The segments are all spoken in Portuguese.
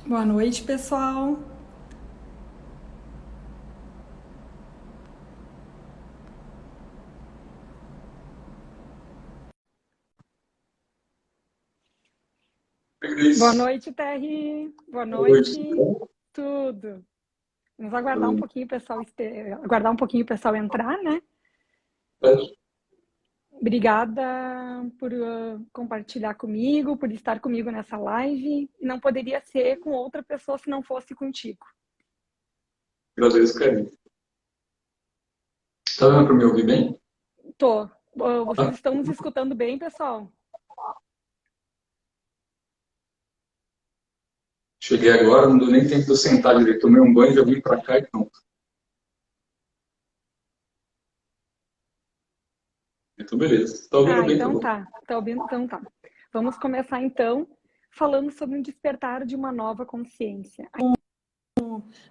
Boa noite, pessoal. Boa Cris, noite, Terry. Boa boa noite. noite. Tudo. Vamos aguardar um pouquinho o pessoal, aguardar um pouquinho o pessoal entrar, né? Obrigada por compartilhar comigo, por estar comigo nessa live. E não poderia ser com outra pessoa se não fosse contigo. Agradeço, Karine. Tá dando para me ouvir bem? Tô. Vocês Tá? estão nos escutando bem, pessoal? Cheguei agora, não deu nem tempo de eu sentar direito. Tomei um banho, já vim para cá e pronto. Então, beleza. Tá ouvindo Ah, bem, tá então bom. tá. Tá ouvindo? Então tá. Vamos começar então falando sobre um despertar de uma nova consciência.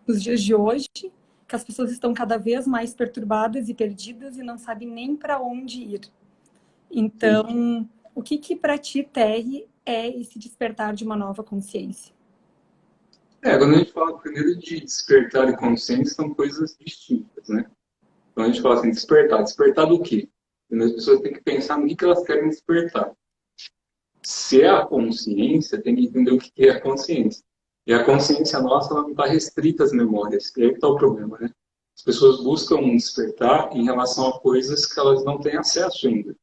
Nos dias de hoje, que as pessoas estão cada vez mais perturbadas e perdidas e não sabem nem para onde ir. Sim. Então, o que para ti, Terry, é esse despertar de uma nova consciência? Quando a gente fala primeiro de despertar e consciência, são coisas distintas, né? Então, a gente fala assim, despertar. Despertar do quê? Primeiro, as pessoas têm que pensar no que elas querem despertar. Se é a consciência, tem que entender o que é a consciência. E a consciência nossa, ela não está restrita às memórias. E aí está o problema, né? As pessoas buscam um despertar em relação a coisas que elas não têm acesso ainda.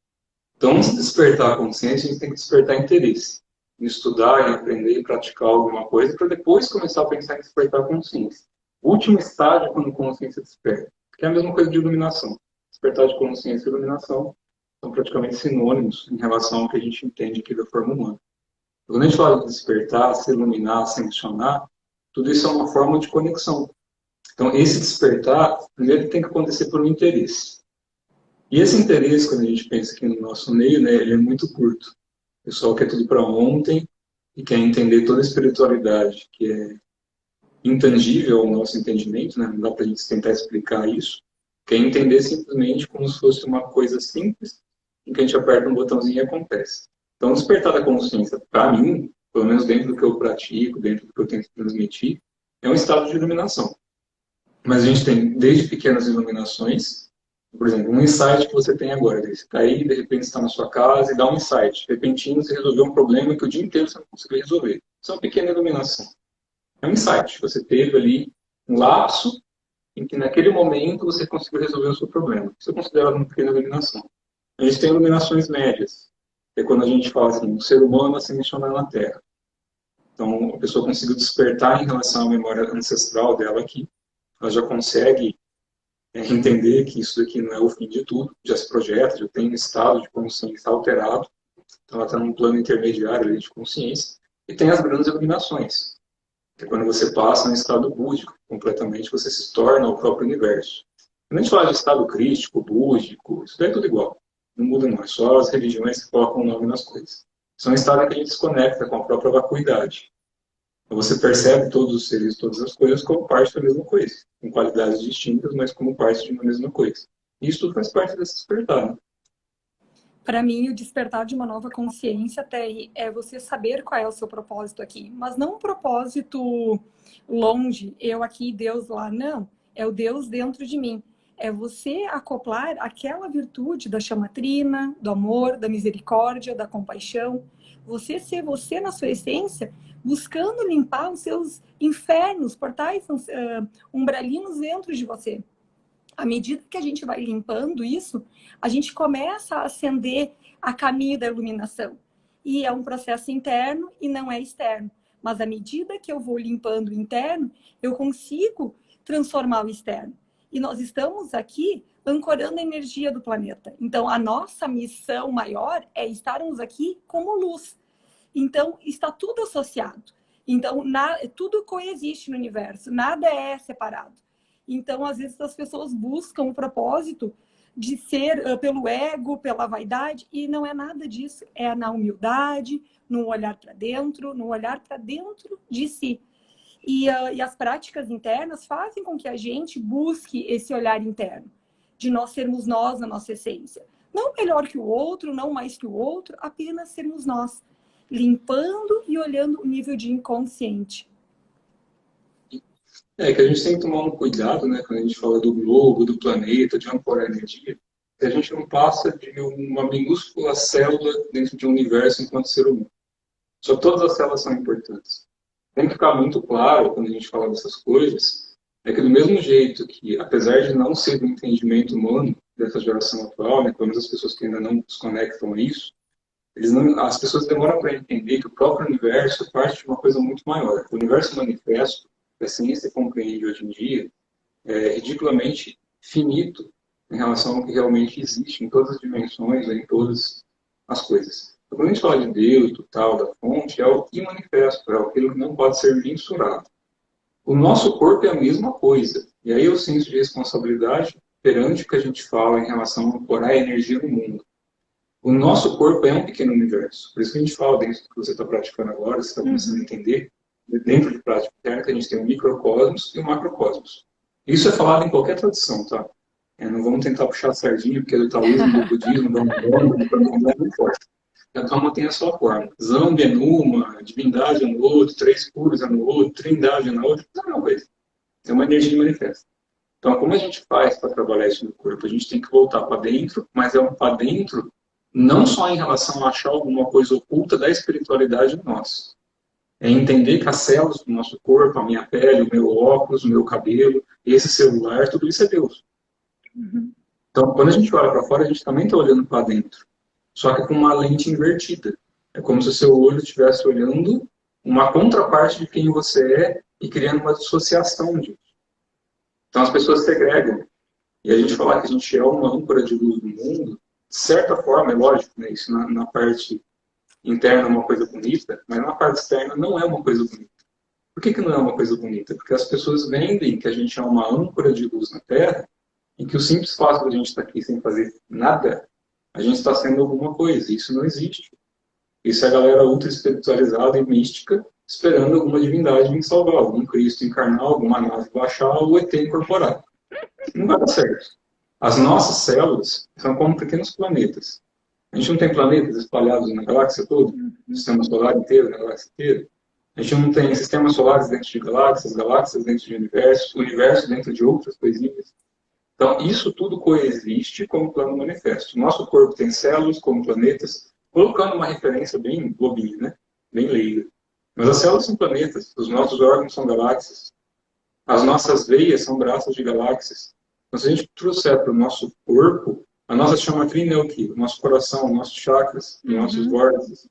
Então, antes de despertar a consciência, a gente tem que despertar interesse em estudar, em aprender e praticar alguma coisa, para depois começar a pensar em despertar a consciência. O último estágio é quando a consciência desperta, que é a mesma coisa de iluminação. Despertar de consciência e iluminação são praticamente sinônimos em relação ao que a gente entende aqui da forma humana. Quando a gente fala de despertar, se iluminar, ascensionar, tudo isso é uma forma de conexão. Então, esse despertar, primeiro tem que acontecer por um interesse. E esse interesse, quando a gente pensa aqui no nosso meio, né, ele é muito curto. O pessoal quer tudo para ontem e quer entender toda a espiritualidade, que é intangível ao nosso entendimento, né? Não dá para a gente tentar explicar isso. Quer entender simplesmente como se fosse uma coisa simples, em que a gente aperta um botãozinho e acontece. Então, o despertar da consciência, para mim, pelo menos dentro do que eu pratico, dentro do que eu tento transmitir, é um estado de iluminação. Mas a gente tem desde pequenas iluminações, por exemplo, um insight que você tem agora. Você está aí, de repente está na sua casa e dá um insight. Repentino, você resolveu um problema que o dia inteiro você não conseguiu resolver. Isso é uma pequena iluminação. É um insight. Você teve ali um lapso em que naquele momento você conseguiu resolver o seu problema. Isso é considerado uma pequena iluminação. A gente tem iluminações médias, que é quando a gente fala assim, o ser humano ascensiona na Terra. Então, a pessoa conseguiu despertar em relação à memória ancestral dela aqui. Ela já consegue entender que isso daqui não é o fim de tudo, já se projeta, já tem um estado de consciência alterado, então ela está num plano intermediário de consciência, e tem as grandes iluminações, que é quando você passa no estado búdico, completamente você se torna o próprio universo. Quando a gente fala de estado crístico, búdico, isso daí é tudo igual, não muda não, é só as religiões que colocam o nome nas coisas. São estados em que a gente se conecta com a própria vacuidade. Então você percebe todos os seres, todas as coisas como parte da mesma coisa, com qualidades distintas, mas como parte de uma mesma coisa. E isso tudo faz parte desse despertar. Né? Para mim, o despertar de uma nova consciência, Terry, é você saber qual é o seu propósito aqui. Mas não um propósito longe, eu aqui, Deus lá. Não, é o Deus dentro de mim. É você acoplar aquela virtude da chamatrina, do amor, da misericórdia, da compaixão. Você ser você na sua essência, buscando limpar os seus infernos, portais, umbralinos dentro de você. À medida que a gente vai limpando isso, a gente começa a acender a caminho da iluminação. E é um processo interno e não é externo. Mas à medida que eu vou limpando o interno, eu consigo transformar o externo. E nós estamos aqui ancorando a energia do planeta. Então, a nossa missão maior é estarmos aqui como luz. Então, está tudo associado. Então, tudo coexiste no universo, nada é separado. Então, às vezes, as pessoas buscam o propósito de ser pelo ego, pela vaidade, e não é nada disso. É na humildade, no olhar para dentro de si. E as práticas internas fazem com que a gente busque esse olhar interno, de nós sermos nós na nossa essência. Não melhor que o outro, não mais que o outro, apenas sermos nós, limpando e olhando o nível de inconsciente. É que a gente tem que tomar um cuidado, né, quando a gente fala do globo, do planeta, de ancorar energia, que a gente não passa de uma minúscula célula dentro de um universo enquanto ser humano. Só todas as células são importantes. Tem que ficar muito claro, quando a gente fala dessas coisas, é que do mesmo jeito que, apesar de não ser do entendimento humano dessa geração atual, né, pelo menos as pessoas que ainda não se conectam a isso, as pessoas demoram para entender que o próprio universo é parte de uma coisa muito maior. O universo manifesto, que a ciência compreende hoje em dia, é ridiculamente finito em relação ao que realmente existe em todas as dimensões, em todas as coisas. Então, quando a gente fala de Deus, do tal, da fonte, é o imanifesto, é aquilo que não pode ser mensurado. O nosso corpo é a mesma coisa. E aí eu sinto de responsabilidade perante o que a gente fala em relação a ancorar a energia no mundo. O nosso corpo é um pequeno universo. Por isso que a gente fala dentro do que você está praticando agora, você está começando a entender, dentro de prática interna, que a gente tem o microcosmos e o macrocosmos. Isso é falado em qualquer tradição, tá? Não vamos tentar puxar a sardinha, porque é do taoísmo, do budismo, do Umbanda, do Candomblé, não importa. Cada uma tem a sua forma. Zambi é numa, divindade é no outro, três puros é no outro, trindade é na outra, não é uma coisa. É uma energia manifesta. Então, como a gente faz para trabalhar isso no corpo? A gente tem que voltar para dentro, mas é um para dentro não só em relação a achar alguma coisa oculta da espiritualidade em nós. É entender que as células do nosso corpo, a minha pele, o meu óculos, o meu cabelo, esse celular, tudo isso é Deus. Então, quando a gente olha para fora, a gente também está olhando para dentro. Só que com uma lente invertida. É como se o seu olho estivesse olhando uma contraparte de quem você é e criando uma dissociação disso. Então, as pessoas segregam. E a gente falar que a gente é uma âncora de luz do mundo, de certa forma, é lógico, né? Isso na parte interna é uma coisa bonita, mas na parte externa não é uma coisa bonita. Por que não é uma coisa bonita? Porque as pessoas vendem que a gente é uma âncora de luz na Terra e que o simples fato de a gente estar aqui sem fazer nada, a gente está sendo alguma coisa. Isso não existe. Isso é a galera ultra espiritualizada e mística esperando alguma divindade vir salvar, algum Cristo encarnar, alguma nave baixar, ou o ET incorporar. Não vai dar certo. As nossas células são como pequenos planetas. A gente não tem planetas espalhados na galáxia toda, no sistema solar inteiro, na galáxia inteira. A gente não tem sistemas solares dentro de galáxias, galáxias dentro de universos, universo dentro de outras coisinhas. Então, isso tudo coexiste como plano manifesto. Nosso corpo tem células como planetas, colocando uma referência bem bobinha, né? Bem leiga. Mas as células são planetas, os nossos órgãos são galáxias, as nossas veias são braços de galáxias. Então, se a gente trouxer para o nosso corpo, a nossa chama crina é o quê? O nosso coração, nossos chakras, nossos vórtices.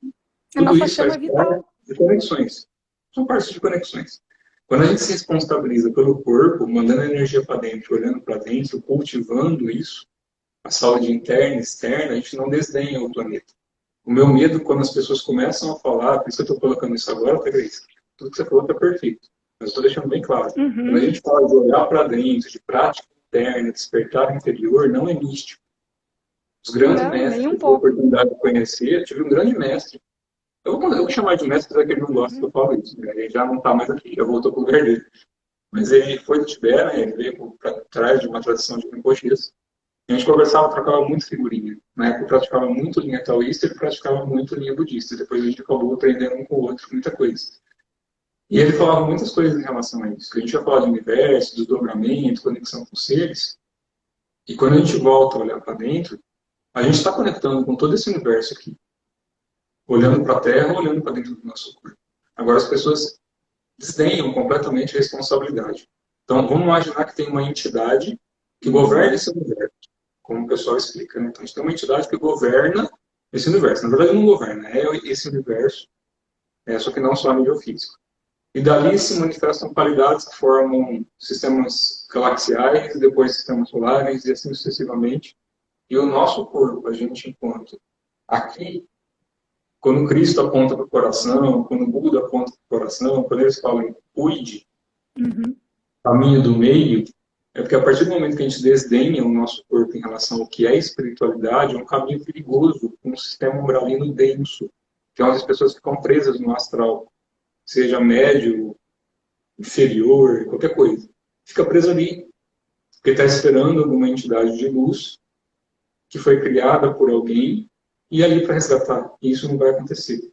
A Tudo nossa isso faz chama vital. parte de conexões. São partes de conexões. Quando a gente se responsabiliza pelo corpo, mandando energia para dentro, olhando para dentro, cultivando isso, a saúde interna e externa, a gente não desdenha o planeta. O meu medo, quando as pessoas começam a falar, por isso que eu estou colocando isso agora, tá, Grace? Tudo que você falou está perfeito. Mas estou deixando bem claro. Quando a gente fala de olhar para dentro, de prática interna, despertar interior, não é místico. Os grandes mestres que eu tive a oportunidade de conhecer, eu tive um grande mestre. Eu vou chamar de mestre, apesar que ele não gosta que eu falo isso. Né? Ele já não está mais aqui, já voltou para o lugar dele. Mas ele foi do Tibete, né? Ele veio para trás de uma tradição de Rinpoches. A gente conversava, trocava muito figurinha. Na época eu praticava muito linha taoísta, ele praticava muito linha budista. Depois a gente acabou aprendendo um com o outro muita coisa. E ele falava muitas coisas em relação a isso. Que a gente ia falar de universo, desdobramento, conexão com seres. E quando a gente volta a olhar para dentro, a gente está conectando com todo esse universo aqui. Olhando para a Terra, olhando para dentro do nosso corpo. Agora as pessoas desdenham completamente a responsabilidade. Então vamos imaginar que tem uma entidade que governa esse universo, como o pessoal explica. Né? Então a gente tem uma entidade que governa esse universo. Na verdade não governa, é esse universo, só que não só a nível físico. E dali se manifestam qualidades que formam sistemas galaxiais, depois sistemas solares e assim sucessivamente. E o nosso corpo, a gente encontra aqui, quando Cristo aponta para o coração, quando o Buda aponta para o coração, quando eles falam em cuide, caminho do meio, é porque a partir do momento que a gente desdenha o nosso corpo em relação ao que é espiritualidade, é um caminho perigoso, um sistema umbralino denso, que é onde as pessoas ficam presas no astral, seja médio, inferior, qualquer coisa. Fica preso ali, porque está esperando alguma entidade de luz que foi criada por alguém e ali para resgatar. E isso não vai acontecer.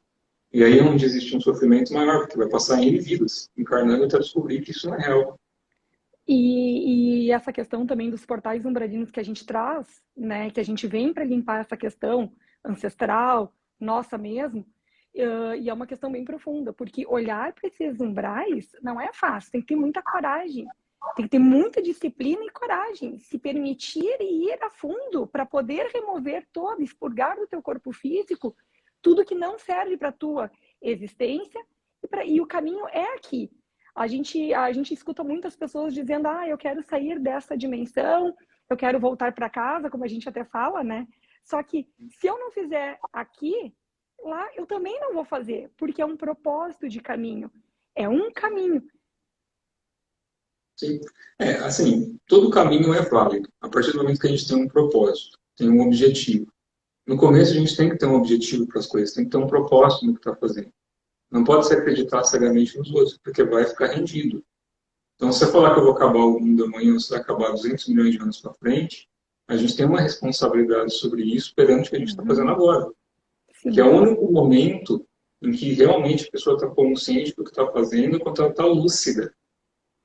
E aí é onde existe um sofrimento maior, porque vai passar N vidas, encarnando até descobrir que isso não é real. E essa questão também dos portais umbralinos que a gente traz, né, que a gente vem para limpar essa questão ancestral, nossa mesmo, e é uma questão bem profunda, porque olhar para esses umbrais não é fácil, tem que ter muita coragem, tem que ter muita disciplina e coragem, se permitir ir a fundo para poder remover todo, expurgar do teu corpo físico tudo que não serve para a tua existência, e o caminho é aqui. A gente escuta muitas pessoas dizendo, eu quero sair dessa dimensão, eu quero voltar para casa, como a gente até fala, né? Só que se eu não fizer aqui, lá eu também não vou fazer, porque é um propósito de caminho, é um caminho. Sim. Assim, todo caminho é válido, a partir do momento que a gente tem um propósito, tem um objetivo. No começo a gente tem que ter um objetivo para as coisas, tem que ter um propósito no que está fazendo. Não pode se acreditar cegamente nos outros, porque vai ficar rendido. Então, se você falar que eu vou acabar o mundo amanhã, ou se vai acabar 200 milhões de anos para frente, a gente tem uma responsabilidade sobre isso perante o que a gente está fazendo agora. Sim. Que é o único momento em que realmente a pessoa está consciente do que está fazendo enquanto ela está lúcida.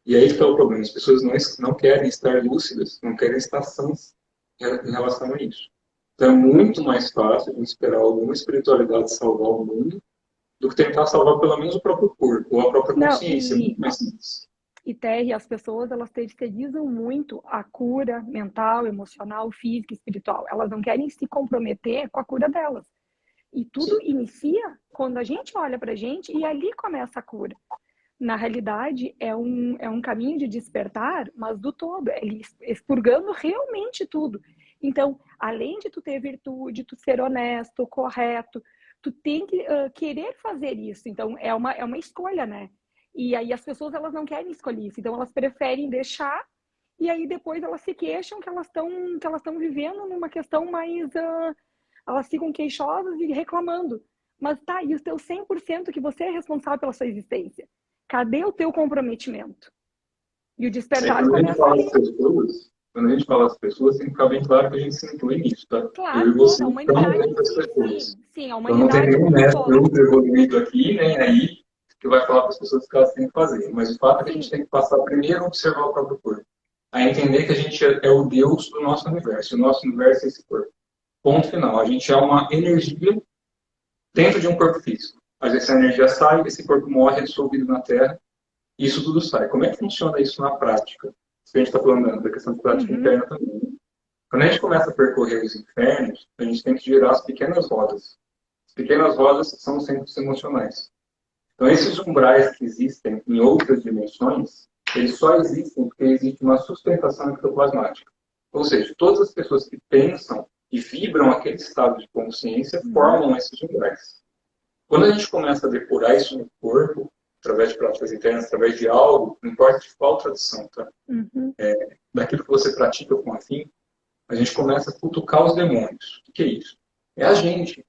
E aí que está o problema. As pessoas não querem estar lúcidas, não querem estar sãs em relação a isso. Então, é muito mais fácil a gente esperar alguma espiritualidade salvar o mundo do que tentar salvar pelo menos o próprio corpo ou a própria consciência. É muito mais simples. E Terry, as pessoas, elas terceirizam muito a cura mental, emocional, física, espiritual. Elas não querem se comprometer com a cura delas. E tudo inicia quando a gente olha pra gente e ali começa a cura. Na realidade, é um caminho de despertar, mas do todo, é expurgando realmente tudo. Então, além de tu ter virtude, tu ser honesto, correto, tu tem que querer fazer isso. Então, é uma escolha, né? E aí as pessoas, elas não querem escolher isso. Então, elas preferem deixar e aí depois elas se queixam que elas estão vivendo numa questão mais... elas ficam queixosas e reclamando. Mas tá, e o teu 100% que você é responsável pela sua existência? Cadê o teu comprometimento? E o despertar começa ali. Quando a gente fala as pessoas, tem que ficar bem claro que a gente se inclui nisso, tá? Claro, eu e você a humanidade estamos das pessoas. sim, a Então não tem humanidade nenhum como um mestre todo. ultra evoluído aqui, né, aí, que vai falar para as pessoas o que elas têm que fazer. Mas o fato é que a gente tem que passar primeiro a observar o próprio corpo. A entender que a gente é o Deus do nosso universo. O nosso universo é esse corpo. Ponto final. A gente é uma energia dentro de um corpo físico. Às vezes essa energia sai, esse corpo morre, é dissolvido na Terra, e isso tudo sai. Como é que funciona isso na prática? Isso que a gente está falando da questão de prática interna também. Quando a gente começa a percorrer os infernos, a gente tem que girar as pequenas rodas. As pequenas rodas são os centros emocionais. Então, esses umbrais que existem em outras dimensões, eles só existem porque existe uma sustentação ectoplasmática. Ou seja, todas as pessoas que pensam e vibram aquele estado de consciência formam esses umbrais. Quando a gente começa a depurar isso no corpo, através de práticas internas, através de algo, não importa de qual tradição, tá? Daquilo que você pratica com afim, a gente começa a cutucar os demônios. O que é isso? É a gente.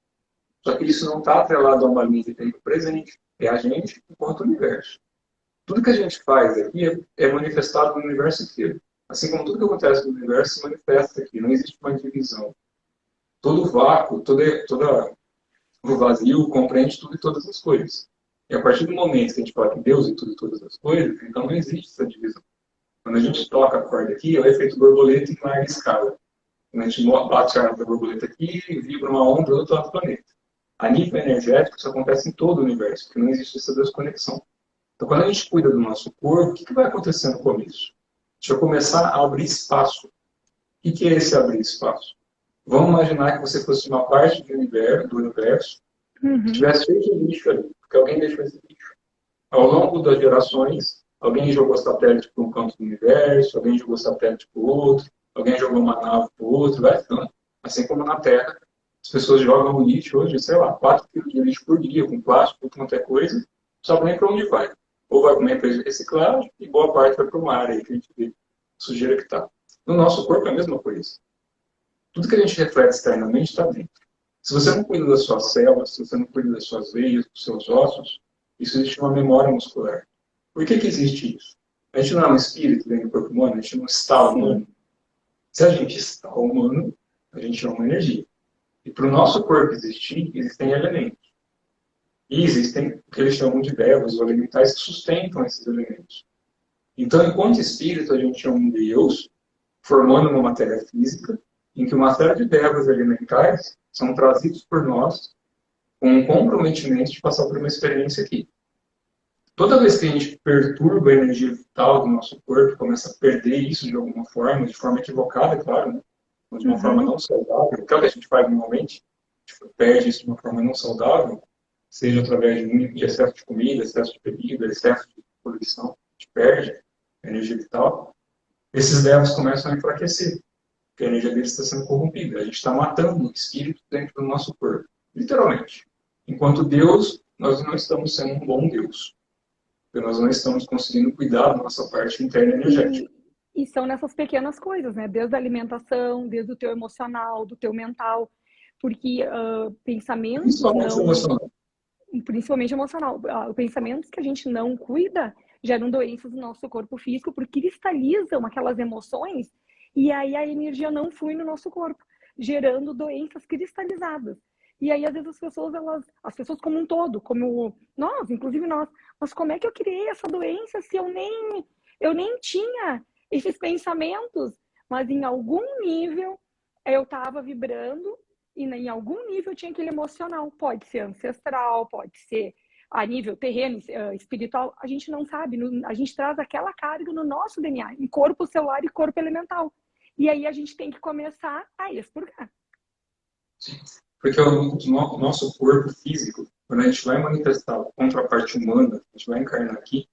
Só que isso não está atrelado a uma linha de tempo presente. É a gente enquanto universo. Tudo que a gente faz aqui é manifestado no universo inteiro. Assim como tudo que acontece no universo se manifesta aqui. Não existe uma divisão. Todo vácuo, todo o vazio compreende tudo e todas as coisas. E a partir do momento que a gente fala que Deus é tudo e todas as coisas, então não existe essa divisão. Quando a gente toca a corda aqui, é o efeito borboleta em larga escala. Quando a gente bate a arma da borboleta aqui, vibra uma onda do outro lado do planeta. A nível energético, isso acontece em todo o universo, porque não existe essa desconexão. Então, quando a gente cuida do nosso corpo, o que vai acontecer no começo? Deixa eu começar a abrir espaço. O que é esse abrir espaço? Vamos imaginar que você fosse uma parte do universo que tivesse feito lixo ali, porque alguém deixou esse lixo. Ao longo das gerações, alguém jogou satélite para um canto do universo, alguém jogou satélite para o outro, alguém jogou uma nave para o outro, vai ficando. Assim como na Terra, as pessoas jogam lixo hoje, sei lá, 4 quilos de lixo por dia, com plástico, com qualquer coisa, não sabe nem para onde vai. Ou vai para uma empresa de reciclagem e boa parte vai para o mar, aí que a gente vê a sujeira que está. No nosso corpo é a mesma coisa. Tudo que a gente reflete externamente está dentro. Se você não cuida das suas células, se você não cuida das suas veias, dos seus ossos, isso existe uma memória muscular. Por que existe isso? A gente não é um espírito dentro do corpo humano, a gente não está humano. Se a gente está humano, a gente é uma energia. E para o nosso corpo existir, existem elementos. E existem o que eles chamam de devas, ou elementais, que sustentam esses elementos. Então, enquanto espírito, a gente é um Deus formando uma matéria física, em que uma série de devas elementais são trazidos por nós com um comprometimento de passar por uma experiência aqui. Toda vez que a gente perturba a energia vital do nosso corpo, começa a perder isso de alguma forma, de forma equivocada, é claro, né? Ou de uma forma não saudável, que é o que a gente faz normalmente, a gente perde isso de uma forma não saudável, seja através de excesso de comida, excesso de bebida, excesso de poluição, a gente perde a energia vital, esses devas começam a enfraquecer, porque a energia deles está sendo corrompida. A gente está matando o espírito dentro do nosso corpo, literalmente. Enquanto Deus, nós não estamos sendo um bom Deus. Porque nós não estamos conseguindo cuidar da nossa parte interna energética. E são nessas pequenas coisas, né? Desde a alimentação, desde o teu emocional, do teu mental. Porque pensamentos Principalmente não... emocional. Principalmente emocional. Pensamentos que a gente não cuida geram doenças no nosso corpo físico, porque cristalizam aquelas emoções e aí a energia não flui no nosso corpo, gerando doenças cristalizadas. E aí, às vezes, as pessoas como um todo, como nós, inclusive nós, mas como é que eu criei essa doença se eu nem tinha esses pensamentos? Mas em algum nível eu estava vibrando e em algum nível tinha aquele emocional. Pode ser ancestral, pode ser a nível terreno, espiritual, a gente não sabe. A gente traz aquela carga no nosso DNA, em corpo celular e corpo elemental. E aí a gente tem que começar a expurgar. Sim. Porque o nosso corpo físico, quando a gente vai manifestar a contraparte humana, a gente vai encarnar aqui,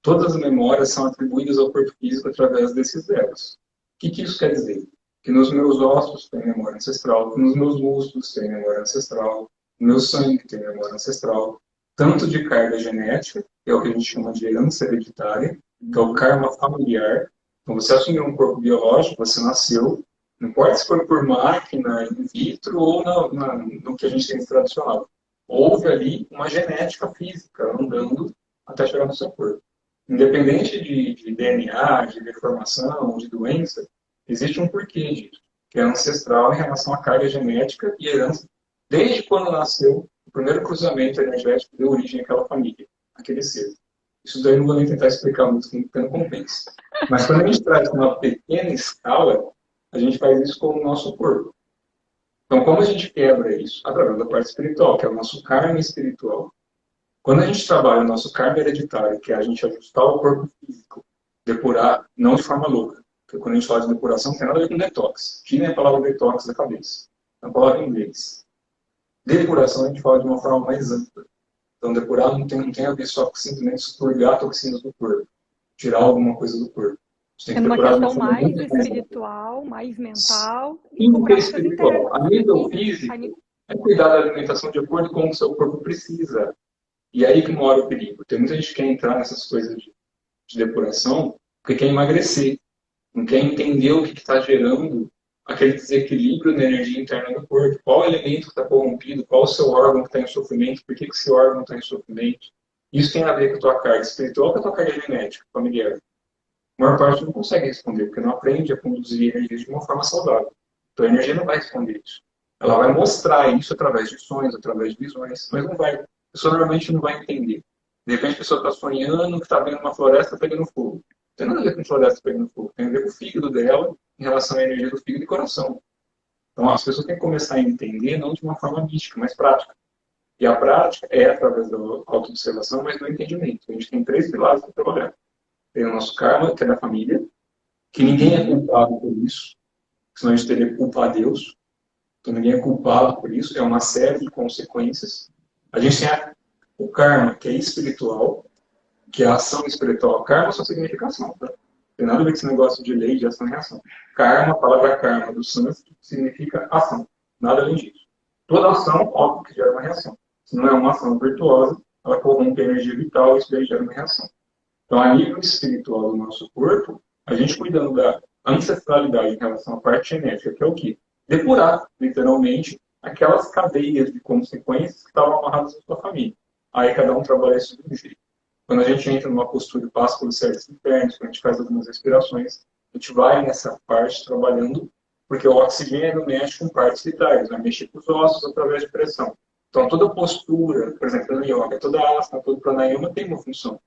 todas as memórias são atribuídas ao corpo físico através desses devas. O que isso quer dizer? Que nos meus ossos tem memória ancestral, que nos meus músculos tem memória ancestral, no meu sangue tem memória ancestral, tanto de carga genética, que é o que a gente chama de herança hereditária, que é o karma familiar. Então, você assumiu um corpo biológico, você nasceu, não importa se foi por máquina, in vitro ou no que a gente tem de tradicional. Houve ali uma genética física andando até chegar no seu corpo. Independente de DNA, de deformação, de doença, existe um porquê disso, que é ancestral em relação à carga genética e herança. Desde quando nasceu, o primeiro cruzamento energético deu origem àquela família, àquele ser. Isso daí eu não vou nem tentar explicar muito, porque não compensa. Mas quando a gente traz uma pequena escala, a gente faz isso com o nosso corpo. Então, como a gente quebra isso? Através da parte espiritual, que é o nosso karma espiritual. Quando a gente trabalha o nosso karma hereditário, que é a gente ajustar o corpo físico, depurar, não de forma louca, porque quando a gente fala de depuração, não tem nada a ver com detox. Tirem a palavra detox da cabeça. É uma palavra em inglês. Depuração a gente fala de uma forma mais ampla. Então, depurar não tem a ver só com simplesmente expurgar toxinas do corpo, tirar alguma coisa do corpo. É uma questão mais espiritual, mais mental. E o que é espiritual? A nível físico, é cuidar da alimentação de acordo com o que o seu corpo precisa. E aí que mora o perigo. Tem muita gente que quer entrar nessas coisas de depuração porque quer emagrecer. Não quer entender o que está gerando aquele desequilíbrio na energia interna do corpo. Qual elemento que está corrompido, qual o seu órgão que está em sofrimento, por que o seu órgão está em sofrimento. Isso tem a ver com a tua carga espiritual, com a tua carga genética, familiar. A maior parte não consegue responder, porque não aprende a conduzir energia de uma forma saudável. Então a energia não vai responder isso. Ela vai mostrar isso através de sonhos, através de visões, mas não vai. A pessoa normalmente não vai entender. De repente a pessoa está sonhando que está vendo uma floresta pegando fogo. Não tem nada a ver com floresta pegando fogo. Tem a ver com o fígado dela em relação à energia do fígado e coração. Então as pessoas têm que começar a entender não de uma forma mística, mas prática. E a prática é através da autoobservação, mas do entendimento. A gente tem 3 pilares para trabalhar. Tem o nosso karma, que é da família, que ninguém é culpado por isso, senão a gente teria que culpar Deus. Então ninguém é culpado por isso, é uma série de consequências. A gente tem o karma, que é espiritual, que é a ação espiritual. Karma só significa ação, tá? Não tem nada a ver com esse negócio de lei de ação e reação. Karma, a palavra karma do sânscrito, significa ação. Nada além disso. Toda ação, óbvio que gera uma reação. Se não é uma ação virtuosa, ela corrompe a energia vital e isso daí gera uma reação. Então, a nível espiritual do nosso corpo, a gente cuidando da ancestralidade em relação à parte genética, que é o quê? Depurar, literalmente, aquelas cadeias de consequências que estavam amarradas na sua família. Aí cada um trabalha isso de um jeito. Quando a gente entra numa postura e passa pelos certos internos, quando a gente faz algumas respirações, a gente vai nessa parte trabalhando, porque o oxigênio mexe com partes vitais, vai mexer com os ossos através de pressão. Então, toda postura, por exemplo, no yoga, toda asana, todo pranayama tem uma função.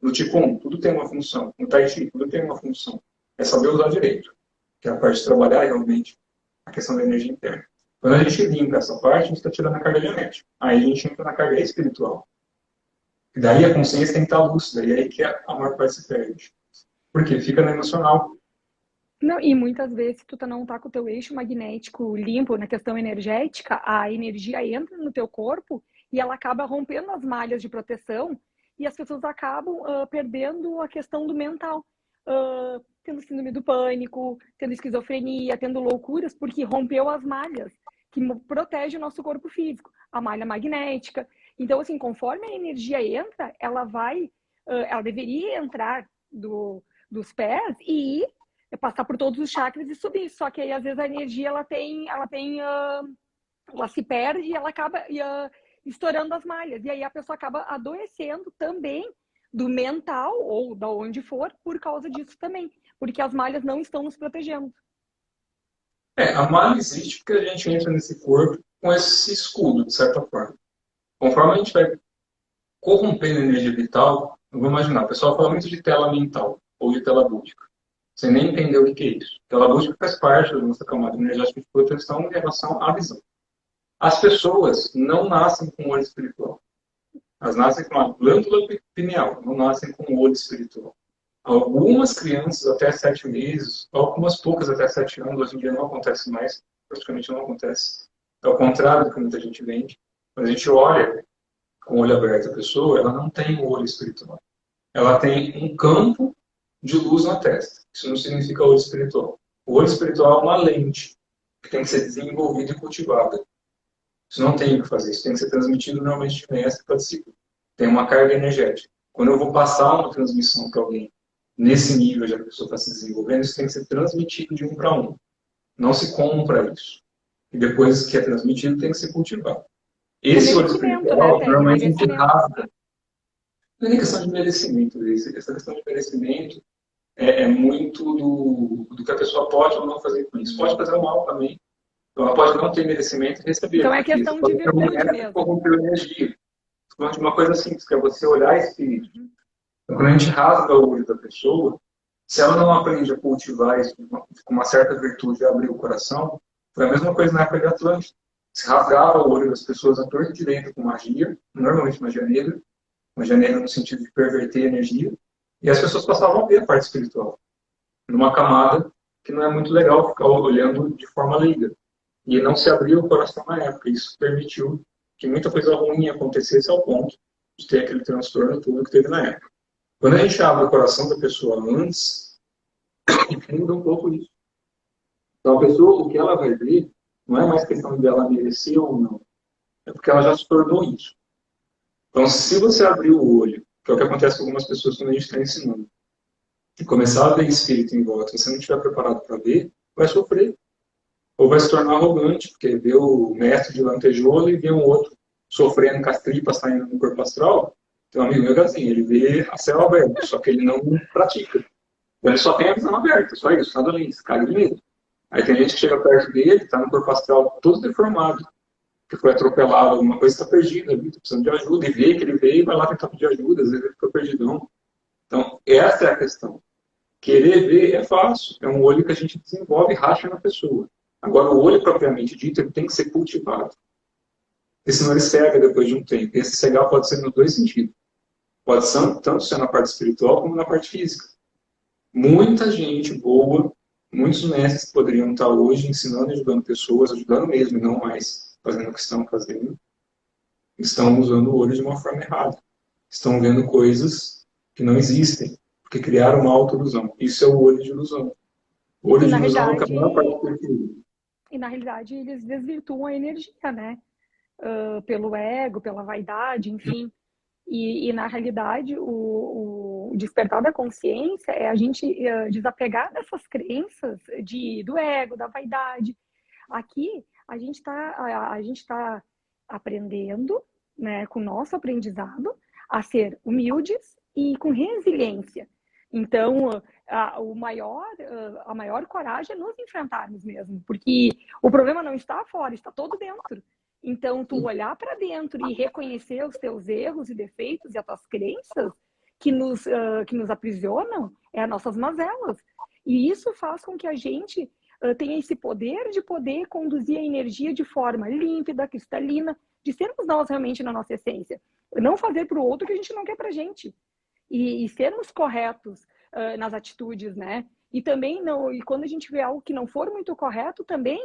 No Qigong, tudo tem uma função. No Tai Chi, tudo tem uma função. É saber usar direito, que é a parte de trabalhar realmente a questão da energia interna. Quando a gente limpa essa parte, a gente está tirando a carga genética. Aí a gente entra na carga espiritual. E daí a consciência tem que estar lúcida, e aí que a maior parte se perde. Porque fica no emocional. Não, e muitas vezes tu não tá com o teu eixo magnético limpo na questão energética, a energia entra no teu corpo e ela acaba rompendo as malhas de proteção e as pessoas acabam perdendo a questão do mental, tendo síndrome do pânico, tendo esquizofrenia, tendo loucuras, porque rompeu as malhas que protegem o nosso corpo físico, a malha magnética. Então, assim, conforme a energia entra, ela deveria entrar dos pés e ir passar por todos os chakras e subir. Só que aí, às vezes, a energia ela se perde e ela acaba estourando as malhas. E aí a pessoa acaba adoecendo também do mental ou da onde for por causa disso também. Porque as malhas não estão nos protegendo. A malha existe porque a gente entra nesse corpo com esse escudo, de certa forma. Conforme a gente vai corrompendo a energia vital, eu vou imaginar, o pessoal fala muito de tela mental ou de tela búdica. Você nem entendeu o que é isso. Tela búdica faz parte da nossa camada energética de proteção em relação à visão. As pessoas não nascem com olho espiritual. Elas nascem com uma glândula pineal, não nascem com olho espiritual. Algumas crianças até 7 meses, algumas poucas até 7 anos, hoje em dia não acontece mais, praticamente não acontece. É o contrário do que muita gente vende. Quando a gente olha com o olho aberto a pessoa, ela não tem o olho espiritual. Ela tem um campo de luz na testa. Isso não significa olho espiritual. O olho espiritual é uma lente que tem que ser desenvolvida e cultivada. Isso não tem o que fazer. Isso tem que ser transmitido normalmente de mestre para discípulo. Tem uma carga energética. Quando eu vou passar uma transmissão para alguém nesse nível, já que a pessoa está se desenvolvendo, isso tem que ser transmitido de um para um. Não se compra isso. E depois que é transmitido, tem que ser cultivado. Esse olho espiritual, né, normalmente a gente rasga. Não é nem questão de merecimento. Essa questão de merecimento é muito do que a pessoa pode ou não fazer com isso. Pode fazer o mal também. Então, ela pode não ter merecimento e receber. Então é questão de virtude mesmo. Corromper energia. Falando de uma coisa simples, que é você olhar espírito. Então, quando a gente rasga o olho da pessoa, se ela não aprende a cultivar isso com uma certa virtude e abrir o coração, foi a mesma coisa na época de Atlântida. Se rasgava o olho das pessoas à torta direita com magia, normalmente magia negra no sentido de perverter a energia, e as pessoas passavam a ver a parte espiritual, numa camada que não é muito legal ficar olhando de forma leiga. E não se abriu o coração na época. Isso permitiu que muita coisa ruim acontecesse ao ponto de ter aquele transtorno todo que teve na época. Quando a gente abre o coração da pessoa antes, muda um pouco isso. Então a pessoa, o que ela vai ver, não é mais questão de ela merecer ou não. É porque ela já se tornou isso. Então se você abrir o olho, que é o que acontece com algumas pessoas quando a gente está ensinando, e começar a ver espírito em volta, e você não estiver preparado para ver, vai sofrer. Ou vai se tornar arrogante, porque vê o mestre de lantejoula e vê um outro sofrendo com as tripas saindo no corpo astral. Tem um amigo meu que é assim, ele vê a céu aberto, só que ele não pratica. Então ele só tem a visão aberta, só isso, nada além, se caga de medo. Aí tem gente que chega perto dele, está no corpo astral todo deformado, que foi atropelado, alguma coisa está perdida, está precisando de ajuda, e vê que ele veio e vai lá tentar pedir ajuda, às vezes ele fica perdidão. Então, essa é a questão. Querer ver é fácil, é um olho que a gente desenvolve e racha na pessoa. Agora, o olho propriamente dito, ele tem que ser cultivado. Porque senão ele cega depois de um tempo. E esse cegar pode ser nos dois sentidos. Pode ser tanto ser na parte espiritual como na parte física. Muita gente boa, muitos mestres poderiam estar hoje ensinando e ajudando pessoas, ajudando mesmo, e não mais fazendo o que estão fazendo. Estão usando o olho de uma forma errada. Estão vendo coisas que não existem, porque criaram uma auto-ilusão. Isso é o olho de ilusão. O olho de ilusão é a maior parte do perfil. E na realidade eles desvirtuam a energia, né? Pelo ego, pela vaidade, enfim. E na realidade o despertar da consciência é a gente desapegar dessas crenças do ego, da vaidade. Aqui a gente tá aprendendo, né, com o nosso aprendizado, a ser humildes e com resiliência. Então, a maior coragem é nos enfrentarmos mesmo, porque o problema não está fora, está todo dentro. Então, tu olhar para dentro e reconhecer os teus erros e defeitos e as tuas crenças que nos aprisionam é as nossas mazelas. E isso faz com que a gente tenha esse poder de poder conduzir a energia de forma límpida, cristalina, de sermos nós realmente na nossa essência. Não fazer para o outro o que a gente não quer para a gente. E sermos corretos nas atitudes, né? E também, não, e quando a gente vê algo que não for muito correto, também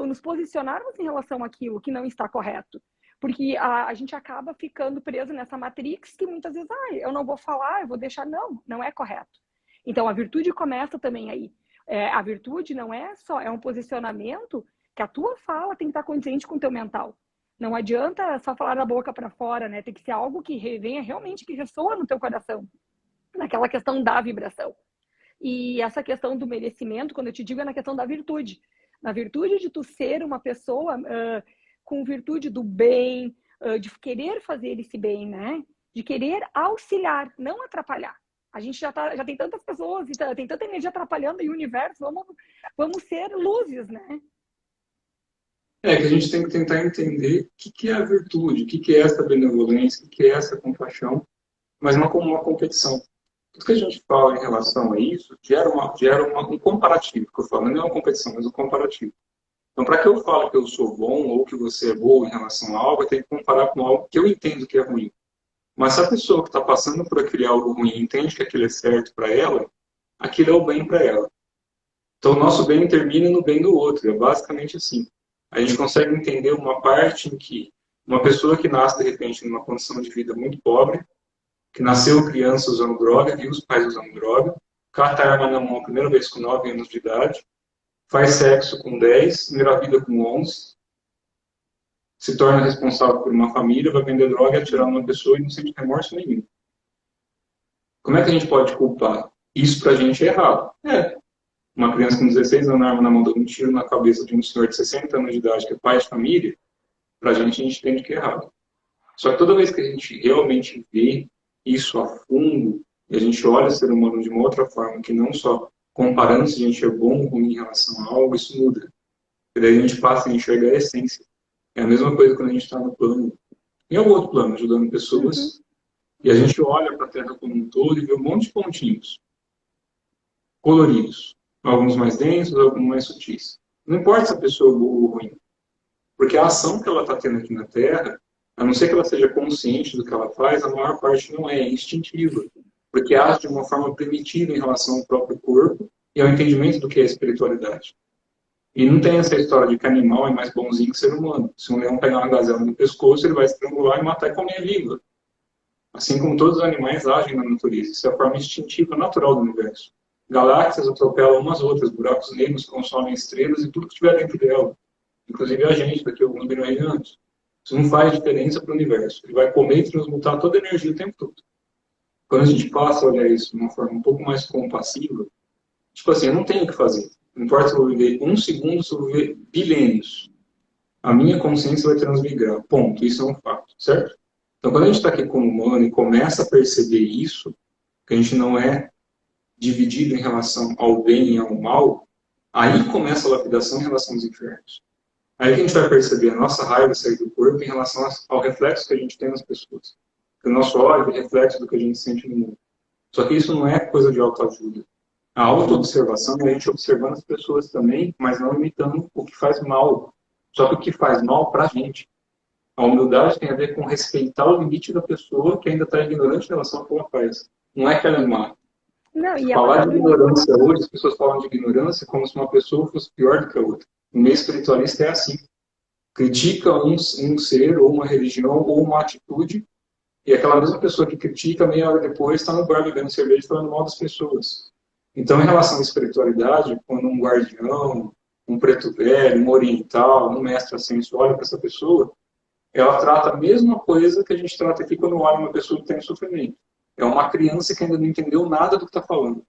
nos posicionarmos em relação àquilo que não está correto. Porque a gente acaba ficando preso nessa matrix que muitas vezes, eu não vou falar, eu vou deixar. Não é correto. Então, a virtude começa também aí. A virtude não é só, é um posicionamento que a tua fala tem que estar condizente com o teu mental. Não adianta só falar da boca para fora, né? Tem que ser algo que venha realmente, que ressoa no teu coração. Naquela questão da vibração. E essa questão do merecimento, quando eu te digo, é na questão da virtude. Na virtude de tu ser uma pessoa com virtude do bem, de querer fazer esse bem, né? De querer auxiliar, não atrapalhar. A gente já tem tantas pessoas, tem tanta energia atrapalhando em o universo, vamos ser luzes, né? Que a gente tem que tentar entender o que é a virtude, o que é essa benevolência, o que é essa compaixão, mas não como uma competição. Tudo que a gente fala em relação a isso gera um comparativo, que eu falo, não é uma competição, mas um comparativo. Então, para que eu fale que eu sou bom ou que você é boa em relação a algo, eu tenho que comparar com algo que eu entendo que é ruim. Mas se a pessoa que está passando por aquele algo ruim entende que aquilo é certo para ela, aquilo é o bem para ela. Então, o nosso bem termina no bem do outro. É basicamente assim. A gente consegue entender uma parte em que uma pessoa que nasce, de repente, numa condição de vida muito pobre, que nasceu criança usando droga, viu os pais usando droga, cata a arma na mão a primeira vez com 9 anos de idade, faz sexo com 10, engravida com 11, se torna responsável por uma família, vai vender droga e atirar numa pessoa e não sente remorso nenhum. Como é que a gente pode culpar? Isso pra gente é errado. Uma criança com 16 anos, arma na mão, dando um tiro na cabeça de um senhor de 60 anos de idade, que é pai de família, pra gente, a gente entende que é errado. Só que toda vez que a gente realmente vê isso a fundo, e a gente olha o ser humano de uma outra forma, que não só comparando se a gente é bom ou ruim em relação a algo, isso muda. E daí a gente passa a enxergar a essência. É a mesma coisa quando a gente está no plano, em algum outro plano, ajudando pessoas, e a gente olha para a Terra como um todo e vê um monte de pontinhos coloridos. Alguns mais densos, alguns mais sutis. Não importa se a pessoa é boa ou ruim. Porque a ação que ela está tendo aqui na Terra, a não ser que ela seja consciente do que ela faz, a maior parte não é instintiva. Porque age de uma forma primitiva em relação ao próprio corpo e ao entendimento do que é espiritualidade. E não tem essa história de que animal é mais bonzinho que ser humano. Se um leão pegar uma gazela no pescoço, ele vai estrangular e matar e comer viva. Assim como todos os animais agem na natureza. Isso é a forma instintiva natural do universo. Galáxias atropelam umas outras, buracos negros consomem estrelas e tudo que estiver dentro dela. Inclusive a gente, daqui a alguns milhões de anos. Isso não faz diferença para o universo. Ele vai comer e transmutar toda a energia o tempo todo. Quando a gente passa a olhar isso de uma forma um pouco mais compassiva, tipo assim, eu não tenho o que fazer. Não importa se eu vou viver 1 segundo, se eu vou viver bilênios. A minha consciência vai transmigrar. Ponto. Isso é um fato, certo? Então, quando a gente está aqui como humano e começa a perceber isso, que a gente não é dividido em relação ao bem e ao mal, aí começa a lapidação em relação aos infernos. Aí que a gente vai perceber a nossa raiva sair do corpo em relação ao reflexo que a gente tem nas pessoas. O nosso ódio é reflexo do que a gente sente no mundo. Só que isso não é coisa de autoajuda. A autoobservação é a gente observando as pessoas também, mas não imitando o que faz mal. Só que o que faz mal para a gente. A humildade tem a ver com respeitar o limite da pessoa que ainda está ignorante em relação ao que ela faz. Não é que ela é má. Não, e Falar de ignorância hoje, as pessoas falam de ignorância como se uma pessoa fosse pior do que a outra. O meio espiritualista é assim. Critica um ser, ou uma religião, ou uma atitude, e aquela mesma pessoa que critica, meia hora depois, está no bar bebendo cerveja falando mal das pessoas. Então, em relação à espiritualidade, quando um guardião, um preto velho, um oriental, um mestre ascenso olha para essa pessoa, ela trata a mesma coisa que a gente trata aqui quando olha uma pessoa que tem sofrimento. É uma criança que ainda não entendeu nada do que está falando.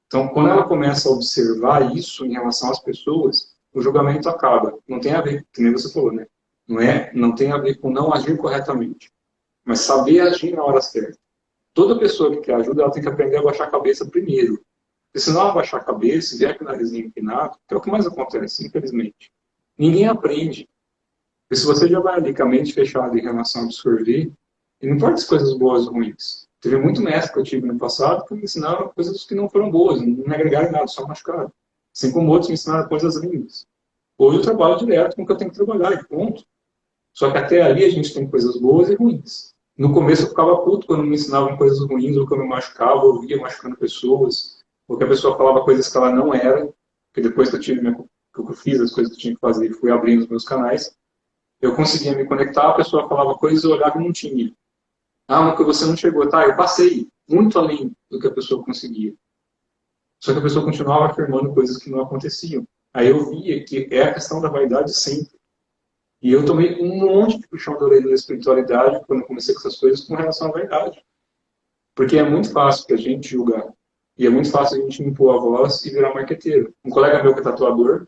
Então, quando ela começa a observar isso em relação às pessoas, o julgamento acaba. Não tem a ver, que nem você falou, né? Não tem a ver com não agir corretamente, mas saber agir na hora certa. Toda pessoa que quer ajuda, ela tem que aprender a baixar a cabeça primeiro. Porque se não ela baixar a cabeça e vier com o narizinho empinado, que é o que mais acontece, infelizmente. Ninguém aprende. Porque se você já vai ali com a mente fechada em relação a absorver, E não importa as coisas boas ou ruins. Teve muito mestre que eu tive no passado que me ensinaram coisas que não foram boas, não me agregaram em nada, só machucaram. Assim como outros me ensinaram coisas lindas. Hoje eu trabalho direto com o que eu tenho que trabalhar, e ponto. Só que até ali a gente tem coisas boas e ruins. No começo eu ficava puto quando me ensinavam coisas ruins, ou que eu me machucava, ou via machucando pessoas, ou que a pessoa falava coisas que ela não era, porque depois que que eu fiz as coisas que eu tinha que fazer e fui abrindo os meus canais, eu conseguia me conectar, a pessoa falava coisas e eu olhava e não tinha. Ah, mas que você não chegou. Tá, eu passei muito além do que a pessoa conseguia. Só que a pessoa continuava afirmando coisas que não aconteciam. Aí eu via que é a questão da vaidade sempre. E eu tomei um monte de puxão da orelha da espiritualidade quando eu comecei com essas coisas com relação à vaidade. Porque é muito fácil para a gente julgar. E é muito fácil a gente impor a voz e virar marqueteiro. Um colega meu que é tatuador,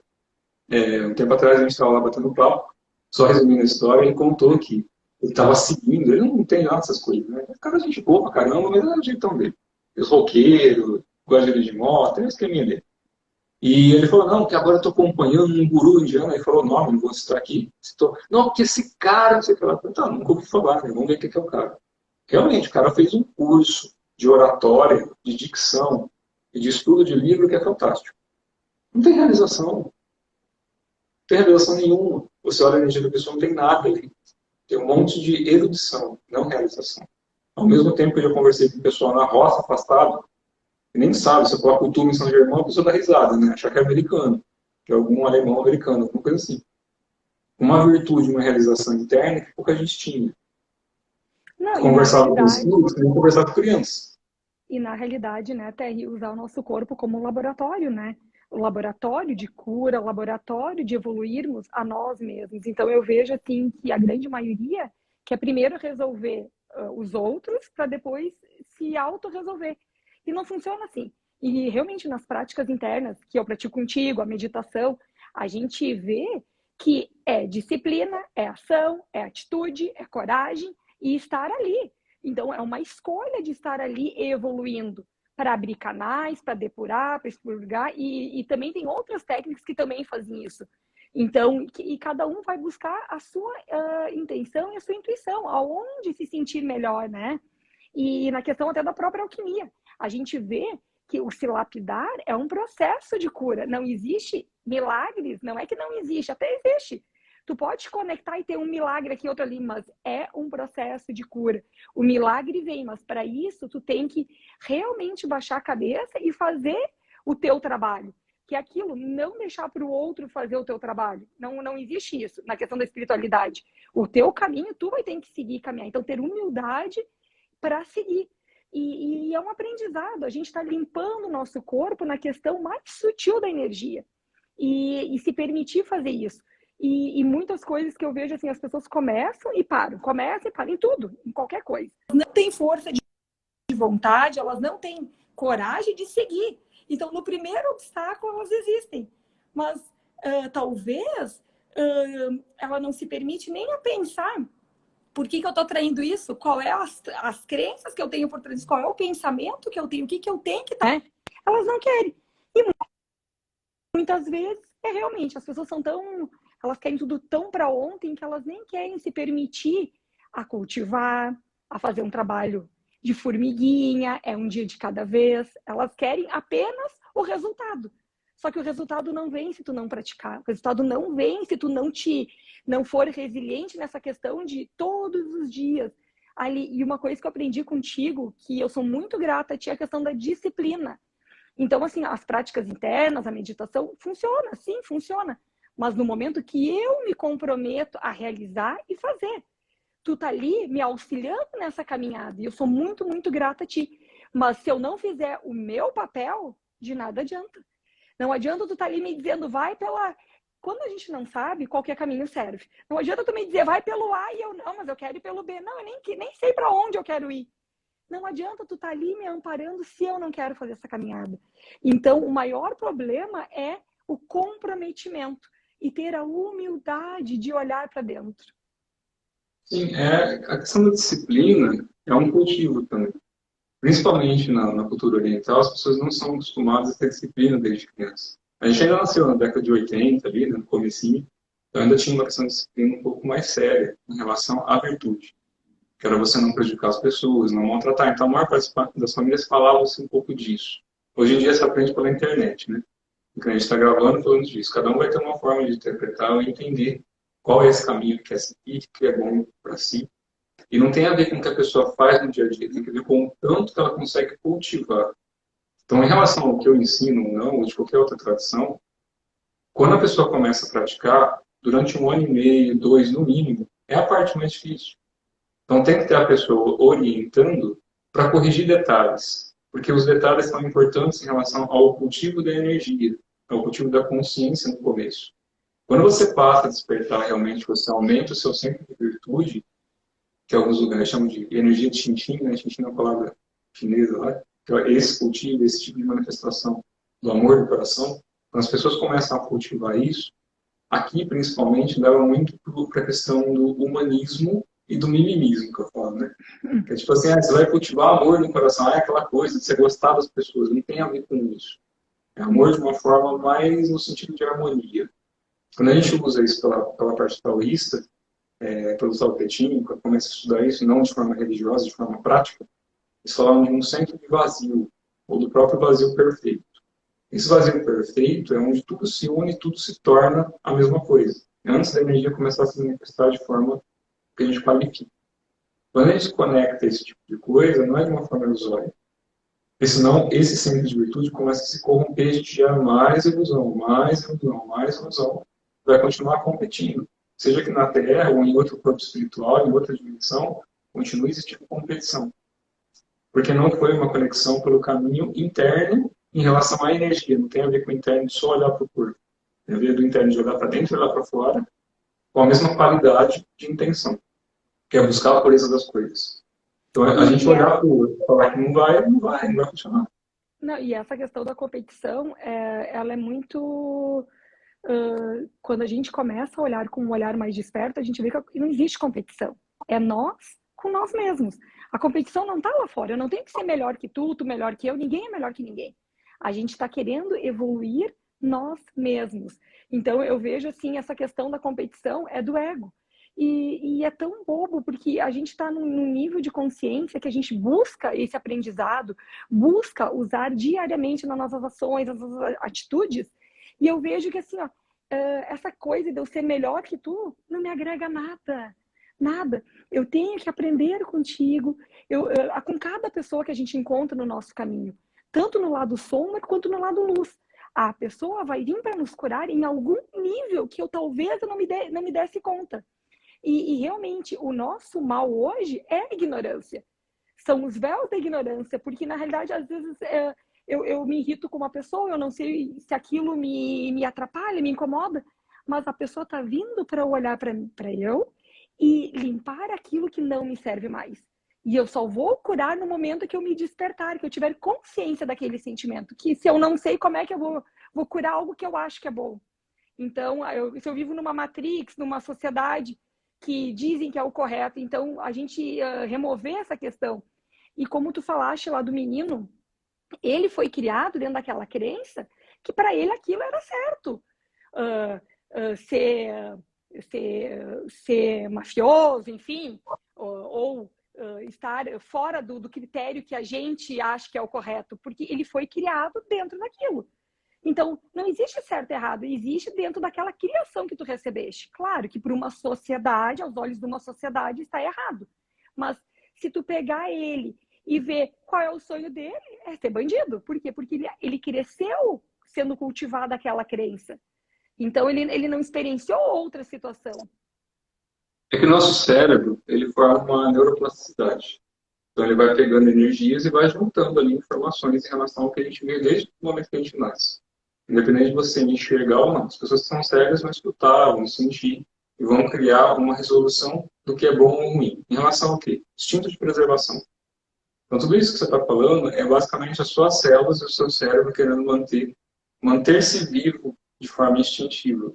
um tempo atrás a gente estava lá batendo papo, só resumindo a história, ele contou que ele estava seguindo, ele não tem nada dessas coisas, né? O cara é gente boa pra caramba, mas é o jeitão dele. Os roqueiros, gosta de moto, tem o esqueminha dele. E ele falou, não, que agora eu estou acompanhando um guru indiano. Ele falou o nome, não vou citar aqui. Citou, não, porque esse cara, não sei o que lá. Tá, nunca ouvi falar, né? Vamos ver o que é o cara. Realmente, o cara fez um curso de oratória, de dicção e de estudo de livro que é fantástico. Não tem realização, não tem realização nenhuma. Você olha a energia da pessoa, não tem nada ali. Tem um monte de erudição, não realização. Ao mesmo tempo que eu já conversei com o pessoal na roça, afastado, e nem sabe, se eu coloco o turno em São Germão, a pessoa dá risada, né? Achar que é americano, que é algum alemão americano, alguma coisa assim. Uma virtude, uma realização interna que pouca gente tinha. Não, e na Conversava com realidade, espíritos, nem conversava com crianças. né, Terry, usar o nosso corpo como um laboratório, né? O laboratório de cura, o laboratório de evoluirmos a nós mesmos. Então eu vejo assim que a grande maioria quer primeiro resolver os outros para depois se autorresolver. E não funciona assim. E realmente nas práticas internas que eu pratico contigo, a meditação, a gente vê que é disciplina, é ação, é atitude, é coragem e estar ali. Então, é uma escolha de estar ali evoluindo para abrir canais, para depurar, para expurgar, e também tem outras técnicas que também fazem isso. Então, e cada um vai buscar a sua intenção e a sua intuição, aonde se sentir melhor, né? E na questão até da própria alquimia, a gente vê que o se lapidar é um processo de cura. Não existe milagres, não é que não existe, até existe. Tu pode conectar e ter um milagre aqui, outro ali, mas é um processo de cura. O milagre vem, mas para isso tu tem que realmente baixar a cabeça e fazer o teu trabalho. Que é aquilo, não deixar para o outro fazer o teu trabalho. Não existe isso na questão da espiritualidade. O teu caminho, tu vai ter que seguir e caminhar. Então, ter humildade para seguir. E é um aprendizado. A gente está limpando o nosso corpo na questão mais sutil da energia. E se permitir fazer isso. E muitas coisas que eu vejo assim, as pessoas começam e param, em tudo, em qualquer coisa. Não tem força de vontade, elas não têm coragem de seguir. Então, no primeiro obstáculo, elas existem. Mas talvez ela não se permite nem a pensar por que eu estou traindo isso, qual é as crenças que eu tenho por trás disso, qual é o pensamento que eu tenho, o que eu tenho que estar. Elas não querem. E muitas vezes, realmente, as pessoas são tão... Elas querem tudo tão para ontem que elas nem querem se permitir a cultivar, a fazer um trabalho de formiguinha, é um dia de cada vez. Elas querem apenas o resultado. Só que o resultado não vem se tu não praticar. O resultado não vem se tu não for resiliente nessa questão de todos os dias ali. E uma coisa que eu aprendi contigo, que eu sou muito grata a ti, é a questão da disciplina. Então, assim, as práticas internas, a meditação, funciona, sim, funciona. Mas no momento que eu me comprometo a realizar e fazer. Tu tá ali me auxiliando nessa caminhada. E eu sou muito, muito grata a ti. Mas se eu não fizer o meu papel, de nada adianta. Não adianta tu tá ali me dizendo, vai pela... Quando a gente não sabe, qualquer caminho serve. Não adianta tu me dizer, vai pelo A e eu não, mas eu quero ir pelo B. Não, eu nem sei para onde eu quero ir. Não adianta tu tá ali me amparando se eu não quero fazer essa caminhada. Então, o maior problema é o comprometimento e ter a humildade de olhar para dentro. Sim, a questão da disciplina é um cultivo também. Principalmente na cultura oriental, as pessoas não são acostumadas a ter disciplina desde criança. A gente ainda nasceu na década de 80, ali, no comecinho, então ainda tinha uma questão de disciplina um pouco mais séria em relação à virtude. que era você não prejudicar as pessoas, não maltratar. Então, a maior parte das famílias falavam-se um pouco disso. Hoje em dia, se aprende pela internet, né? Porque a gente está gravando falando disso. Cada um vai ter uma forma de interpretar e entender qual é esse caminho que quer seguir, que é bom para si. E não tem a ver com o que a pessoa faz no dia a dia, tem a ver com o tanto que ela consegue cultivar. Então, em relação ao que eu ensino ou não, ou de qualquer outra tradição, quando a pessoa começa a praticar, durante 1 ano e meio, 2 no mínimo, é a parte mais difícil. Então tem que ter a pessoa orientando para corrigir detalhes, porque os detalhes são importantes em relação ao cultivo da energia, ao cultivo da consciência no começo. Quando você passa a despertar realmente, você aumenta o seu centro de virtude, que alguns lugares chamam de energia de Xinxin, né? Xinxin é uma palavra chinesa lá, que é esse cultivo, esse tipo de manifestação do amor do coração. Quando as pessoas começam a cultivar isso, aqui principalmente leva muito para a questão do humanismo e do mimimismo que eu falo, né? Que é tipo assim, você vai cultivar amor no coração, é aquela coisa de você gostar das pessoas, não tem a ver com isso. É amor de uma forma mais no sentido de harmonia. Quando a gente usa isso pela parte taoísta, pelo Tao Te Ching, quando começa a estudar isso, não de forma religiosa, de forma prática, eles falam de um centro de vazio, ou do próprio vazio perfeito. Esse vazio perfeito é onde tudo se une e tudo se torna a mesma coisa. Antes da energia começar a se manifestar de forma que a gente qualifica. Quando a gente conecta esse tipo de coisa, não é de uma forma ilusória. Porque senão esse centro de virtude começa a se corromper, a gente gera mais ilusão, mais ilusão, mais ilusão. Vai continuar competindo. Seja que na Terra ou em outro corpo espiritual, em outra dimensão, continue existindo competição. Porque não foi uma conexão pelo caminho interno em relação à energia. Não tem a ver com o interno de só olhar para o corpo. Tem a ver do interno de olhar para dentro e olhar para fora, com a mesma qualidade de intenção, que é buscar a pureza das coisas. Então, a gente olhar para o outro e falar que não vai funcionar. Não, e essa questão da competição, ela é muito... quando a gente começa a olhar com um olhar mais desperto, a gente vê que não existe competição. É nós com nós mesmos. A competição não está lá fora. Eu não tenho que ser melhor que tu melhor que eu. Ninguém é melhor que ninguém. A gente está querendo evoluir nós mesmos. Então, eu vejo assim, essa questão da competição é do ego. E é tão bobo, porque a gente está num nível de consciência que a gente busca esse aprendizado, busca usar diariamente nas nossas ações, nas nossas atitudes. E eu vejo que assim, ó, essa coisa de eu ser melhor que tu não me agrega nada. Nada. Eu tenho que aprender contigo, com cada pessoa que a gente encontra no nosso caminho, tanto no lado sombra quanto no lado luz. A pessoa vai vir para nos curar em algum nível que eu talvez eu não me desse conta. E realmente, o nosso mal hoje é a ignorância. São os véus da ignorância, porque na realidade, às vezes, eu me irrito com uma pessoa, eu não sei se aquilo me atrapalha, me incomoda, mas a pessoa está vindo para olhar para eu e limpar aquilo que não me serve mais. E eu só vou curar no momento que eu me despertar, que eu tiver consciência daquele sentimento. Que se eu não sei, como é que eu vou curar algo que eu acho que é bom? Então, se eu vivo numa matrix, numa sociedade que dizem que é o correto, então a gente remover essa questão. E como tu falaste lá do menino, ele foi criado dentro daquela crença que para ele aquilo era certo. Ser mafioso, enfim, ou estar fora do critério que a gente acha que é o correto, porque ele foi criado dentro daquilo. Então, não existe certo e errado, existe dentro daquela criação que tu recebeste. Claro que para uma sociedade, aos olhos de uma sociedade, está errado. Mas se tu pegar ele e ver qual é o sonho dele, é ser bandido. Por quê? Porque ele cresceu sendo cultivada aquela crença. Então, ele não experienciou outra situação. É que o nosso cérebro, ele forma uma neuroplasticidade. Então, ele vai pegando energias e vai juntando ali informações em relação ao que a gente vê desde o momento que a gente nasce. Independente de você enxergar ou não. As pessoas que são cegas vão escutar, vão sentir e vão criar uma resolução do que é bom ou ruim. Em relação ao quê? Instinto de preservação. Então, tudo isso que você está falando é basicamente as suas células e o seu cérebro querendo manter-se vivo de forma instintiva.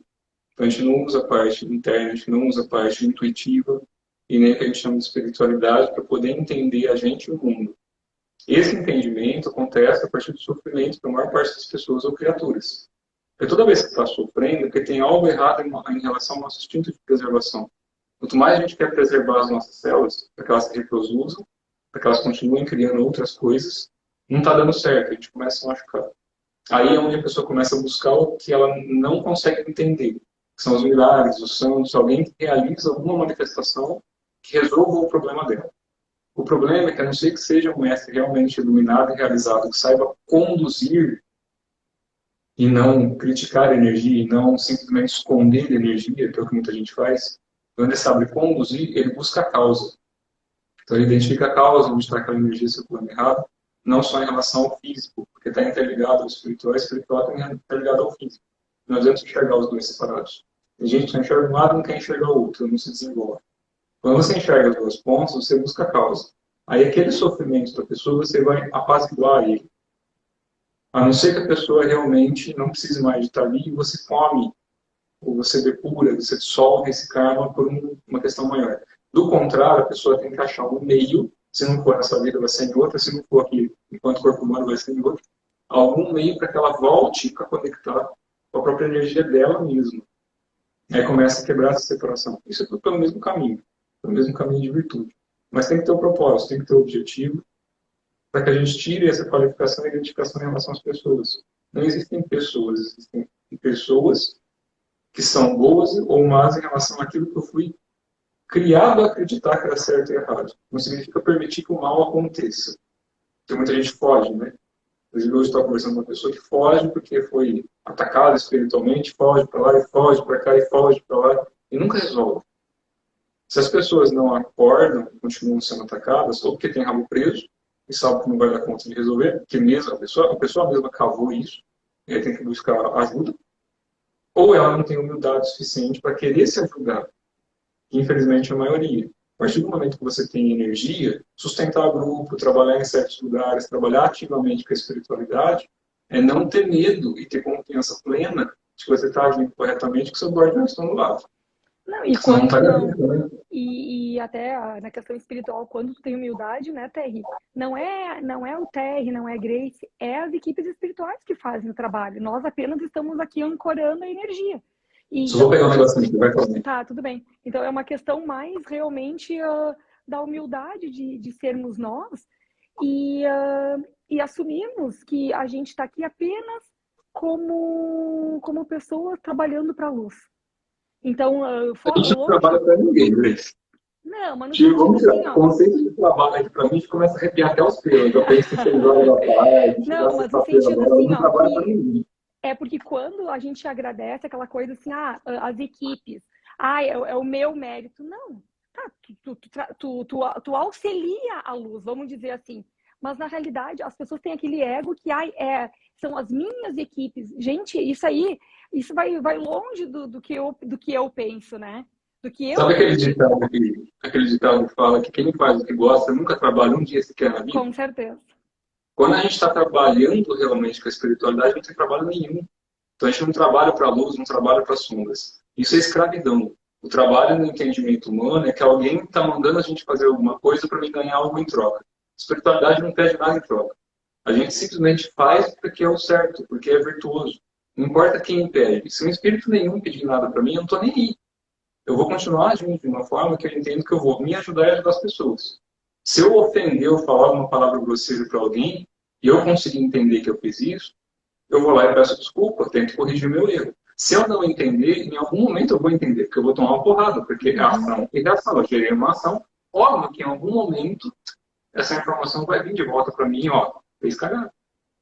Então, a gente não usa a parte interna, a gente não usa a parte intuitiva e nem o que a gente chama de espiritualidade para poder entender a gente e o mundo. Esse entendimento acontece a partir do sofrimento para a maior parte das pessoas ou criaturas. Porque toda vez que está sofrendo, é porque tem algo errado em relação ao nosso instinto de preservação. Quanto mais a gente quer preservar as nossas células, para que elas se reproduzam, para que elas continuem criando outras coisas, não está dando certo, a gente começa a machucar. Aí é onde a pessoa começa a buscar o que ela não consegue entender, que são os milagres, os santos, alguém que realiza alguma manifestação que resolva o problema dela. O problema é que, a não ser que seja um mestre realmente iluminado e realizado, que saiba conduzir e não criticar a energia, e não simplesmente esconder a energia, que é o que muita gente faz, quando ele sabe conduzir, ele busca a causa. Então ele identifica a causa onde está aquela energia circulando errado, não só em relação ao físico, porque está interligado ao espiritual, e o espiritual está interligado ao físico. Não adianta enxergar os dois separados. Tem gente que só enxerga um lado e não quer enxergar o outro, não se desenvolve. Quando você enxerga os dois pontos, você busca a causa. Aí aquele sofrimento da pessoa, você vai apaziguar ele. A não ser que a pessoa realmente não precise mais de estar ali e você come, ou você depura, você dissolve esse karma por uma questão maior. Do contrário, a pessoa tem que achar um meio, se não for nessa vida, vai ser em outra, se não for aqui, enquanto corpo humano, vai ser em outra, algum meio para que ela volte a conectar com a própria energia dela mesma. Aí começa a quebrar essa separação. Isso é tudo pelo mesmo caminho de virtude. Mas tem que ter um propósito, tem que ter um objetivo, para que a gente tire essa qualificação e identificação em relação às pessoas. Não existem pessoas, existem pessoas que são boas ou más em relação àquilo que eu fui criado a acreditar que era certo e errado. Não significa permitir que o mal aconteça. Porque muita gente foge, né? Inclusive, hoje estou conversando com uma pessoa que foge porque foi atacada espiritualmente, foge para lá e foge para cá e foge para lá, e nunca resolve. Se as pessoas não acordam e continuam sendo atacadas, ou porque tem rabo preso, e sabe que não vai dar conta de resolver, porque mesmo a pessoa mesma cavou isso, e aí tem que buscar ajuda, ou ela não tem humildade suficiente para querer se ajudar, que infelizmente é a maioria. A partir do momento que você tem energia, sustentar grupo, trabalhar em certos lugares, trabalhar ativamente com a espiritualidade, é não ter medo e ter confiança plena de que você está agindo corretamente, que seu guardiões estão do lado. Não, e Senão não quando está não, ganhando, né? e até na questão espiritual, quando tu tem humildade, né, Terry? Não é o Terry, não é a Grace, é as equipes espirituais que fazem o trabalho. Nós apenas estamos aqui ancorando a energia. E, Só vou então, pegar um negocinho aqui, vai fazer. tá, tudo bem. Então é uma questão mais realmente da humildade de sermos nós e assumirmos que a gente está aqui apenas como pessoa trabalhando para a luz. Então, A gente não longe. trabalha para ninguém, Grace. Não, mas no sentido Vamos tirar assim, o ó. conceito de trabalho aqui para mim, a gente começa a arrepiar até os pelos. Eu penso em 6 horas da tarde, chegar Não, mas no sexta-feira sentido agora, eu assim, não ó, trabalho para que ninguém. é porque quando a gente agradece aquela coisa assim, as equipes, é o meu mérito. Não, tá, tu auxilia a luz, vamos dizer assim. Mas na realidade, as pessoas têm aquele ego que são as minhas equipes. Gente, isso vai longe do que eu penso, né? Do que eu Sabe acredito. aquele ditado que fala que quem faz o que gosta nunca trabalha um dia sequer na vida? Com certeza. Quando a gente está trabalhando realmente com a espiritualidade, não tem trabalho nenhum. Então a gente não trabalha para a luz, não trabalha para as sombras. Isso é escravidão. O trabalho no entendimento humano é que alguém está mandando a gente fazer alguma coisa para me ganhar algo em troca. A espiritualidade não pede nada em troca. A gente simplesmente faz porque é o certo, porque é virtuoso. Não importa quem impede. Se um espírito nenhum pedir nada para mim, eu não estou nem aí. Eu vou continuar agindo de uma forma que eu entendo que eu vou me ajudar e ajudar as pessoas. Se eu ofender ou falar uma palavra grosseira para alguém, e eu conseguir entender que eu fiz isso, eu vou lá e peço desculpa, tento corrigir meu erro. Se eu não entender, em algum momento eu vou entender, porque eu vou tomar uma porrada, porque é ação e reação. Eu gerei uma ação, óbvio que em algum momento essa informação vai vir de volta para mim, ó, fez cagada.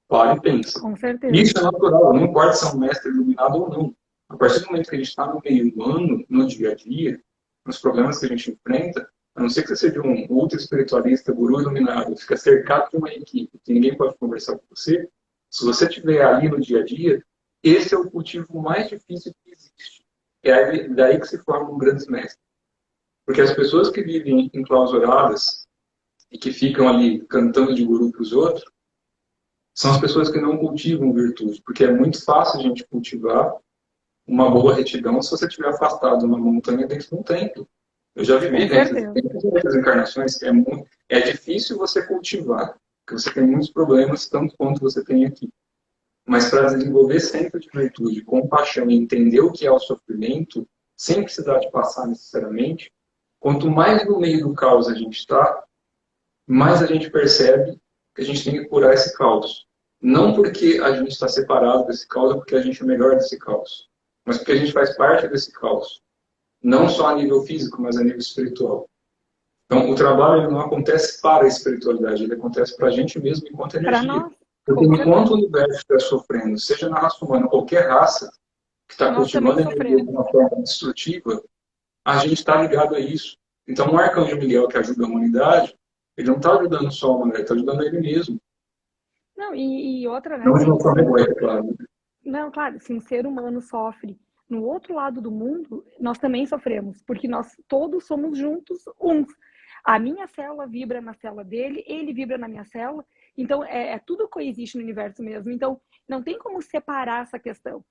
Para e pensa. Com certeza. Isso é natural, não importa se é um mestre iluminado ou não. A partir do momento que a gente está no meio humano, no dia a dia, nos problemas que a gente enfrenta, a não ser que você seja um ultra espiritualista, guru iluminado, fica cercado de uma equipe que ninguém pode conversar com você, se você estiver ali no dia a dia, esse é o cultivo mais difícil que existe. É daí que se formam grandes mestres. Porque as pessoas que vivem enclausuradas e que ficam ali cantando de guru para os outros, são as pessoas que não cultivam virtude. Porque é muito fácil a gente cultivar uma boa retidão se você estiver afastado de uma montanha dentro de um templo. Eu já vivi dentro de muitas encarnações. É difícil você cultivar, porque você tem muitos problemas, tanto quanto você tem aqui. Mas para desenvolver sempre de virtude, compaixão e entender o que é o sofrimento, sem precisar de passar necessariamente, Quanto mais no meio do caos a gente está, mais a gente percebe que a gente tem que curar esse caos. Não porque a gente está separado desse caos, ou porque a gente é melhor desse caos, mas porque a gente faz parte desse caos. Não só a nível físico, mas a nível espiritual. Então, o trabalho ele não acontece para a espiritualidade, ele acontece para a gente mesmo enquanto Para energia. nós, Porque com enquanto o certeza. universo estiver sofrendo, seja na raça humana, qualquer raça que está Nós também cultivando a energia de sofremos. uma forma destrutiva, a gente está ligado a isso. Então, o Arcanjo Miguel, que ajuda a humanidade, ele não está ajudando só a humanidade, ele está ajudando ele mesmo. Não, e outra, né, Não de uma gente? forma egoísta, claro. Não, claro, se um ser humano sofre no outro lado do mundo, nós também sofremos, porque nós todos somos juntos uns. A minha célula vibra na célula dele, ele vibra na minha célula, então tudo coexiste no universo mesmo. Então, não tem como separar essa questão.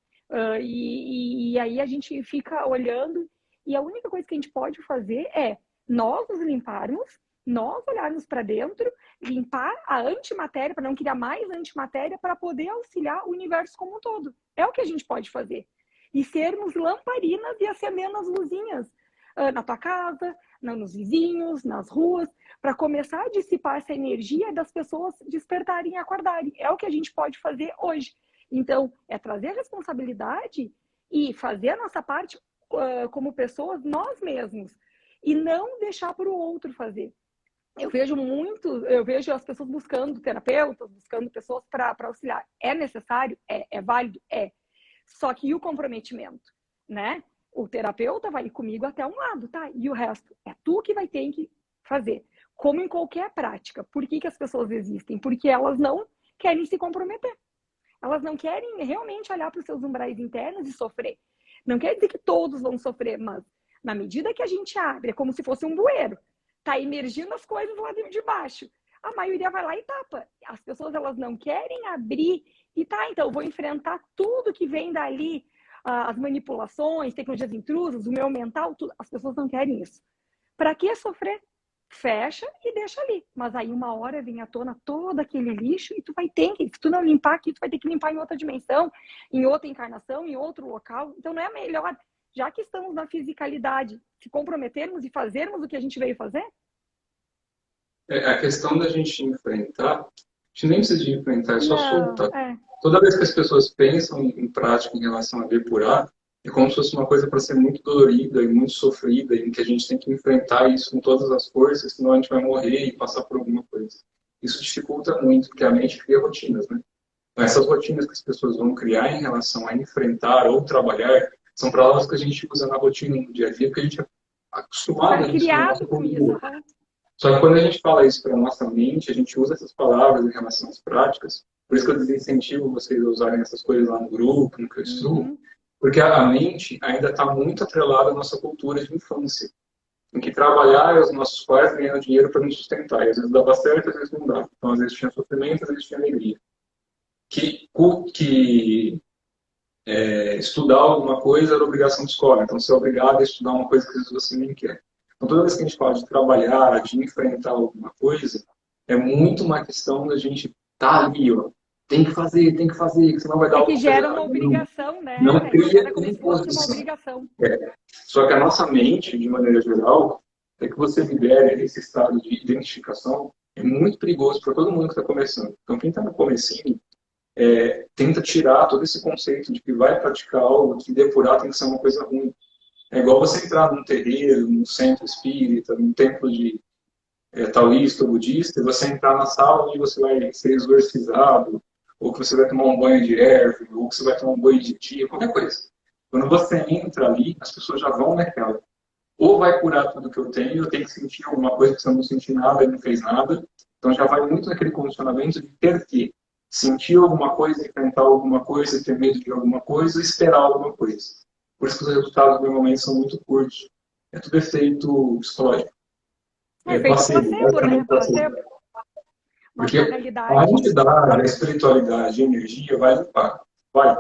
E aí a gente fica olhando, e a única coisa que a gente pode fazer é nós nos limparmos, nós olharmos para dentro, limpar a antimatéria, para não criar mais antimatéria, para poder auxiliar o universo como um todo. É o que a gente pode fazer. E sermos lamparinas e acendendo as luzinhas na tua casa, nos vizinhos, nas ruas, para começar a dissipar essa energia das pessoas despertarem e acordarem. É o que a gente pode fazer hoje. Então, é trazer a responsabilidade e fazer a nossa parte como pessoas, nós mesmos. E não deixar para o outro fazer. Eu vejo as pessoas buscando terapeutas, buscando pessoas para auxiliar. É necessário? É válido? É. Só que e o comprometimento, né? O terapeuta vai ir comigo até um lado, tá? E o resto é tu que vai ter que fazer. Como em qualquer prática. Por que as pessoas existem? Porque elas não querem se comprometer. Elas não querem realmente olhar para os seus umbrais internos e sofrer. Não quer dizer que todos vão sofrer, mas na medida que a gente abre, é como se fosse um bueiro. Tá emergindo as coisas lá de baixo. A maioria vai lá e tapa. As pessoas, elas não querem abrir e tá, então eu vou enfrentar tudo que vem dali, as manipulações, tecnologias intrusas, o meu mental, tudo. As pessoas não querem isso. Para que sofrer? Fecha e deixa ali. Mas aí uma hora vem à tona todo aquele lixo e tu vai ter que, se tu não limpar aqui, tu vai ter que limpar em outra dimensão, em outra encarnação, em outro local. Então não é melhor, já que estamos na fisicalidade, se comprometermos e fazermos o que a gente veio fazer? A questão da gente enfrentar, a gente nem precisa de enfrentar, é só Não, soltar. Toda vez que as pessoas pensam em prática em relação a depurar, é como se fosse uma coisa para ser muito dolorida e muito sofrida, em que a gente tem que enfrentar isso com todas as forças, senão a gente vai morrer e passar por alguma coisa. Isso dificulta muito, porque a mente cria rotinas, né? Então, essas rotinas que as pessoas vão criar em relação a enfrentar ou trabalhar, são palavras que a gente usa na rotina, no dia a dia, porque a gente é acostumado tá a isso na nossa criado com isso. cultura. Só que quando a gente fala isso para a nossa mente, a gente usa essas palavras em relação às práticas. Por isso que eu desincentivo vocês a usarem essas coisas lá no grupo, no que eu estudo, porque a mente ainda está muito atrelada à nossa cultura de infância, em que trabalhar os nossos pais ganhando dinheiro para nos sustentar. E às vezes dava certo, às vezes não dava. Então, às vezes tinha sofrimento, às vezes tinha alegria. Estudar alguma coisa era obrigação de escola. Então, você é obrigado a estudar uma coisa que às vezes você nem quer. Então, toda vez que a gente fala de trabalhar, de enfrentar alguma coisa, é muito uma questão da gente estar ali, ó. Tem que fazer, que senão vai dar Que alguma coisa gera uma errada. obrigação, né? Não Gera cria como se fosse uma imposição. obrigação. Só que a nossa mente, de maneira geral, é que você libere esse estado de identificação, é muito perigoso para todo mundo que está começando. Então, quem está no comecinho, tenta tirar todo esse conceito de que vai praticar algo, que depurar tem que ser uma coisa ruim. É igual você entrar num terreiro, num centro espírita, num templo de taoísta ou budista, e você entrar na sala e você vai ser exorcizado, ou que você vai tomar um banho de erva, ou que você vai tomar um banho de dia, qualquer coisa. Quando você entra ali, as pessoas já vão naquela. Ou vai curar tudo que eu tenho que sentir alguma coisa que você não sentiu nada e não fez nada. Então já vai muito naquele condicionamento de ter que sentir alguma coisa, enfrentar alguma coisa, ter medo de alguma coisa, esperar alguma coisa. Por isso que os resultados normalmente são muito curtos. É tudo efeito psicológico. É feito Placebo, placebo, né? basicamente placebo. Placebo. Mas Porque na a realidade, entidade, a espiritualidade, a energia vai limpar. Vai.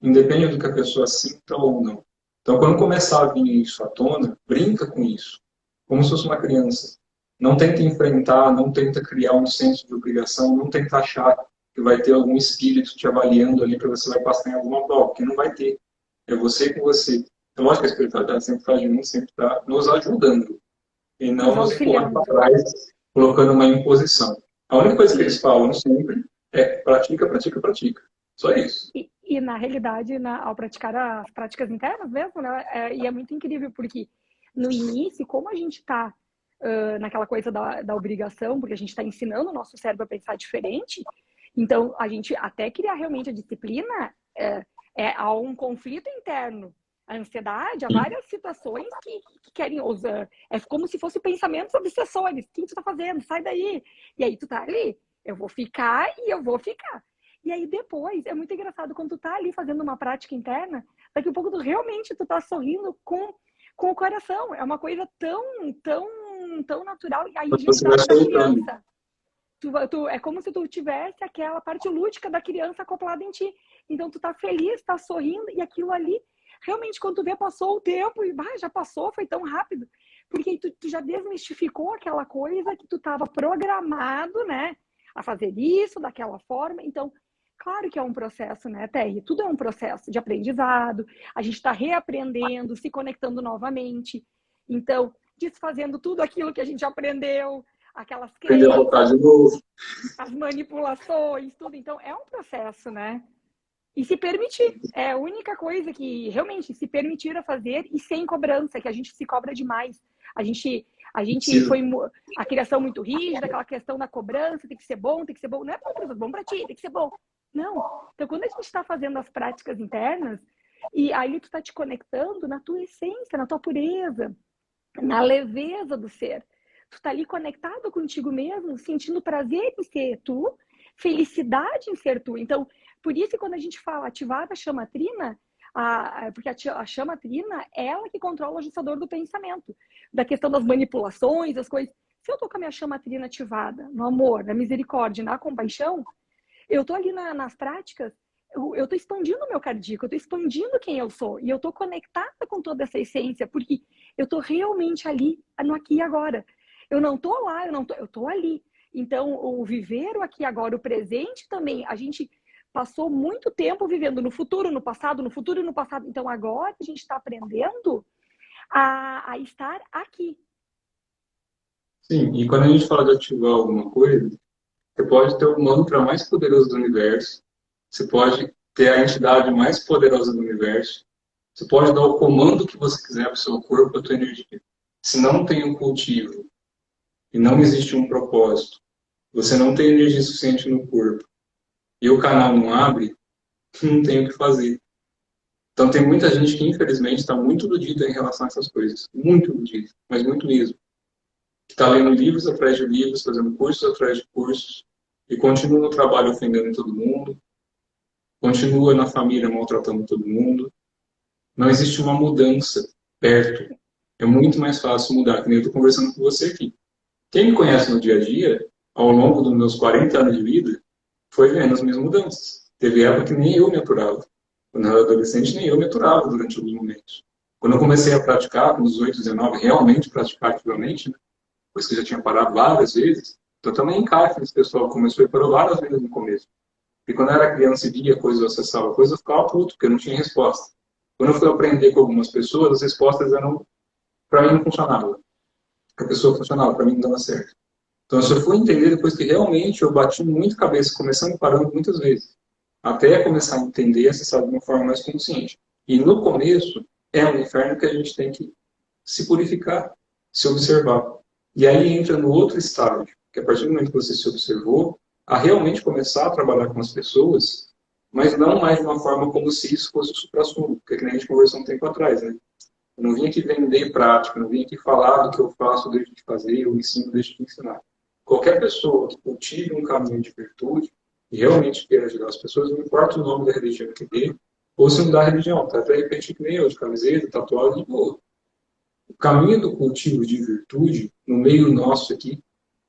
Independente do que a pessoa sinta ou não. Então, quando começar a vir isso à tona, brinca com isso. Como se fosse uma criança. Não tenta enfrentar, não tenta criar um senso de obrigação, não tenta achar que vai ter algum espírito te avaliando ali para você vai passar em alguma prova, porque não vai ter. É você com você. É lógico que a espiritualidade sempre está agindo, sempre está nos ajudando. e não nos nos pôr auxiliando. para trás, colocando uma imposição. A única coisa que eles falam sempre é pratica, pratica, pratica. Só isso. E na realidade, ao praticar as práticas internas mesmo, né, e é muito incrível, porque no início, como a gente está naquela coisa da obrigação, porque a gente está ensinando o nosso cérebro a pensar diferente, então a gente até criar realmente a disciplina, há um conflito interno, a ansiedade, há várias situações que querem usar, é como se fossem pensamentos obsessores, o que tu está fazendo? Sai daí! E aí tu tá ali, eu vou ficar e eu vou ficar. E aí depois, é muito engraçado, quando tu tá ali fazendo uma prática interna, daqui a pouco tu realmente tu tá sorrindo com o coração. É uma coisa tão natural. E aí a gente Você vai trata da soltando. criança. É como se tu tivesse aquela parte lúdica da criança acoplada em ti. Então tu tá feliz, tá sorrindo, e aquilo ali, realmente, quando tu vê, passou o tempo, e já passou, foi tão rápido. Porque tu já desmistificou aquela coisa que tu tava programado, né? A fazer isso, daquela forma. Então, claro que é um processo, né, Terry? Tudo é um processo de aprendizado, a gente está reaprendendo, se conectando novamente. Então, desfazendo tudo aquilo que a gente aprendeu, aquelas Aprender a voltar crenças, de novo. as manipulações, tudo. Então, é um processo, né? E se permitir. É a única coisa que realmente se permitir a fazer e sem cobrança, que a gente se cobra demais. A gente Precisa. foi a criação muito rígida, aquela questão da cobrança, tem que ser bom, tem que ser bom. Não é bom para ti, tem que ser bom. Não. Então, quando a gente está fazendo as práticas internas, e aí tu está te conectando na tua essência, na tua pureza, na leveza do ser. Tu tá ali conectado contigo mesmo, sentindo prazer em ser tu, felicidade em ser tu. Então, por isso que quando a gente fala ativar a chama trina, porque a chama trina é ela que controla o ajustador do pensamento, da questão das manipulações, das coisas. Se eu tô com a minha chama trina ativada, no amor, na misericórdia, na compaixão, eu tô ali nas práticas, eu tô expandindo o meu cardíaco, eu tô expandindo quem eu sou, e eu tô conectada com toda essa essência, porque eu tô realmente ali, no aqui e agora. Eu não tô lá, eu tô ali. Então, o viver o aqui e agora, o presente também, a gente passou muito tempo vivendo no futuro, no passado, no futuro e no passado. Então, agora a gente está aprendendo a estar aqui. Sim, e quando a gente fala de ativar alguma coisa, você pode ter o mantra mais poderoso do universo, você pode ter a entidade mais poderosa do universo, você pode dar o comando que você quiser para o seu corpo, para a tua energia. Se não tem um cultivo e não existe um propósito, você não tem energia suficiente no corpo e o canal não abre, não tem o que fazer. Então tem muita gente que infelizmente está muito iludida em relação a essas coisas. Muito iludida, mas muito mesmo. Que está lendo livros atrás de livros, fazendo cursos atrás de cursos, e continua no trabalho ofendendo todo mundo, continua na família maltratando todo mundo. Não existe uma mudança perto. É muito mais fácil mudar, que nem eu estou conversando com você aqui. Quem me conhece no dia a dia, ao longo dos meus 40 anos de vida, foi vendo as minhas mudanças. Teve época que nem eu me aturava. Quando eu era adolescente, nem eu me aturava durante alguns momentos. Quando eu comecei a praticar, com os 18, 19, realmente praticar ativamente, né? Pois que eu já tinha parado várias vezes, então eu também encaixe nesse pessoal que começou e parou várias vezes no começo. E quando eu era criança e via coisas, eu acessava coisas, eu ficava puto, porque eu não tinha resposta. Quando eu fui aprender com algumas pessoas, as respostas eram, para mim não funcionavam. A pessoa funcionava, para mim não dava certo. Então, eu só fui entender depois que realmente eu bati muito cabeça, começando e parando muitas vezes. Até começar a entender e acessar de uma forma mais consciente. E no começo, é um inferno que a gente tem que se purificar, se observar. E aí entra no outro estágio, que a partir do momento que você se observou, a realmente começar a trabalhar com as pessoas, mas não mais de uma forma como se isso fosse o supra-sumo, que é que nem a gente conversou um tempo atrás, né? Eu não vim aqui vender prática, não vim aqui falar do que eu faço, deixo de fazer, eu ensino, deixo de ensinar. Qualquer pessoa que cultive um caminho de virtude e realmente queira ajudar as pessoas, não importa o nome da religião que dê, ou se não dá religião, tá? Até repetir que nem eu, de camiseta, tatuagem, de boa. O caminho do cultivo de virtude, no meio nosso aqui,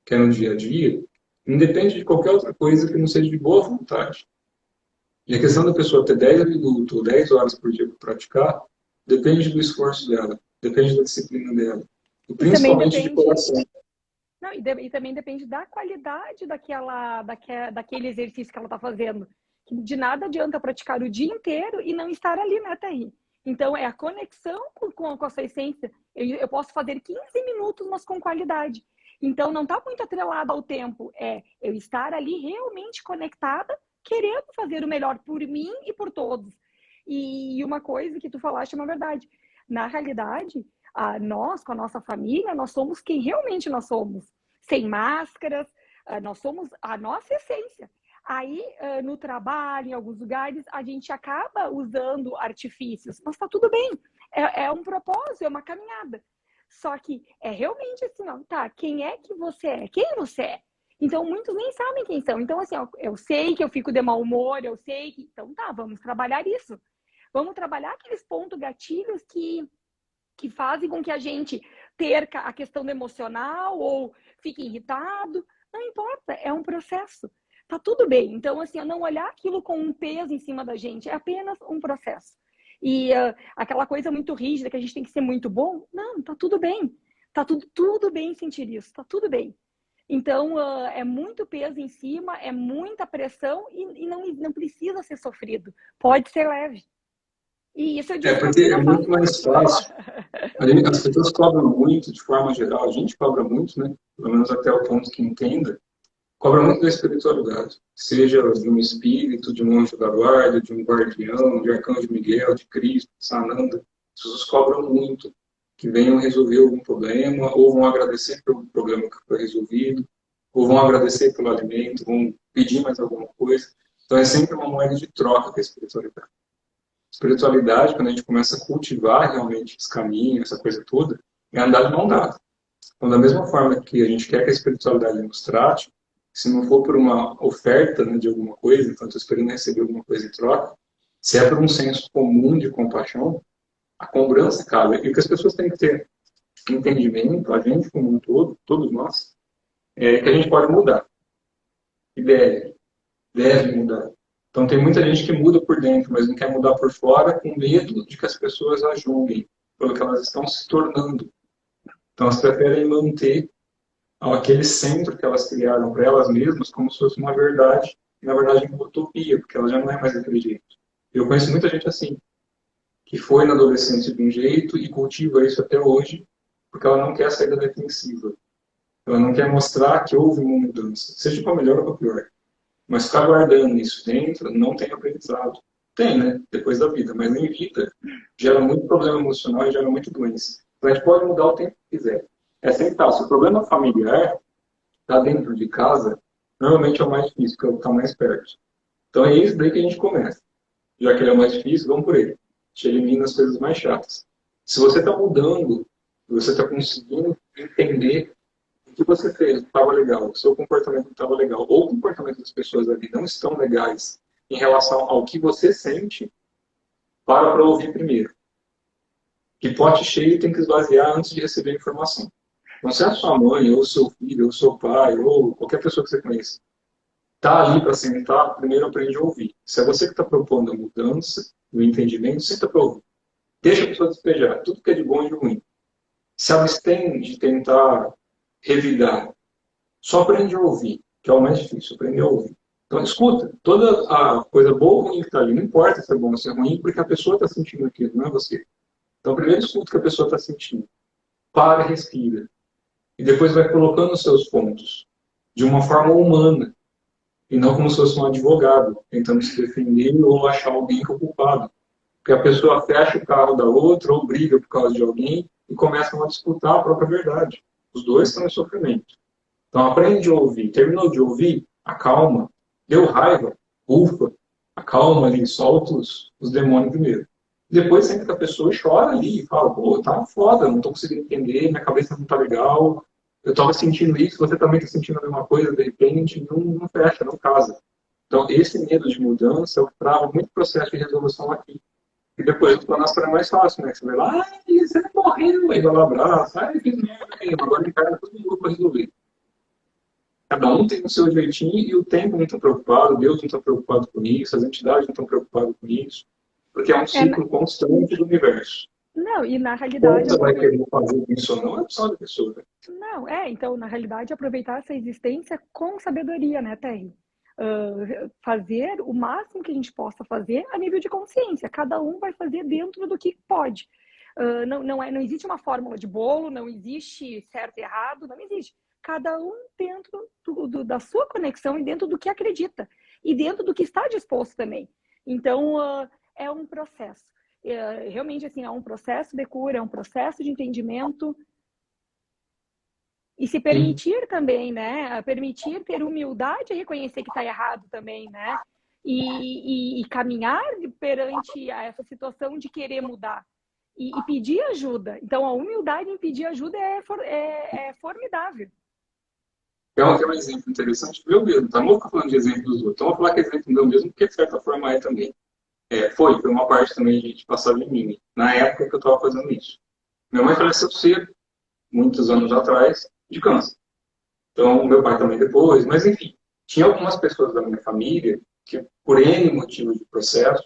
que é no dia a dia, independe de qualquer outra coisa que não seja de boa vontade. E a questão da pessoa ter 10 minutos ou 10 horas por dia para praticar, depende do esforço dela, depende da disciplina dela. E E também principalmente de depende. coração. Não, e também depende da qualidade daquele exercício que ela está fazendo. Que de nada adianta praticar o dia inteiro e não estar ali, né, Thaí? Então, é a conexão com a sua essência. Eu posso fazer 15 minutos, mas com qualidade. Então, não está muito atrelado ao tempo. É eu estar ali realmente conectada, querendo fazer o melhor por mim e por todos. E uma coisa que tu falaste é uma verdade. Na realidade, nós, com a nossa família, nós somos quem realmente nós somos. Sem máscaras, nós somos a nossa essência. Aí, no trabalho, em alguns lugares, a gente acaba usando artifícios, mas está tudo bem. É um propósito, é uma caminhada. Só que é realmente assim, ó, tá, quem é que você é? Quem você é? Então, muitos nem sabem quem são. Então, assim, ó, eu sei que eu fico de mau humor, eu sei que... Então, tá, vamos trabalhar isso. Vamos trabalhar aqueles pontos gatilhos que fazem com que a gente perca a questão do emocional ou fique irritado. Não importa, é um processo. Tá tudo bem. Então, assim, não olhar aquilo com um peso em cima da gente, é apenas um processo. E aquela coisa muito rígida que a gente tem que ser muito bom, não, tá tudo bem. Tá tudo bem sentir isso, tá tudo bem. Então, é muito peso em cima, é muita pressão e não precisa ser sofrido. Pode ser leve. E isso eu Porque descobri é não faz muito muito. mais fácil. As pessoas cobram muito, de forma geral, a gente cobra muito, né? Pelo menos até o ponto que entenda, cobra muito da espiritualidade. Seja de um espírito, de um anjo da guarda, de um guardião, de arcanjo Miguel, de Cristo, de Sananda. As pessoas cobram muito que venham resolver algum problema, ou vão agradecer pelo problema que foi resolvido, ou vão agradecer pelo alimento, vão pedir mais alguma coisa. Então é sempre uma moeda de troca com a espiritualidade. Espiritualidade, quando a gente começa a cultivar realmente esse caminho, essa coisa toda, é andar de mão dada. Então, da mesma forma que a gente quer que a espiritualidade nos trate, se não for por uma oferta, né, de alguma coisa, então estou esperando receber alguma coisa em troca, se é por um senso comum de compaixão, a cobrança cabe. E o que as pessoas têm que ter entendimento, a gente como um todo, todos nós, é que a gente pode mudar. E deve mudar. Então tem muita gente que muda por dentro, mas não quer mudar por fora, com medo de que as pessoas a julguem pelo que elas estão se tornando. Então elas preferem manter aquele centro que elas criaram para elas mesmas como se fosse uma verdade, e na verdade é uma utopia, porque ela já não é mais daquele jeito. Eu conheço muita gente assim, que foi na adolescência de um jeito e cultiva isso até hoje, porque ela não quer sair da defensiva. Ela não quer mostrar que houve uma mudança, seja para melhor ou para pior. Mas ficar guardando isso dentro não tem aprendizado. Tem, né? Depois da vida, mas em vida gera muito problema emocional e gera muita doença. Então a gente pode mudar o tempo que quiser. É aceitar. Se o problema familiar está dentro de casa, normalmente é o mais difícil, porque é o que está mais perto. Então é isso daí que a gente começa. Já que ele é o mais difícil, vamos por ele. A gente elimina as coisas mais chatas. Se você está mudando, você está conseguindo entender o que você fez estava legal, o seu comportamento estava legal, ou o comportamento das pessoas ali não estão legais em relação ao que você sente, para ouvir primeiro. Que pote cheio tem que esvaziar antes de receber a informação. Então, se a sua mãe, ou seu filho, ou seu pai, ou qualquer pessoa que você conheça, está ali para sentar, primeiro aprende a ouvir. Se é você que está propondo a mudança, o entendimento, senta para ouvir. Deixa a pessoa despejar tudo que é de bom e de ruim. Se abstém de tentar revidar, só aprende a ouvir, que é o mais difícil, aprender a ouvir. Então, escuta. Toda a coisa boa ou ruim que está ali, não importa se é bom ou se é ruim, porque a pessoa está sentindo aquilo, não é você. Então, primeiro escuta o que a pessoa está sentindo. Para, respira. E depois vai colocando os seus pontos de uma forma humana. E não como se fosse um advogado, tentando se defender ou achar alguém que é o culpado. Porque a pessoa fecha o carro da outra ou briga por causa de alguém e começam a disputar a própria verdade. Os dois estão em sofrimento. Então aprende a ouvir. Terminou de ouvir? Acalma. Deu raiva? Ufa. Acalma ali, solta os demônios primeiro. Depois senta com a pessoa e chora ali e fala, pô, tá foda, não tô conseguindo entender, minha cabeça não tá legal, eu tava sentindo isso, você também tá sentindo a mesma coisa, de repente, não fecha, não casa. Então, esse medo de mudança é o que trava muito processo de resolução aqui. E depois, para nós, é mais fácil, né? Você vai lá, ai, você morreu, aí vai lá, abraça, ai, fiz merda, agora encara todo mundo para resolver. Cada um tem o seu jeitinho e o tempo não está preocupado, Deus não está preocupado com isso, as entidades não estão preocupadas com isso, porque é um É, ciclo constante do universo. não, e na realidade, Como você vai querer fazer isso ou não, é opção da pessoa. Né? não, então, na realidade, aproveitar essa existência com sabedoria, né, Terry? Fazer o máximo que a gente possa fazer a nível de consciência. Cada um vai fazer dentro do que pode. Não existe uma fórmula de bolo, não existe certo e errado, não existe. Cada um dentro da sua conexão e dentro do que acredita. E dentro do que está disposto também. Então, é um processo. Realmente, assim, é um processo de cura, é um processo de entendimento. E se permitir também, né? Permitir ter humildade e reconhecer que está errado também, né? E caminhar perante essa situação de querer mudar. E pedir ajuda. Então, a humildade em pedir ajuda é formidável. É um exemplo interessante meu mesmo, tá? Não vou ficar falando de exemplo dos outros. Então, vou falar que é exemplo meu mesmo, porque de certa forma é também. Foi uma parte também de passar de mim, na época que eu estava fazendo isso. Minha mãe faleceu cedo, muitos anos atrás, de câncer. Então, meu pai também depois, mas enfim. Tinha algumas pessoas da minha família que, por N motivos de processo,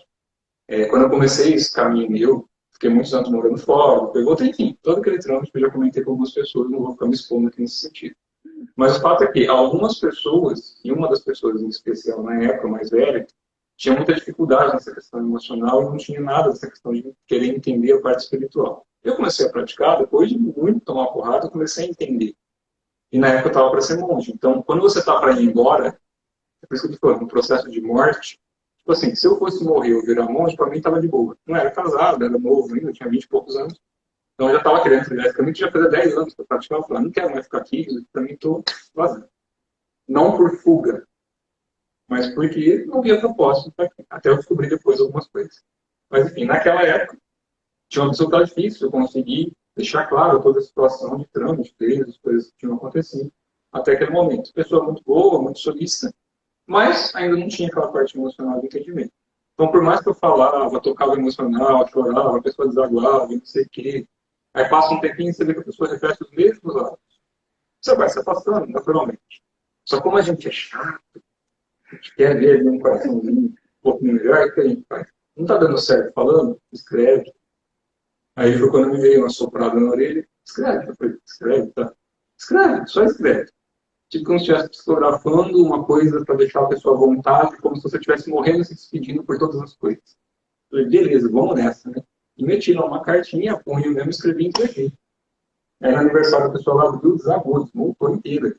quando eu comecei esse caminho meu, fiquei muitos anos morando fora, pegou, enfim, todo aquele trâmite que eu já comentei com algumas pessoas, não vou ficar me expondo aqui nesse sentido. Mas o fato é que algumas pessoas, e uma das pessoas em especial na época mais velha, tinha muita dificuldade nessa questão emocional e não tinha nada dessa questão de querer entender a parte espiritual. Eu comecei a praticar, depois de muito tomar porrada, eu comecei a entender. E na época eu estava para ser monge. Então, quando você está para ir embora, é por isso que eu estou falando, no processo de morte, tipo assim, se eu fosse morrer ou virar monge, para mim estava de boa. Não era casado, era novo ainda, tinha 20 e poucos anos. Então eu já estava querendo trilhar esse já fazia 10 anos que eu praticava, eu falava, não quero mais ficar aqui, para mim estou vazio. Não por fuga, mas porque não via propósito para aqui. Até eu descobri depois algumas coisas. Mas enfim, naquela época, tinha uma pessoa difícil, eu consegui deixar claro toda a situação de trâmite deles, as coisas que tinham acontecido, até aquele momento. Pessoa muito boa, muito solícita, mas ainda não tinha aquela parte emocional do entendimento. Então, por mais que eu falava, tocava emocional, chorava, a pessoa desaguava, não sei o quê. Aí passa um tempinho e você vê que a pessoa repete os mesmos atos. Você vai se afastando, naturalmente. Só como a gente é chato, a gente quer ver ali um coraçãozinho um pouquinho melhor, o que a gente faz? Não está dando certo falando? Escreve. Aí foi quando me veio uma soprada na orelha. Escreve. Eu falei, escreve, tá? Escreve, só escreve. Tipo como se estivesse psicografando uma coisa para deixar a pessoa à vontade, como se você estivesse morrendo e se despedindo por todas as coisas. Eu falei, beleza, vamos nessa, né? E meti lá uma cartinha, punho mesmo, escrevi e entreguei. Aí no aniversário a pessoa lá abriu, desabou, desmontou inteira.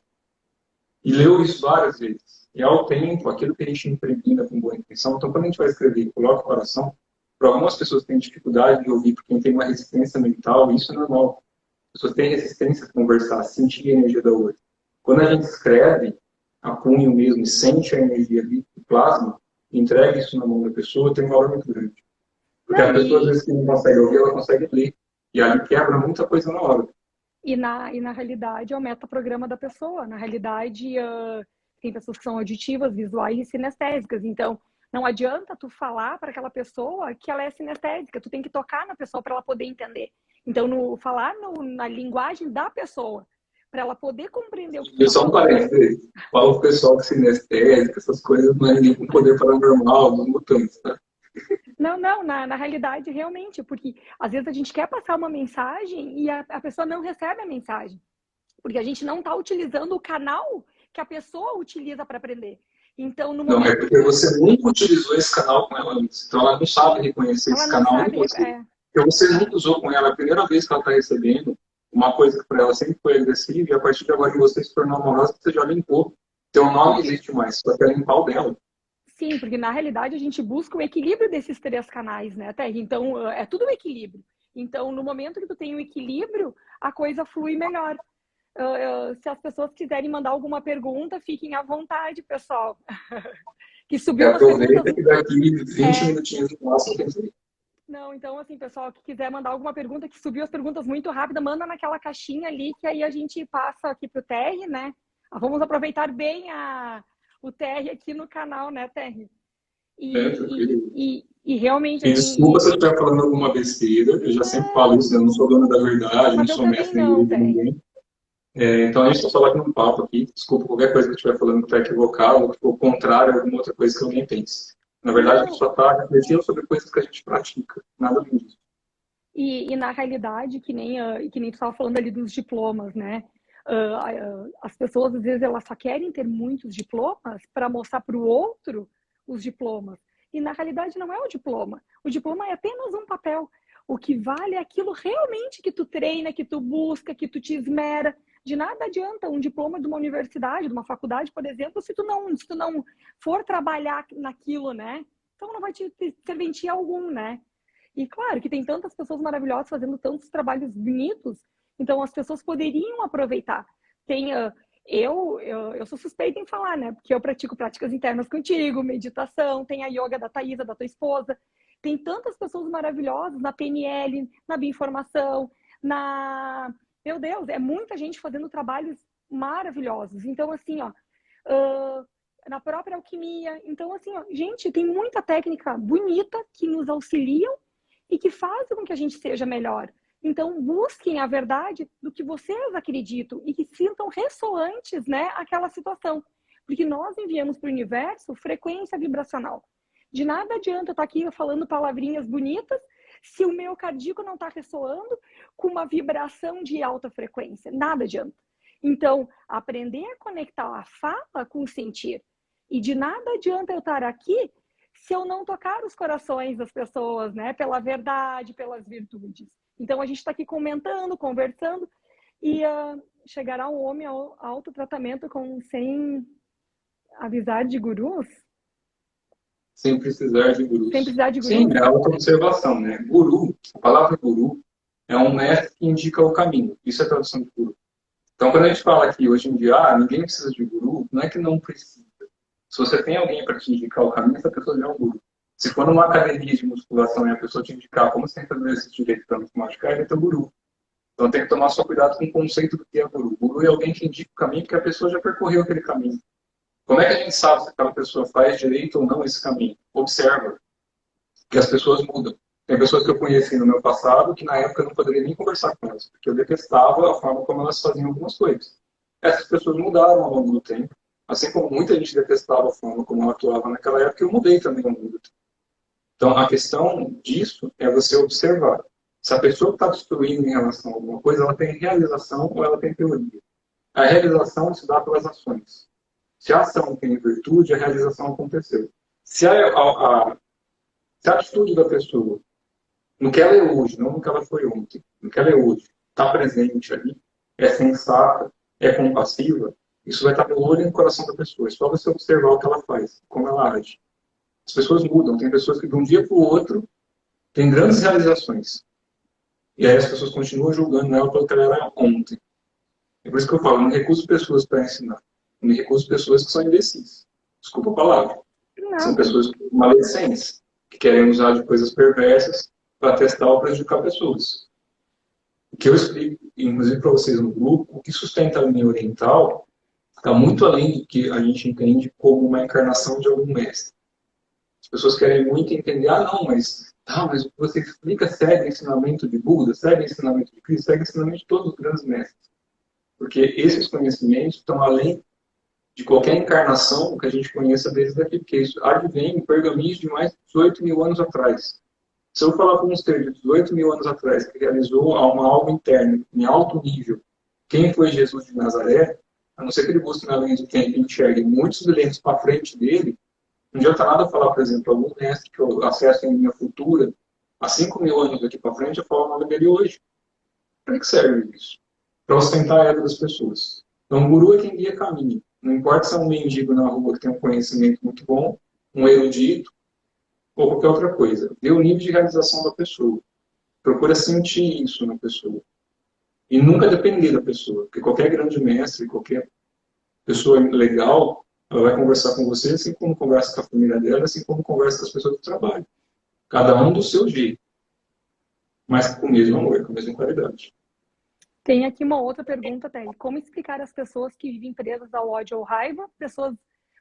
E leu isso várias vezes. E ao tempo, aquilo que a gente impregna com boa intenção, então quando a gente vai escrever e coloca o coração, para algumas pessoas que têm dificuldade de ouvir, porque tem uma resistência mental, isso é normal. As pessoas têm resistência a conversar, a sentir a energia da outra. Quando a gente escreve, a punho mesmo, e sente a energia ali, o plasma, entrega isso na mão da pessoa, tem um valor muito grande. Porque a pessoa, às vezes, que não consegue ouvir, ela consegue ler. E ali quebra muita coisa na hora. E na realidade é o metaprograma da pessoa. Na realidade, tem pessoas que são auditivas, visuais e sinestésicas. Então, não adianta tu falar para aquela pessoa que ela é sinestésica. Tu tem que tocar na pessoa para ela poder entender. Então, falar na linguagem da pessoa, para ela poder compreender o que tu Só um parênteses. Fala o pessoal que sinestésica, essas coisas não é nem com poder paranormal dos mutantes, tá? Não, na realidade, realmente, porque às vezes a gente quer passar uma mensagem e a pessoa não recebe a mensagem, porque a gente não está utilizando o canal que a pessoa utiliza para aprender. Então, no momento... Não, é porque você nunca utilizou esse canal com ela antes, então ela não sabe reconhecer esse canal em você. Porque você nunca usou com ela, a primeira vez que ela está recebendo uma coisa que para ela sempre foi agressiva, e a partir de agora que você se tornou amorosa, você já limpou. Teu nome não existe mais, só quer limpar o dela. Sim, porque na realidade a gente busca o equilíbrio desses três canais, né, Terry? Então, é tudo um equilíbrio. Então, no momento que tu tem o equilíbrio, a coisa flui melhor. Se as pessoas quiserem mandar alguma pergunta, fiquem à vontade, pessoal. Que subiu umas perguntas... que daqui 20 minutinhos no máximo tem que ir. Não, então, assim, pessoal, que quiser mandar alguma pergunta, que subiu as perguntas muito rápido, manda naquela caixinha ali, que aí a gente passa aqui pro Terry, né? Vamos aproveitar bem o Terry aqui no canal, né, Terry? E realmente... E desculpa se eu estiver falando alguma besteira, eu já sempre falo isso, eu não sou dono da verdade, não sou mestre de ninguém. Então a gente está só batendo um papo aqui, desculpa qualquer coisa que eu estiver falando que está equivocado, ou que for contrário a alguma outra coisa que alguém pense. Na verdade, a gente só está refletindo sobre coisas que a gente pratica, nada além disso. E na realidade, que nem tu estava falando ali dos diplomas, né? As pessoas, às vezes, elas só querem ter muitos diplomas para mostrar para o outro os diplomas. E na realidade não é o diploma. O diploma é apenas um papel. O que vale é aquilo realmente que tu treina, que tu busca, que tu te esmera. De nada adianta um diploma de uma universidade, de uma faculdade, por exemplo, se tu não for trabalhar naquilo, né? Então não vai te serventir algum, né? E claro que tem tantas pessoas maravilhosas fazendo tantos trabalhos bonitos, então as pessoas poderiam aproveitar. Tem, eu sou suspeita em falar, né? Porque eu pratico práticas internas contigo, meditação, tem a yoga da Thaisa, da tua esposa. Tem tantas pessoas maravilhosas na PNL, na bioinformação, na... Meu Deus, é muita gente fazendo trabalhos maravilhosos. Então, assim, ó, na própria alquimia. Então, assim, ó, gente, tem muita técnica bonita que nos auxiliam e que fazem com que a gente seja melhor. Então, busquem a verdade do que vocês acreditam e que sintam ressoantes, né, aquela situação. Porque nós enviamos para o universo frequência vibracional. De nada adianta eu estar aqui falando palavrinhas bonitas se o meu cardíaco não está ressoando com uma vibração de alta frequência. Nada adianta. Então, aprender a conectar a fala com o sentir. E de nada adianta eu estar aqui se eu não tocar os corações das pessoas, né? Pela verdade, pelas virtudes. Então, a gente está aqui comentando, conversando, e chegará um homem ao autotratamento sem avisar de gurus? Sem precisar de gurus. Sem precisar de gurus? Sim, é a autoobservação, né? Guru, a palavra guru, é um mestre que indica o caminho. Isso é a tradução de guru. Então, quando a gente fala aqui, hoje em dia, ninguém precisa de guru, não é que não precisa. Se você tem alguém para te indicar o caminho, essa pessoa já é um guru. Se for numa academia de musculação e a pessoa te indicar como você tem que fazer esse direito para não se machucar, ele é teu guru. Então tem que tomar só cuidado com o conceito do que é guru. Guru é alguém que indica o caminho porque a pessoa já percorreu aquele caminho. Como é que a gente sabe se aquela pessoa faz direito ou não esse caminho? Observa que as pessoas mudam. Tem pessoas que eu conheci no meu passado que na época eu não poderia nem conversar com elas, porque eu detestava a forma como elas faziam algumas coisas. Essas pessoas mudaram ao longo do tempo. Assim como muita gente detestava a forma como ela atuava naquela época, eu mudei também ao longo do tempo. Então, a questão disso é você observar. Se a pessoa está destruindo em relação a alguma coisa, ela tem realização ou ela tem teoria. A realização se dá pelas ações. Se a ação tem virtude, a realização aconteceu. Se a atitude da pessoa, no que ela é hoje, não no que ela foi ontem, no que ela é hoje, está presente ali, é sensata, é compassiva, isso vai estar no olho e no coração da pessoa. É só você observar o que ela faz, como ela age. As pessoas mudam. Tem pessoas que de um dia para o outro têm grandes realizações. E aí as pessoas continuam julgando ela pelo que ela era ontem. É por isso que eu falo, eu não recuso pessoas para ensinar. Eu me recuso pessoas que são imbecis. Desculpa a palavra. Não. São pessoas maledicentes, que querem usar de coisas perversas para testar ou prejudicar pessoas. O que eu explico, inclusive para vocês no grupo, o que sustenta a linha oriental está muito além do que a gente entende como uma encarnação de algum mestre. As pessoas querem muito entender, mas você explica, segue o ensinamento de Buda, segue o ensinamento de Cristo, segue o ensinamento de todos os grandes mestres. Porque esses conhecimentos estão além de qualquer encarnação que a gente conheça desde daqui, porque isso advém em pergaminhos de mais de 18 mil anos atrás. Se eu falar com um ser de 18 mil anos atrás que realizou uma alma interna em alto nível, quem foi Jesus de Nazaré, a não ser que ele busque na linha de quem ele enxergue muitos milênios para frente dele, não adianta nada falar, por exemplo, algum mestre que eu acesso em linha futura, há 5 mil anos daqui para frente, eu falo o nome dele hoje. Para que serve isso? Para ostentar a ego das pessoas. Então, o guru é quem guia caminho. Não importa se é um mendigo na rua que tem um conhecimento muito bom, um erudito, ou qualquer outra coisa. Vê o nível de realização da pessoa. Procura sentir isso na pessoa. E nunca depender da pessoa. Porque qualquer grande mestre, qualquer pessoa legal, ela vai conversar com você, assim como conversa com a família dela, assim como conversa com as pessoas do trabalho. Cada um do seu jeito. Mas com o mesmo amor, com a mesma qualidade. Tem aqui uma outra pergunta, Thelly. Como explicar às pessoas que vivem presas ao ódio ou raiva, pessoas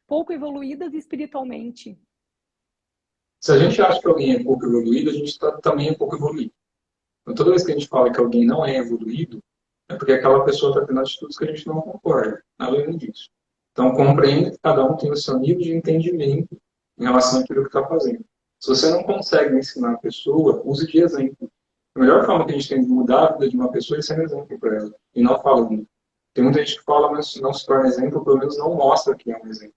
pouco evoluídas espiritualmente? Se a gente acha que alguém é pouco evoluído, a gente também é pouco evoluído. Então, toda vez que a gente fala que alguém não é evoluído, é porque aquela pessoa está tendo atitudes que a gente não concorda. Nada além disso. Então, compreenda que cada um tem o seu nível de entendimento em relação àquilo que está fazendo. Se você não consegue ensinar a pessoa, use de exemplo. A melhor forma que a gente tem de mudar a vida de uma pessoa é sendo exemplo para ela, e não falando. Tem muita gente que fala, mas não se torna exemplo, pelo menos não mostra que é um exemplo.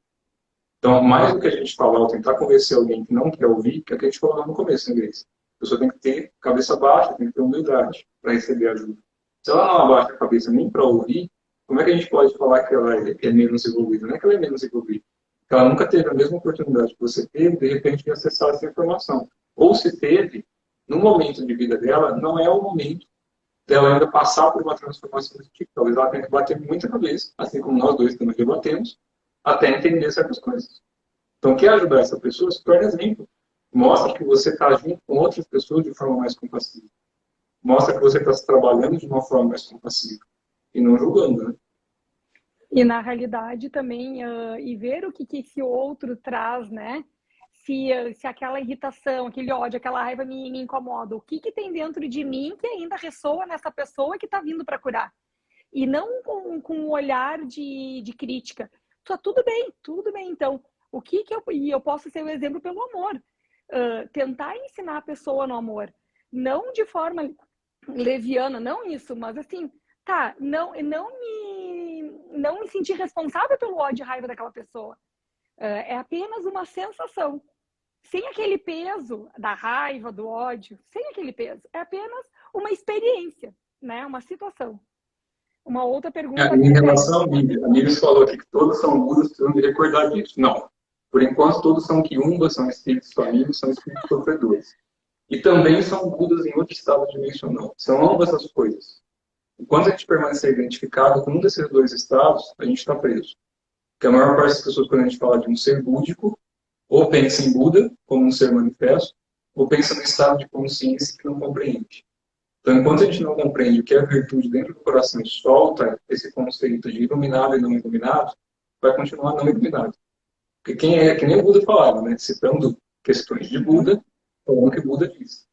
Então, mais do que a gente falar ou tentar convencer alguém que não quer ouvir, que é o que a gente falou lá no começo, né, Grace? A pessoa tem que ter cabeça baixa, tem que ter humildade para receber ajuda. Se ela não abaixa a cabeça nem para ouvir, como é que a gente pode falar que ela é menos evoluída? Não é que ela é menos evoluída. Ela nunca teve a mesma oportunidade que você teve, de repente, de acessar essa informação. Ou se teve, no momento de vida dela, não é o momento dela ainda passar por uma transformação desse tipo. Talvez ela tenha que bater muita cabeça, assim como nós dois também debatemos, até entender certas coisas. Então, quer ajudar essa pessoa, se torna exemplo. Mostra que você está agindo com outras pessoas de forma mais compassiva. Mostra que você está trabalhando de uma forma mais compassiva. E não julgando, né? E na realidade também, e ver o que esse outro traz, né? Se aquela irritação, aquele ódio, aquela raiva me incomoda, o que tem dentro de mim que ainda ressoa nessa pessoa que está vindo para curar? E não com um olhar de crítica. Tá tudo bem, então. O que eu posso ser o exemplo pelo amor? Tentar ensinar a pessoa no amor. Não de forma leviana, não isso, mas assim, tá, não me sentir responsável pelo ódio e raiva daquela pessoa. É apenas uma sensação. Sem aquele peso da raiva, do ódio, sem aquele peso. É apenas uma experiência, né? Uma situação. Uma outra pergunta Em aqui, relação à Bíblia, a Bíblia falou aqui que todos são Budas, precisam de recordar disso. Não. Por enquanto, todos são quiumbas, são espíritos famílios, são espíritos sofredores. E também são Budas em outro estado dimensional. São ambas as coisas. Enquanto a gente permanecer identificado com um desses dois estados, a gente está preso. Porque a maior parte das pessoas, quando a gente fala de um ser búdico, ou pensa em Buda como um ser manifesto, ou pensa no estado de consciência que não compreende. Então, enquanto a gente não compreende o que é a virtude dentro do coração e solta esse conceito de iluminado e não iluminado, vai continuar não iluminado. Porque quem é, que nem o Buda falava, né? Citando questões de Buda, falando o que Buda diz.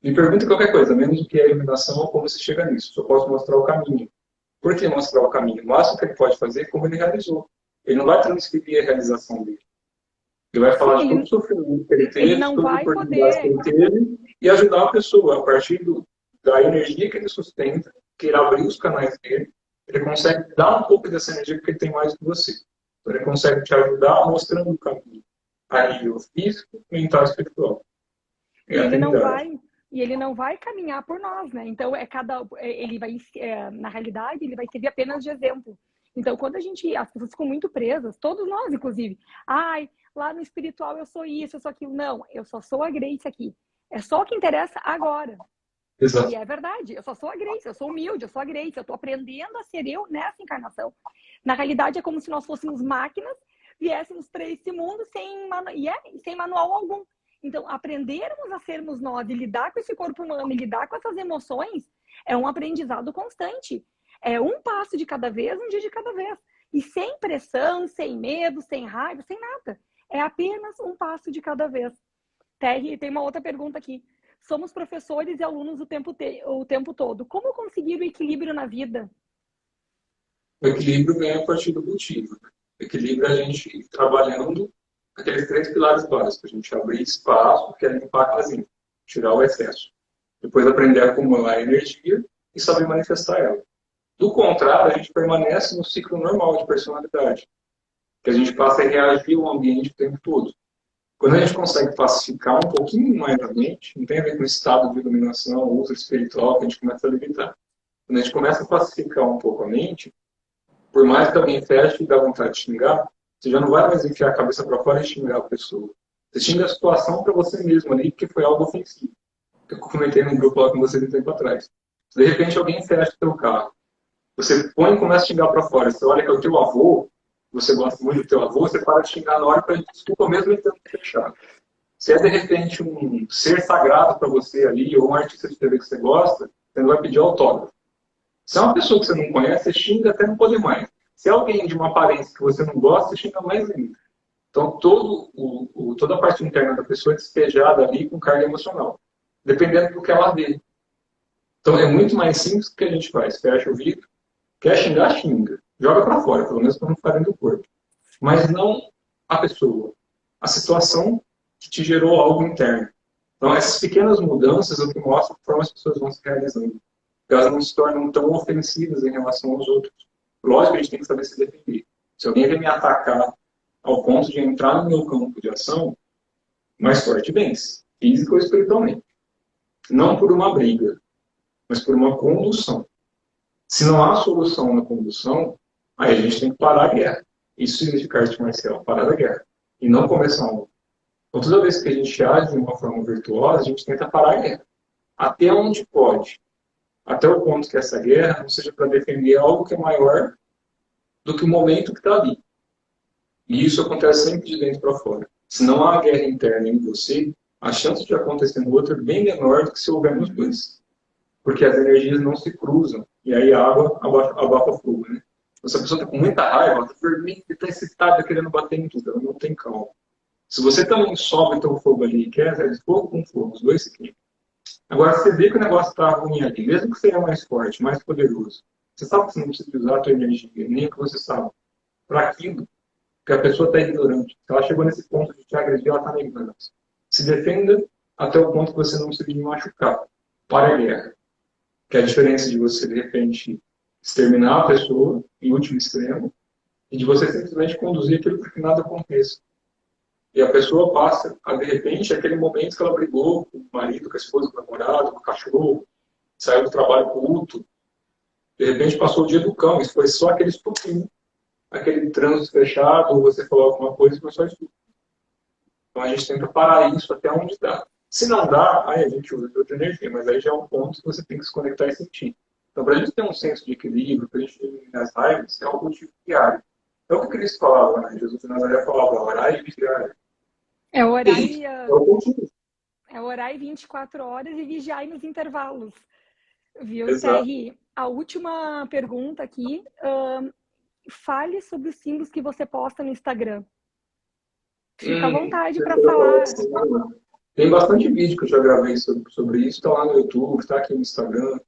Me pergunta qualquer coisa, menos o que é a iluminação ou como se chega nisso. Só posso mostrar o caminho. Por que mostrar o caminho? O máximo que ele pode fazer é como ele realizou. Ele não vai transferir a realização dele. Ele vai falar de todo o sofrimento que ele teve, de todas as oportunidades que ele teve, e ajudar a pessoa, a partir da energia que ele sustenta, que ele abrir os canais dele, ele consegue dar um pouco dessa energia porque ele tem mais que você. Então, ele consegue te ajudar mostrando o caminho, a nível físico, mental e espiritual. E ele não vai caminhar por nós, né? Então ele vai, na realidade, ele vai servir apenas de exemplo. Então, quando as pessoas ficam muito presas, todos nós, inclusive, lá no espiritual eu sou isso, eu sou aquilo. Não, eu só sou a Grace aqui. É só o que interessa agora. Exato. E é verdade, eu só sou a Grace, eu sou humilde, eu sou a Grace, eu tô aprendendo a ser eu nessa encarnação. Na realidade, é como se nós fôssemos máquinas, viéssemos para esse mundo sem manual algum. Então, aprendermos a sermos nós e lidar com esse corpo humano e lidar com essas emoções é um aprendizado constante. É um passo de cada vez, um dia de cada vez. E sem pressão, sem medo, sem raiva, sem nada. É apenas um passo de cada vez. Terry, tem uma outra pergunta aqui. Somos professores e alunos o tempo todo. Como conseguir o equilíbrio na vida? O equilíbrio vem a partir do motivo. O equilíbrio é a gente ir trabalhando aqueles 3 pilares básicos. A gente abrir espaço, que é limpar a casinha, tirar o excesso. Depois aprender a acumular energia e saber manifestar ela. Do contrário, a gente permanece no ciclo normal de personalidade, que a gente passa a reagir ao ambiente o tempo todo. Quando a gente consegue pacificar um pouquinho mais a mente, não tem a ver com o estado de iluminação ou uso espiritual que a gente começa a limitar. Quando a gente começa a pacificar um pouco a mente, por mais que alguém feche e dá vontade de xingar, você já não vai mais enfiar a cabeça para fora e xingar a pessoa. Você xinga a situação para você mesmo ali, porque foi algo ofensivo. Que eu comentei num grupo lá com você um tempo atrás. De repente alguém fecha o seu carro. Você põe e começa a xingar para fora. Você olha que é o teu avô, você gosta muito do teu avô, você para de xingar na hora para desculpa mesmo ele tendo que fechar. Se é de repente um ser sagrado para você ali, ou um artista de TV que você gosta, você não vai pedir autógrafo. Se é uma pessoa que você não conhece, você xinga até não poder mais. Se é alguém de uma aparência que você não gosta, você xinga mais ainda. Então, toda a parte interna da pessoa é despejada ali com carga emocional, dependendo do que ela vê. Então, é muito mais simples que a gente faz. Fecha o vidro, quer xingar, xinga. Joga para fora, pelo menos para não ficar dentro do corpo. Mas não a pessoa. A situação que te gerou algo interno. Então, essas pequenas mudanças é o que mostra como as pessoas vão se realizando. Elas não se tornam tão ofensivas em relação aos outros. Lógico que a gente tem que saber se defender. Se alguém vem me atacar ao ponto de entrar no meu campo de ação, mais forte vence, físico ou espiritualmente. Não por uma briga, mas por uma condução. Se não há solução na condução, aí a gente tem que parar a guerra. Isso significa arte marcial, parar a guerra. E não começar um. Então, toda vez que a gente age de uma forma virtuosa, a gente tenta parar a guerra. Até onde pode. Até o ponto que essa guerra não seja para defender algo que é maior do que o momento que está ali. E isso acontece sempre de dentro para fora. Se não há guerra interna em você, a chance de acontecer no outro é bem menor do que se houver nos dois. Porque as energias não se cruzam. E aí a água abafa fogo, né? Se a pessoa está com muita raiva, está vermelha, está excitada, querendo bater em tudo, ela não tem calma. Se você também sobe o teu fogo ali e quer, é de fogo com fogo, os dois se queimam. Agora, se você vê que o negócio está ruim ali, mesmo que seja mais forte, mais poderoso, você sabe que você não precisa usar a tua energia, nem o que você sabe, para aquilo, porque a pessoa está ignorante. Se ela chegou nesse ponto de te agredir, ela está na ignorância. Se defenda até o ponto que você não precisa de machucar. Para a guerra. Que é a diferença de você, de repente, exterminar a pessoa, em último extremo, e de você simplesmente conduzir aquilo para que nada aconteça. E a pessoa passa, a, de repente, aquele momento que ela brigou com o marido, com a esposa, com o namorado, com o cachorro, saiu do trabalho com luto, de repente passou o dia do cão, isso foi só aquele estupinho, aquele trânsito fechado, ou você falou alguma coisa e foi só estupinho. Então a gente tenta parar isso até onde dá. Se não dá, aí a gente usa de outra energia, mas aí já é um ponto que você tem que se conectar e sentir. Então, para a gente ter um senso de equilíbrio, para a gente diminuir as raivas, é um cultivo diário. É o que o Cristo falava, né? Jesus de Nazaré falava, orar e vigiar. É orar E é o cultivo. é orar 24 horas e vigiar nos intervalos. Viu, Exato. Terry? A última pergunta aqui. Fale sobre os símbolos que você posta no Instagram. Fica à vontade para falar. Tem bastante vídeo que eu já gravei sobre isso, está lá no YouTube, está aqui no Instagram.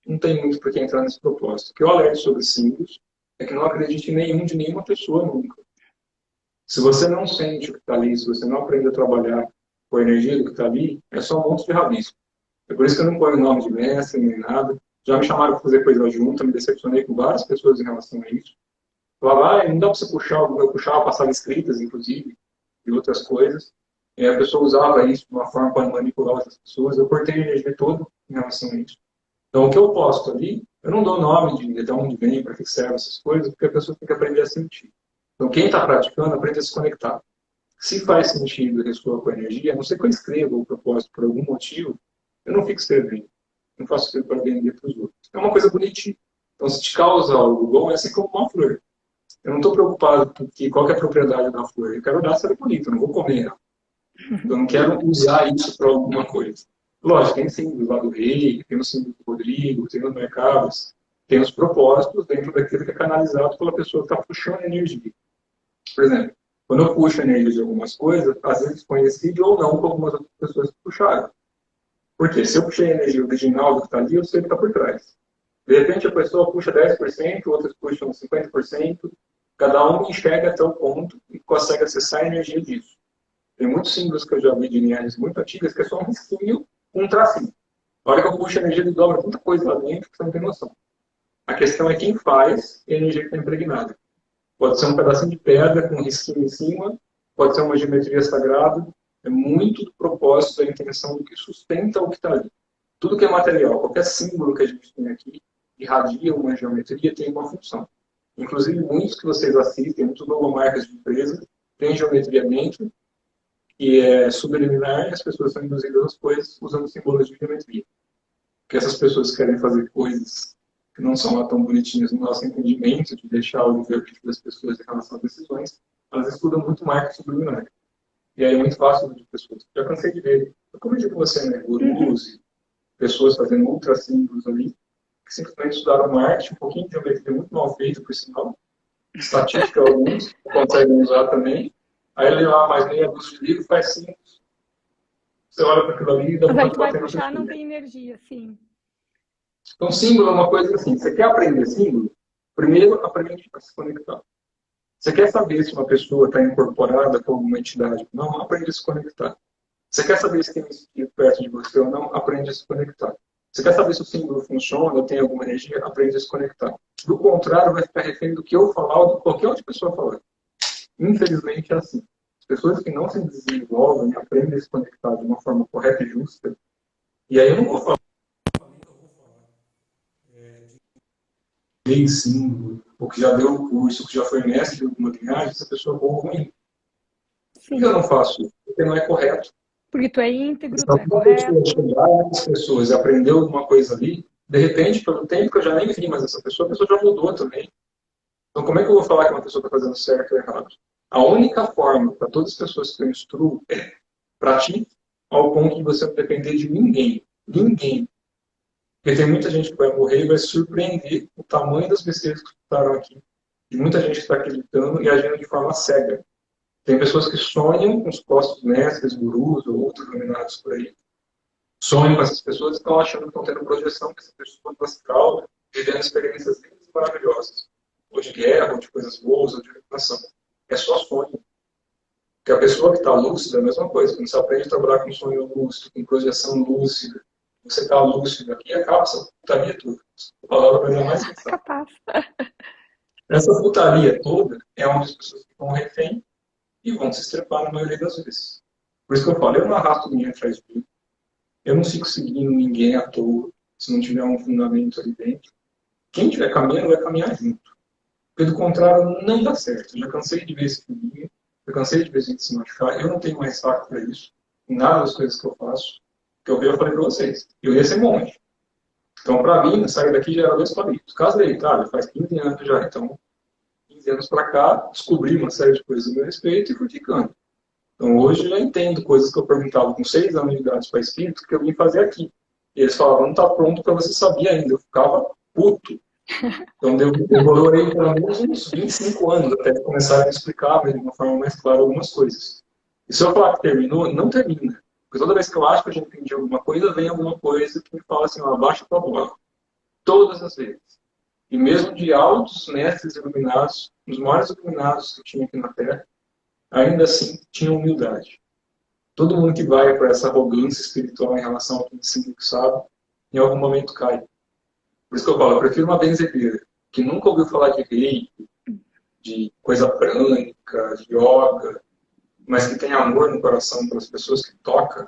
Não tem muito por que entrar nesse propósito. O que eu alerto sobre símbolos é que não acredite em nenhum de nenhuma pessoa nunca. Se você não sente o que está ali, se você não aprende a trabalhar com a energia do que está ali, é só um monte de rabisco. É por isso que eu não ponho nome de mestre nem nada. Já me chamaram para fazer coisa junto, me decepcionei com várias pessoas em relação a isso. Falava, não dá para você puxar, eu puxava, passava escritas, inclusive, e outras coisas. E a pessoa usava isso de uma forma para manipular outras pessoas. Eu cortei a energia toda em relação a isso. Então, o que eu posto ali, eu não dou nome de onde vem, para que serve essas coisas, porque a pessoa tem que aprender a sentir. Então, quem está praticando, aprende a se conectar. Se faz sentido ressoar com a energia, a não ser que eu escreva o propósito por algum motivo, eu não fico escrevendo. Não faço isso para vender para os outros. É uma coisa bonitinha. Então, se te causa algo bom, é assim como uma flor. Eu não estou preocupado com qual que é a propriedade da flor. Eu quero dar se ela é bonita, eu não vou comer ela. Eu não quero usar isso para alguma coisa. Lógico, tem símbolos lá do rei, tem o símbolo do Rodrigo, tem os mercados, tem os propósitos dentro daquilo que é canalizado pela pessoa que está puxando energia. Por exemplo, quando eu puxo a energia de algumas coisas, às vezes coincide ou não com algumas outras pessoas que puxaram. Porque se eu puxei a energia original do que está ali, eu sei o que está por trás. De repente a pessoa puxa 10%, outras puxam 50%, cada um enxerga até o ponto e consegue acessar a energia disso. Tem muitos símbolos que eu já vi de linhagens muito antigas que é só um risquinho com um tracinho. Na hora que eu puxo a energia, ele dobra tanta coisa lá dentro que você não tem noção. A questão é quem faz e a energia que está impregnada. Pode ser um pedacinho de pedra com um risquinho em cima, pode ser uma geometria sagrada. É muito do propósito, da intenção do que sustenta o que está ali. Tudo que é material, qualquer símbolo que a gente tem aqui, irradia uma geometria, tem uma função. Inclusive, muitos que vocês assistem, muitas logomarcas de empresa, têm geometria dentro, que é subliminar, e as pessoas são induzidas às coisas usando símbolos de geometria. Porque essas pessoas querem fazer coisas que não são lá tão bonitinhas no nosso entendimento, de deixar o objetivo das pessoas em relação a decisões, elas estudam muito marketing subliminar. E aí é muito fácil de pessoas. Já cansei de ver. Como eu digo com você, né? Gurus, pessoas fazendo ultra símbolos ali, que simplesmente estudaram marketing, um pouquinho de geometria muito mal feito, por sinal. Estatística, alguns conseguem usar também. Aí ele lá, mais meia dúzia de livro, faz símbolos. Você olha para aquilo ali e dá Mas aí vontade tu de vai bater na puxar, não pessoa. tem energia, sim. Então, símbolo é uma coisa assim. Você quer aprender símbolo? Primeiro, aprende a se conectar. Você quer saber se uma pessoa está incorporada com alguma entidade? Não, aprende a se conectar. Você quer saber se tem um espírito perto de você ou não? Aprende a se conectar. Você quer saber se o símbolo funciona, tem alguma energia? Aprende a se conectar. Do contrário, vai ficar refém do que eu falar ou de qualquer outra pessoa falar. Infelizmente é assim. As pessoas que não se desenvolvem, aprendem a se conectar de uma forma correta e justa, E aí eu não vou falar de símbolo, ou que já deu o curso, ou que já foi mestre de alguma linhagem, essa pessoa é boa ou ruim. Por que eu Sim. não faço isso? Porque não é correto. Porque tu é íntegro, Se tu é alguma pessoa correto. chegar nessas pessoas e aprender alguma coisa ali, de repente, pelo tempo que eu já nem vi mais essa pessoa, a pessoa já mudou também. Então, como é que eu vou falar que uma pessoa está fazendo certo ou errado? A única forma para todas as pessoas que eu instruo é pratique ao ponto de você não depender de ninguém. Ninguém. Porque tem muita gente que vai morrer e vai se surpreender com o tamanho das besteiras que escutaram aqui. De muita gente que está acreditando e agindo de forma cega. Tem pessoas que sonham com os postos mestres, gurus ou outros iluminados por aí. Sonham com essas pessoas e estão achando que estão tendo projeção que essa pessoa do astral, vivendo experiências lindas e maravilhosas. Ou de guerra, ou de coisas boas, ou de iluminação. É só sonho. Porque a pessoa que está lúcida é a mesma coisa. Quando você aprende a trabalhar com sonho lúcido, com projeção lúcida, você está lúcido aqui e acaba essa putaria toda. A palavra vai dar mais sensata. Capaz. Essa putaria toda é onde as pessoas ficam refém e vão se estrepar na maioria das vezes. Por isso que eu falo, eu não arrasto ninguém atrás de mim. Eu não fico seguindo ninguém à toa, se não tiver um fundamento ali dentro. Quem estiver caminhando vai caminhar junto. Porque do contrário, não dá certo. Eu já cansei de ver esse caminho, eu cansei de ver gente se machucar. Eu não tenho mais saco para isso, em nada das coisas que eu faço. Que eu vi, eu falei para vocês, eu ia ser monge. Então, para mim, sair daqui já era 2 palitos. Casei, tá? Já faz 15 anos já. Então, 15 anos para cá, descobri uma série de coisas a meu respeito e fui ficando. Então, hoje eu já entendo coisas que eu perguntava com 6 anos de idade para espírito que eu vim fazer aqui. E eles falavam, não está pronto para você saber ainda. Eu ficava puto. Então, demorei pelo menos uns 25 anos até começar a me explicar de uma forma mais clara algumas coisas. E se eu falar que terminou, não termina. Porque toda vez que eu acho que eu já entendi alguma coisa, vem alguma coisa que me fala assim, ó, abaixa a tua bola. Todas as vezes. E mesmo de altos mestres iluminados, os maiores iluminados que eu tinha aqui na Terra, ainda assim tinha humildade. Todo mundo que vai para essa arrogância espiritual em relação ao que ensina que sabe, em algum momento cai. Por isso que eu falo, eu prefiro uma benzedeira, que nunca ouviu falar de reiki, de coisa prânica, de yoga, mas que tem amor no coração pelas pessoas que toca,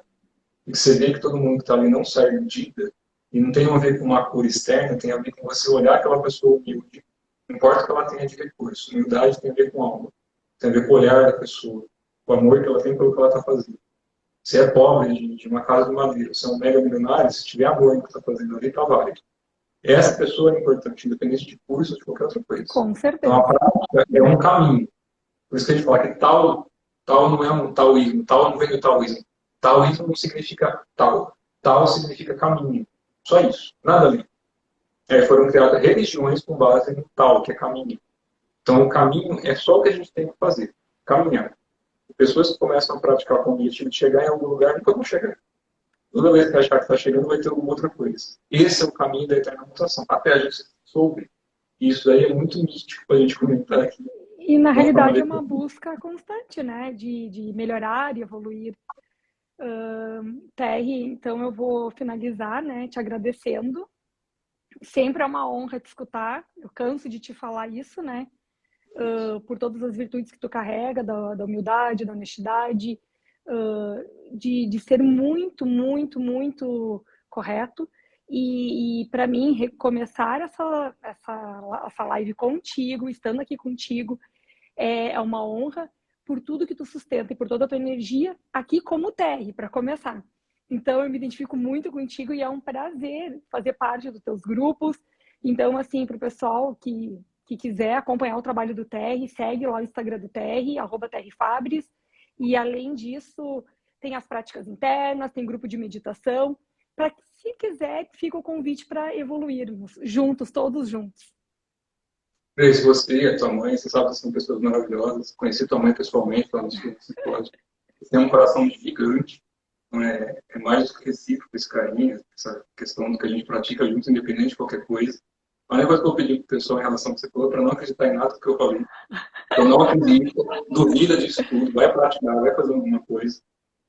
e que você vê que todo mundo que está ali não sai iludida, e não tem a ver com uma cura externa, tem a ver com você olhar aquela pessoa humilde. Não importa o que ela tenha de recurso, humildade tem a ver com alma, tem a ver com o olhar da pessoa, com o amor que ela tem pelo que ela está fazendo. Se é pobre de uma casa de madeira, se é um mega milionário, se tiver amor no que está fazendo ali, está válido. Essa pessoa é importante, independente de curso ou de qualquer outra coisa. Com Então, a certeza. prática é um caminho. Por isso que a gente fala que tal não é um taoísmo, tal não vem do taoísmo. Taoísmo não significa tal. Tal significa caminho. Só isso, nada além. Foram criadas religiões com base no tal, que é caminho. Então, o caminho é só o que a gente tem que fazer, caminhar. Pessoas que começam a praticar com o objetivo de chegar em algum lugar nunca vão chegar. Toda vez que achar que está chegando, vai ter alguma outra coisa. Esse é o caminho da eterna mutação. Até a gente soube. E isso aí é muito místico para a gente comentar aqui. E na De uma forma realidade é legal. uma busca constante, né? De melhorar e evoluir. Terry, então eu vou finalizar, né? Te agradecendo. Sempre é uma honra te escutar. Eu canso de te falar isso, né? Por todas as virtudes que tu carrega, da humildade, da honestidade, de ser muito, muito, muito correto. E para mim, recomeçar essa live contigo, estando aqui contigo, é uma honra por tudo que tu sustenta e por toda a tua energia aqui como Terry, para começar. Então, eu me identifico muito contigo e é um prazer fazer parte dos teus grupos. Então, assim, para o pessoal que quiser acompanhar o trabalho do Terry, segue lá o Instagram do Terry, @terryfabris. E, além disso, tem as práticas internas, tem grupo de meditação. Para que, se quiser, fica o convite para evoluirmos juntos, todos juntos. Grace, você e a tua mãe, você sabe que são pessoas maravilhosas. Conheci tua mãe pessoalmente lá no Sul, você pode. Você tem um coração gigante. Então é mais do que recíproco esse carinho, essa questão do que a gente pratica juntos, independente de qualquer coisa. A única coisa que eu pedi pro pessoal em relação ao que você falou, para não acreditar em nada do que eu falei. Eu não acredito, duvida disso tudo, vai praticar, vai fazer alguma coisa.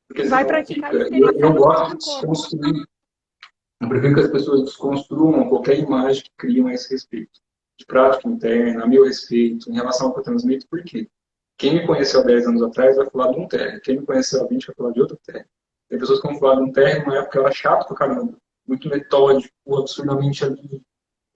Porque Vai senão praticar fica. experiência Eu no gosto de próprio corpo. desconstruir. Eu prefiro que as pessoas desconstruam qualquer imagem que criam a esse respeito. De prática interna, a meu respeito, em relação ao que eu transmito, por quê? Quem me conheceu há 10 anos atrás vai falar de um terra. Quem me conheceu há 20 vai falar de outro terra. Tem pessoas que vão falar de um térreo, numa época era chato pra caramba, muito metódico, absurdamente ali.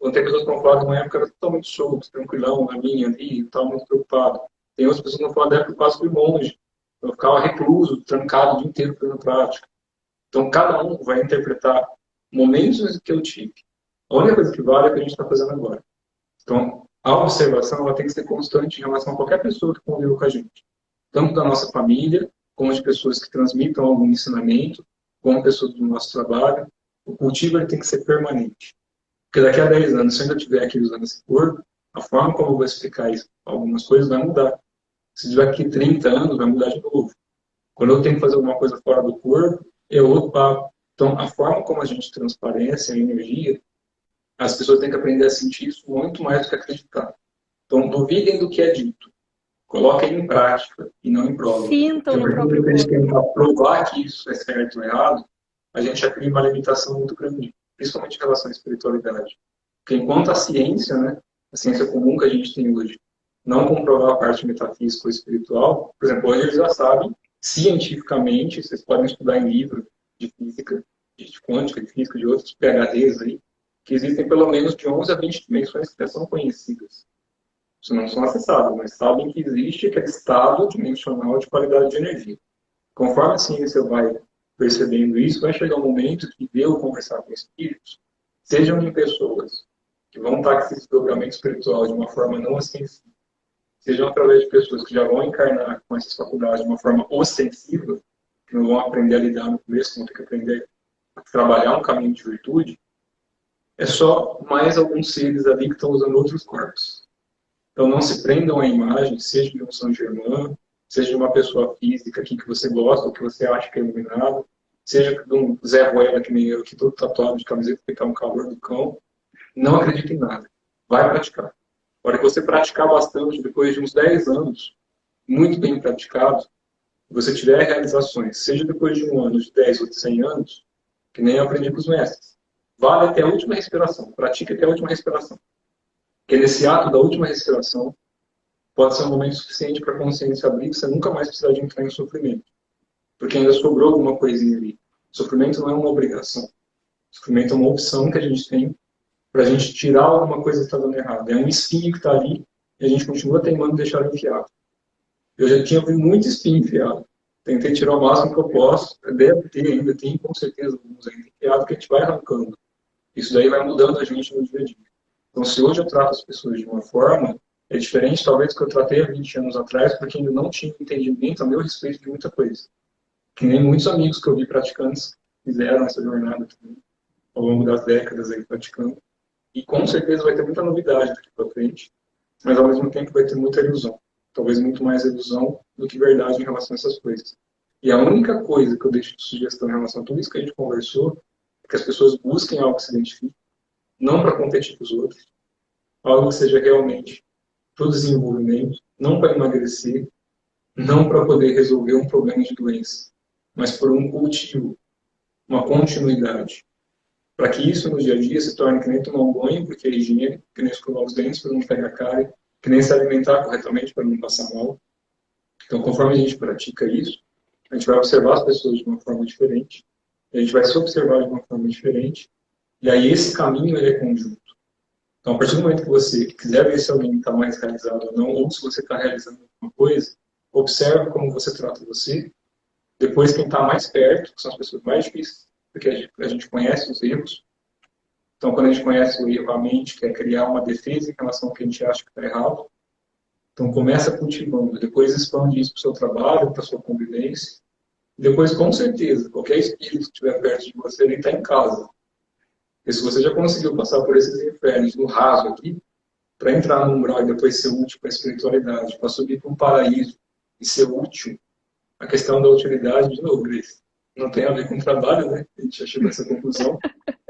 Ou tem pessoas que vão falar de uma época era totalmente solto, tranquilão, na minha ali, não estava muito preocupado. Tem outras pessoas que vão falar da época que eu quase fui monge. Eu ficava recluso, trancado o dia inteiro fazendo prática. Então, cada um vai interpretar momentos que eu tive. A única coisa que vale é o que a gente está fazendo agora. Então, a observação ela tem que ser constante em relação a qualquer pessoa que convive com a gente. Tanto da nossa família, como de pessoas que transmitam algum ensinamento, como pessoas do nosso trabalho. O cultivo ele tem que ser permanente. Porque daqui a 10 anos, se eu ainda estiver aqui usando esse corpo, a forma como eu vou explicar isso, algumas coisas vai mudar. Se tiver aqui 30 anos, vai mudar de novo. Quando eu tenho que fazer alguma coisa fora do corpo, é outro papo. Então, a forma como a gente transparece a energia, as pessoas têm que aprender a sentir isso muito mais do que acreditar. Então, duvidem do que é dito. Coloquem em prática e não em prova. Sintam no Porque próprio quando a gente corpo. tentar provar que isso é certo ou errado, a gente já cria uma limitação muito grande, principalmente em relação à espiritualidade. Porque enquanto a ciência, né, a ciência comum que a gente tem hoje, não comprovar a parte metafísica ou espiritual, por exemplo, hoje eles já sabem, cientificamente, vocês podem estudar em livro de física, de quântica, de física, de outros PhDs aí, que existem pelo menos de 11 a 20 dimensões que já são conhecidas. Isso não são acessadas, mas sabem que existe aquele estado dimensional de qualidade de energia. Conforme a ciência vai percebendo isso, vai chegar um momento que ver ou conversar com espíritos, sejam em pessoas que vão estar com esse desdobramento espiritual de uma forma não ostensiva, sejam através de pessoas que já vão encarnar com essas faculdades de uma forma ostensiva, que não vão aprender a lidar no começo, vão ter que aprender a trabalhar um caminho de virtude, é só mais alguns seres ali que estão usando outros corpos. Então não se prendam à imagem, seja de um São Germain, seja de uma pessoa física aqui que você gosta, ou que você acha que é iluminado, seja de um Zé Ruela que nem eu, que todo tatuado de camiseta que está um calor do cão. Não acredita em nada. Vai praticar. A hora que você praticar bastante, depois de uns 10 anos, muito bem praticado, você tiver realizações, seja depois de um ano, de 10 ou de 100 anos, que nem eu aprendi com os mestres. Vale até a última respiração. Pratique até a última respiração. Porque nesse ato da última respiração, pode ser um momento suficiente para a consciência abrir, que você nunca mais precisar de entrar em sofrimento. Porque ainda sobrou alguma coisinha ali. Sofrimento não é uma obrigação. Sofrimento é uma opção que a gente tem para a gente tirar alguma coisa que está dando errado. É um espinho que está ali e a gente continua teimando em deixar ele enfiado. Eu já tinha muito espinho enfiado. Tentei tirar o máximo que eu posso. Deve ter ainda, tem com certeza alguns ainda enfiados que a gente vai arrancando. Isso daí vai mudando a gente no dia a dia. Então, se hoje eu trato as pessoas de uma forma, é diferente talvez do que eu tratei há 20 anos atrás, porque ainda não tinha entendimento a meu respeito de muita coisa. Que nem muitos amigos que eu vi praticantes fizeram essa jornada também, ao longo das décadas aí praticando. E com certeza vai ter muita novidade daqui para frente, mas ao mesmo tempo vai ter muita ilusão. Talvez muito mais ilusão do que verdade em relação a essas coisas. E a única coisa que eu deixo de sugestão em relação a tudo isso que a gente conversou é que as pessoas busquem algo que se identifique, não para competir com os outros, algo que seja realmente para o desenvolvimento, não para emagrecer, não para poder resolver um problema de doença, mas por um cultivo, uma continuidade. Para que isso no dia a dia se torne que nem tomar um banho, porque é higiene, que nem escovar os dentes para não pegar cárie, que nem se alimentar corretamente para não passar mal. Então, conforme a gente pratica isso, a gente vai observar as pessoas de uma forma diferente, a gente vai se observar de uma forma diferente, e aí esse caminho ele é conjunto. Então, a partir do momento que você quiser ver se alguém está mais realizado ou não, ou se você está realizando alguma coisa, observe como você trata você. Depois, quem está mais perto, que são as pessoas mais difíceis, porque a gente conhece os erros. Então, quando a gente conhece o erro, a mente quer criar uma defesa em relação ao que a gente acha que está errado. Então, começa cultivando, depois expande isso para o seu trabalho, para a sua convivência. Depois, com certeza, qualquer espírito que estiver perto de você, ele está em casa. E se você já conseguiu passar por esses infernos no raso aqui, para entrar no umbral e depois ser útil para a espiritualidade, para subir para um paraíso e ser útil, a questão da utilidade, de novo, Grace, não tem a ver com o trabalho, né? A gente já chegou a essa conclusão.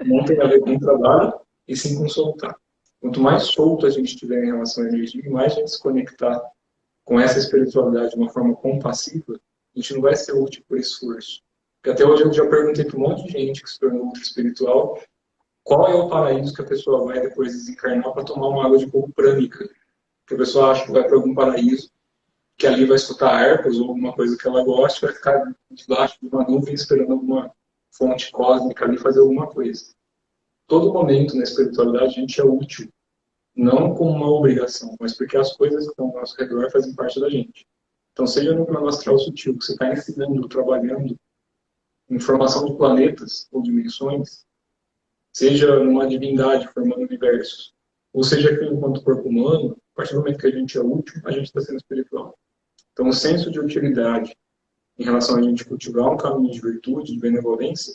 Não tem a ver com o trabalho e sim com soltar. Quanto mais solto a gente estiver em relação à energia, e mais a gente se conectar com essa espiritualidade de uma forma compassiva, a gente não vai ser útil por esforço. Porque até hoje eu já perguntei para um monte de gente que se tornou ultra espiritual qual é o paraíso que a pessoa vai depois desencarnar para tomar uma água de coco prânica. Porque a pessoa acha que vai para algum paraíso que ali vai escutar harpas ou alguma coisa que ela goste, vai ficar debaixo de uma nuvem esperando alguma fonte cósmica ali fazer alguma coisa. Todo momento na espiritualidade a gente é útil, não como uma obrigação, mas porque as coisas que estão ao nosso redor fazem parte da gente. Então, seja no plano astral sutil, que você está ensinando, trabalhando, em formação de planetas ou dimensões, seja numa divindade formando universos, ou seja aqui enquanto corpo humano, a partir do momento que a gente é útil, a gente está sendo espiritual. Então, o senso de utilidade em relação a gente cultivar um caminho de virtude, de benevolência,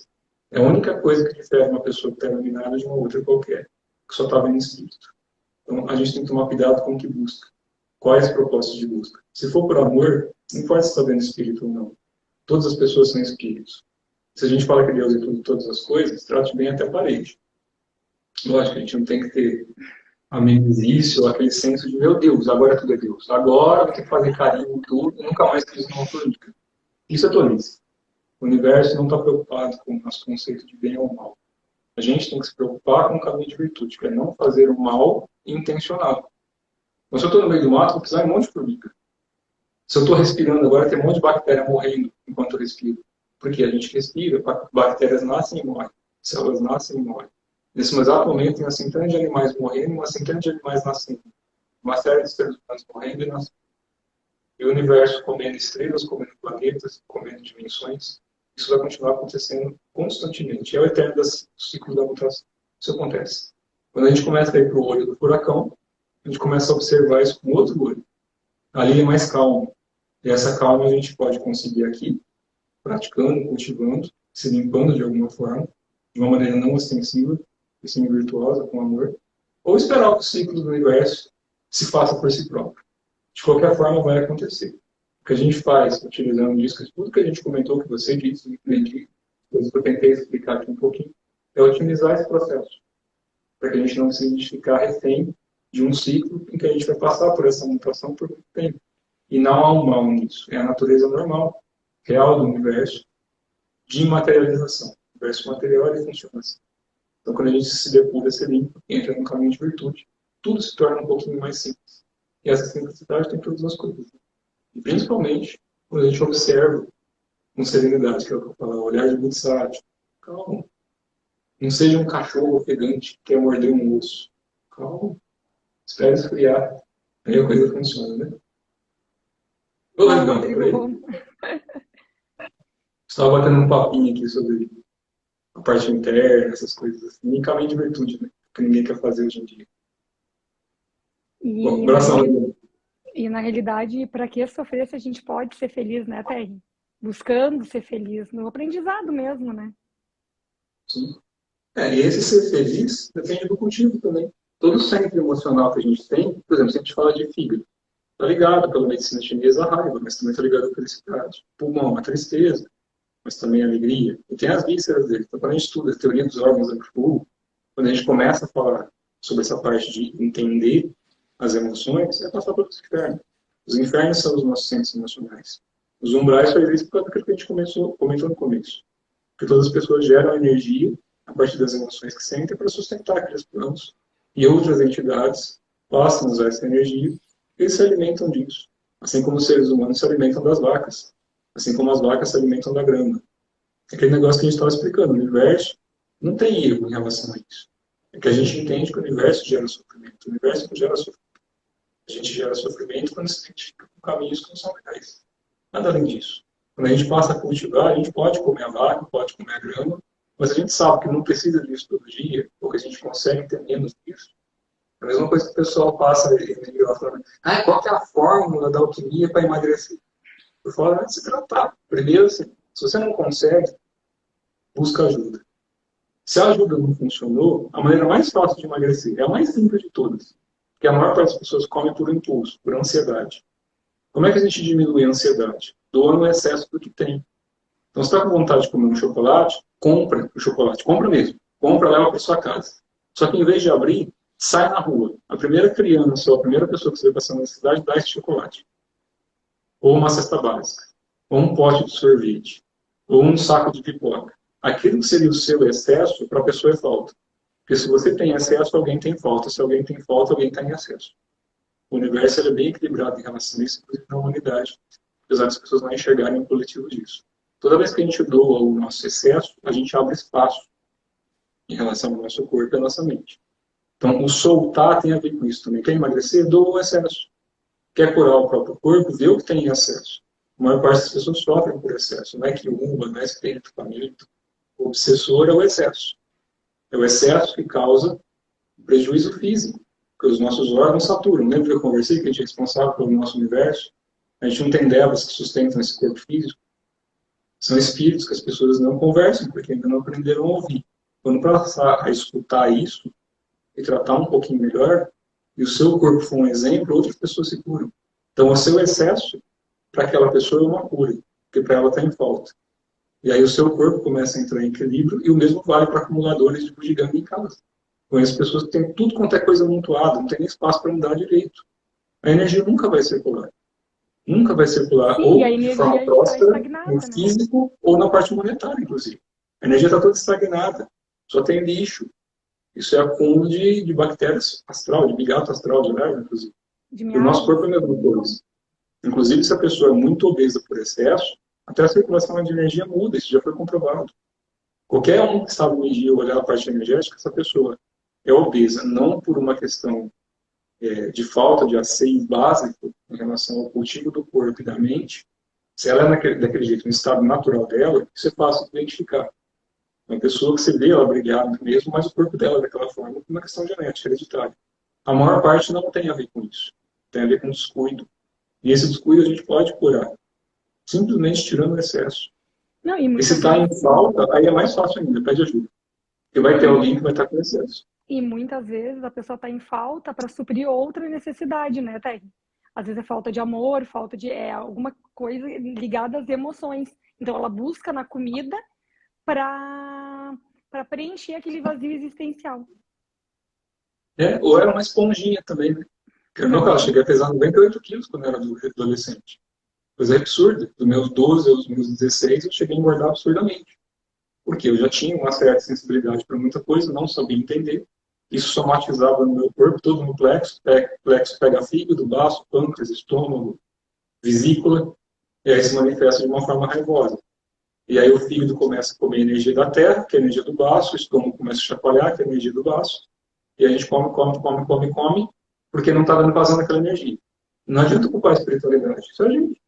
é a única coisa que difere uma pessoa que está iluminada de uma outra qualquer, que só está vendo espírito. Então, a gente tem que tomar cuidado com o que busca. Quais propósitos de busca? Se for por amor, não importa se está vendo espírito ou não. Todas as pessoas são espíritos. Se a gente fala que Deus é tudo, todas as coisas, trate bem até a parede. Lógico, a gente não tem que ter a memícia ou aquele senso de, meu Deus, agora tudo é Deus. Agora tem que fazer carinho em tudo e nunca mais quis uma política. Isso é tolice. O universo não está preocupado com o nosso conceito de bem ou mal. A gente tem que se preocupar com o caminho de virtude, que é não fazer o mal intencionado. Então, se eu estou no meio do mato, vou precisar de um monte de formiga. Se eu estou respirando agora, tem um monte de bactéria morrendo enquanto eu respiro. Porque a gente respira, bactérias nascem e morrem, células nascem e morrem. Nesse exato momento, tem uma centena de animais morrendo, uma centena de animais nascendo. Uma série de seres humanos morrendo e nascendo. E o universo comendo estrelas, comendo planetas, comendo dimensões. Isso vai continuar acontecendo constantemente. É o eterno ciclo da mutação. Isso acontece. Quando a gente começa a ir para o olho do furacão, a gente começa a observar isso com outro olho. Ali é mais calmo. E essa calma a gente pode conseguir aqui, praticando, cultivando, se limpando de alguma forma, de uma maneira não ostensiva, e sim virtuosa, com amor, ou esperar que o ciclo do universo se faça por si próprio. De qualquer forma, vai acontecer. O que a gente faz, utilizando isso, tudo que a gente comentou, que você disse, eu entendi, coisas que eu tentei explicar aqui um pouquinho, é otimizar esse processo, para que a gente não precise ficar refém de um ciclo em que a gente vai passar por essa mutação por muito tempo. E não há um mal nisso, é a natureza normal, real do universo, de materialização. O universo material ele funciona assim. Então, quando a gente se depura, se limpa, entra no caminho de virtude, tudo se torna um pouquinho mais simples. E essa simplicidade tem todas as coisas. E principalmente, quando a gente observa com serenidade, que é o que eu falo, olhar de muito sábio. Calma. Não seja um cachorro ofegante que quer morder um osso. Calma. Espera esfriar. Aí a coisa funciona, né? Ô, Legal, por aí. Estava batendo um papinho aqui sobre a parte interna, essas coisas assim. E caminho de virtude, né? Que ninguém quer fazer hoje em dia. Bom, abração. E na realidade, para que sofrer se a gente pode ser feliz, né, Terry? Buscando ser feliz, no aprendizado mesmo, né? Sim. E esse ser feliz depende do cultivo também. Todo centro emocional que a gente tem, por exemplo, se a gente fala de fígado, está ligado pela medicina chinesa à raiva, mas também está ligado à felicidade. Pulmão, à tristeza, mas também à alegria. E tem as vísceras dele. Então, quando a gente estuda a teoria dos órgãos do fogo, quando a gente começa a falar sobre essa parte de entender as emoções, é passar pelos infernos. Os infernos são os nossos centros emocionais. Os umbrais só existem por causa daquilo que a gente comentou no começo. Porque todas as pessoas geram energia a partir das emoções que sentem para sustentar aqueles planos. E outras entidades passam a usar essa energia e eles se alimentam disso. Assim como os seres humanos se alimentam das vacas. Assim como as vacas se alimentam da grama. Aquele negócio que a gente estava explicando, o universo não tem erro em relação a isso. É que a gente entende que o universo gera sofrimento. O universo não gera sofrimento. A gente gera sofrimento quando se identifica com caminhos que não são legais. Nada além disso. Quando a gente passa a cultivar, a gente pode comer a vaca, pode comer a grama, mas a gente sabe que não precisa disso todo dia, ou que a gente consegue ter menos disso. É a mesma coisa que o pessoal passa falando, qual que é a fórmula da alquimia para emagrecer? Eu falo, antes de se tratar. Primeiro, assim, se você não consegue, busca ajuda. Se a ajuda não funcionou, a maneira mais fácil de emagrecer é a mais simples de todas. Porque a maior parte das pessoas come por impulso, por ansiedade. Como é que a gente diminui a ansiedade? Doa no excesso do que tem. Então, se está com vontade de comer um chocolate, compra o chocolate. Compra mesmo. Compra, leva para sua casa. Só que em vez de abrir, sai na rua. A primeira criança ou a primeira pessoa que você vê passando na cidade dá esse chocolate. Ou uma cesta básica. Ou um pote de sorvete. Ou um saco de pipoca. Aquilo que seria o seu excesso, para a pessoa é falta. Porque se você tem excesso, alguém tem falta. Se alguém tem falta, alguém está em excesso. O universo ele é bem equilibrado em relação a isso, inclusive na humanidade, apesar das pessoas não enxergarem o coletivo disso. Toda vez que a gente doa o nosso excesso, a gente abre espaço em relação ao nosso corpo e à nossa mente. Então, o soltar tem a ver com isso também. Quer emagrecer? Doa o excesso. Quer curar o próprio corpo? Vê o que tem em excesso. A maior parte das pessoas sofrem por excesso. Não é que uma, não é espírito, faminto. O obsessor é o excesso. É o excesso que causa prejuízo físico, porque os nossos órgãos saturam. Lembra que eu conversei que a gente é responsável pelo nosso universo? A gente não tem devas que sustentam esse corpo físico. São espíritos que as pessoas não conversam, porque ainda não aprenderam a ouvir. Quando passar a escutar isso e tratar um pouquinho melhor, e o seu corpo for um exemplo, outras pessoas se curam. Então, o seu excesso, para aquela pessoa, é uma cura, porque para ela está em falta. E aí o seu corpo começa a entrar em equilíbrio, e o mesmo vale para acumuladores de bugiganga em casa. Conheço pessoas que têm tudo quanto é coisa amontoada, não tem nem espaço para mudar direito. A energia nunca vai circular. Nunca vai circular, Sim, ou a de energia forma está próspera, estagnada, no né? físico, ou na parte monetária, inclusive. A energia está toda estagnada. Só tem lixo. Isso é acúmulo de bactérias astral, de bigato astral, de larva, inclusive. De E o nosso miasmas. corpo é a mesma coisa. Inclusive, se a pessoa é muito obesa por excesso, até a circulação de energia muda, isso já foi comprovado. Qualquer um que sabe medir ou olhar a parte energética, essa pessoa é obesa, não por uma questão de falta de asseio básico em relação ao cultivo do corpo e da mente. Se ela é daquele jeito, no estado natural dela, isso é fácil de identificar. Uma pessoa que você vê ela brilhar mesmo, mas o corpo dela é daquela forma, por uma questão genética, hereditária. A maior parte não tem a ver com isso. Tem a ver com descuido. E esse descuido a gente pode curar, simplesmente tirando o excesso. Não, e E se muitas está vezes, em falta, aí é mais fácil ainda, pede ajuda. Porque vai ter alguém que vai estar com excesso. e muitas vezes a pessoa está em falta para suprir outra necessidade, né, Terry? Às vezes é falta de amor, falta de alguma coisa ligada às emoções. Então ela busca na comida para preencher aquele vazio existencial. Ou era uma esponjinha também, né? No meu caso, cheguei a pesar 98 quilos quando eu era adolescente. Coisa absurda. Dos meus 12 aos meus 16, eu cheguei a engordar absurdamente. Porque eu já tinha uma certa sensibilidade para muita coisa, não sabia entender. Isso somatizava no meu corpo, todo no plexo. Plexo pega fígado, baço, pâncreas, estômago, vesícula, e aí se manifesta de uma forma raivosa. E aí o fígado começa a comer a energia da terra, que é a energia do baço, o estômago começa a chacoalhar, que é a energia do baço, e a gente come, porque não está dando vazão naquela energia. Não adianta culpar a espiritualidade, isso é a gente.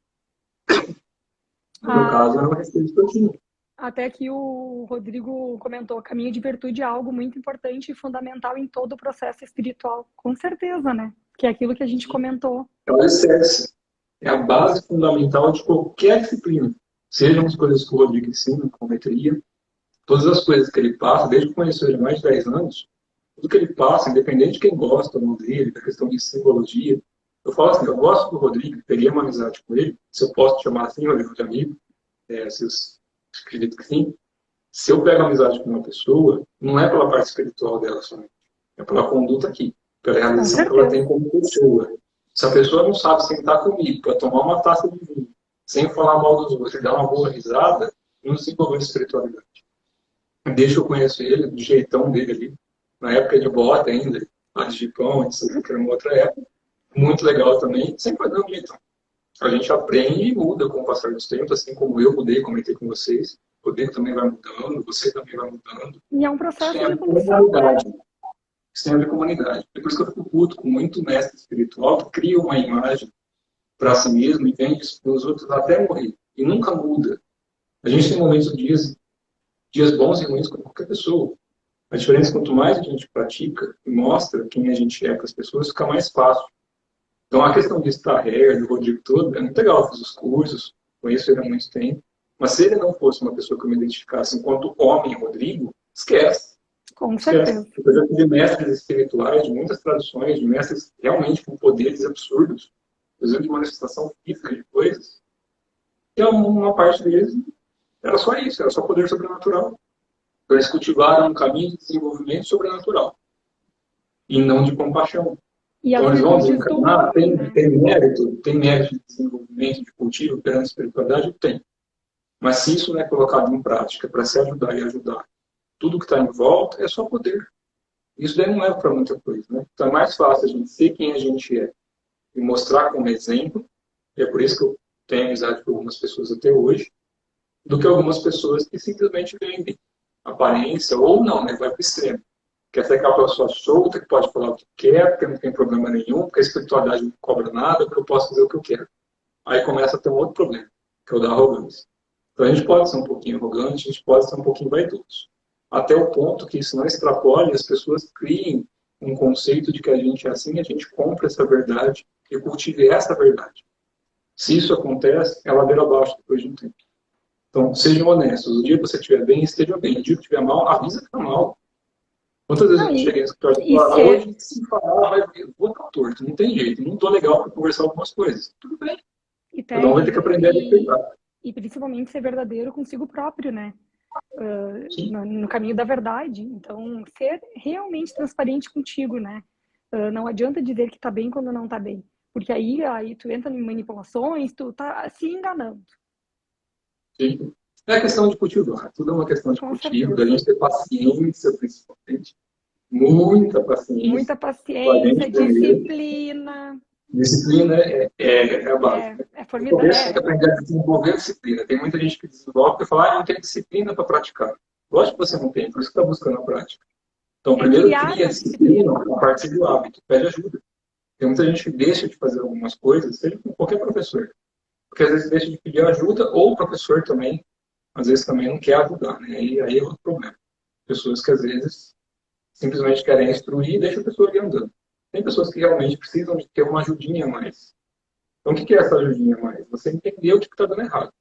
No meu caso, era uma receita que eu tinha. Até que o Rodrigo comentou, caminho de virtude é algo muito importante e fundamental em todo o processo espiritual. Com certeza, né? Que é aquilo que a gente comentou. É o alicerce. É a base fundamental de qualquer disciplina. Sejam as coisas que o Rodrigo ensina, geometria, todas as coisas que ele passa, desde que eu conheci ele há mais de 10 anos, tudo que ele passa, independente de quem gosta ou não dele, da questão de simbologia, eu falo assim, eu gosto do Rodrigo, peguei uma amizade com ele, se eu posso te chamar assim, Rodrigo, de amigo, se eu acredito que sim. Se eu pego amizade com uma pessoa, não é pela parte espiritual dela somente, é pela conduta aqui, pela realização que ela tem como pessoa. Se a pessoa não sabe sentar comigo para tomar uma taça de vinho, sem falar mal dos outros e dar uma boa risada, não desenvolveu espiritualidade. Desde que eu conheço ele, do jeitão dele ali, na época de bota ainda, lá de Gipão, antes que era uma outra época, muito legal também, sempre foi do jeitão. A gente aprende e muda com o passar dos tempos, assim como eu mudei, comentei com vocês. O Rodrigo também vai mudando, você também vai mudando. E é um Isso processo tem de a ver com evolução, né? humanidade. Isso tem a ver com humanidade. É por isso que eu fico puto com muito mestre espiritual que cria uma imagem para si mesmo e vende isso para os outros até morrer. E nunca muda. A gente tem momentos, dias bons e ruins com qualquer pessoa. A diferença é que quanto mais a gente pratica e mostra quem a gente é para as pessoas, fica mais fácil. Então, a questão de estar do Rodrigo todo, é muito legal. Eu fiz os cursos, conheço ele há muito tempo. Mas se ele não fosse uma pessoa que eu me identificasse enquanto homem Rodrigo, esquece. Com Esquece. certeza. Eu já tive mestres espirituais de muitas tradições, de mestres realmente com poderes absurdos, inclusive de manifestação física de coisas. E uma parte deles era só isso, era só poder sobrenatural. Então, eles cultivaram um caminho de desenvolvimento sobrenatural e não de compaixão. E as Então, eles vão virtudes do desencarnar, homem, né? tem mérito de desenvolvimento, de cultivo perante a espiritualidade? Tem. Mas se isso não é colocado em prática para se ajudar e ajudar tudo que está em volta, é só poder. Isso daí não leva para muita coisa, né? Então é mais fácil a gente ser quem a gente é e mostrar como exemplo, e é por isso que eu tenho amizade com algumas pessoas até hoje, do que algumas pessoas que simplesmente vendem aparência, ou não, né? Vai para o extremo. Quer ser aquela pessoa solta, que pode falar o que quer, porque não tem problema nenhum, porque a espiritualidade não cobra nada, porque eu posso fazer o que eu quero. Aí começa a ter um outro problema, que é o da arrogância. Então a gente pode ser um pouquinho arrogante, a gente pode ser um pouquinho vaidoso. Até o ponto que isso não extrapole, as pessoas criem um conceito de que a gente é assim, a gente compra essa verdade e cultive essa verdade. Se isso acontece, é ladeira abaixo depois de um tempo. Então, sejam honestos. O dia que você estiver bem, esteja bem. O dia que estiver mal, avisa que está mal. Quantas vezes a Não, gente chega em escritório e e fala, ser, hoje, se falar, vou estar torto. Não tem jeito. Não estou legal para conversar algumas coisas. Tudo bem. e, Cada um vai ter que aprender a respeitar. e principalmente ser verdadeiro consigo próprio, né? Sim. No caminho da verdade. Então, ser realmente transparente contigo, né? Não adianta dizer que tá bem quando não tá bem. Porque aí tu entra em manipulações, tu tá se enganando. Sim. É questão de cultivar. Tudo é uma questão de Com cultivo, da certeza. gente ter paciência, principalmente. Muita paciência Muita com a paciência, gente primeiro. disciplina. Disciplina é a base. Né? É No formidável. começo tem que aprender a desenvolver a disciplina. Tem muita gente que desenvolve e fala, não tem disciplina para praticar. Lógico que você não tem, por isso que está buscando a prática. Então, É primeiro criar cria a uma disciplina disciplina. a partir do hábito, pede ajuda. Tem muita gente que deixa de fazer algumas coisas, seja com qualquer professor, porque às vezes deixa de pedir ajuda, ou o professor também, às vezes também não quer ajudar, né? Aí é outro problema. Pessoas que às vezes simplesmente querem instruir e deixam a pessoa ali andando. Tem pessoas que realmente precisam de ter uma ajudinha a mais. Então, o que é essa ajudinha a mais? Você entender o que está dando errado.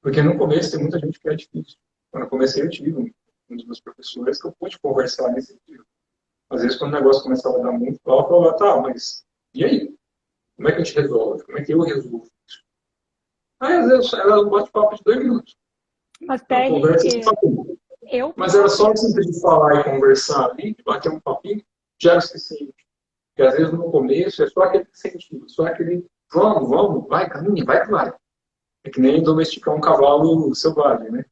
Porque no começo tem muita gente que é difícil. Quando eu comecei, eu tive um dos meus professores que eu pude conversar nesse sentido. Às vezes, quando o negócio começava a dar muito pau, eu falava, tá, mas e aí? Como é que a gente resolve? Como é que eu resolvo isso? Aí, às vezes, era um bate-papo de 2 minutos. Mas, Uma Terry, conversa de papo. eu Mas era só própria, simples de falar e conversar ali, de bater um papinho, já era o suficiente. Porque às vezes no começo é só aquele incentivo, só aquele vamos, vai, caminha, vai que vai. É que nem domesticar um cavalo selvagem, né?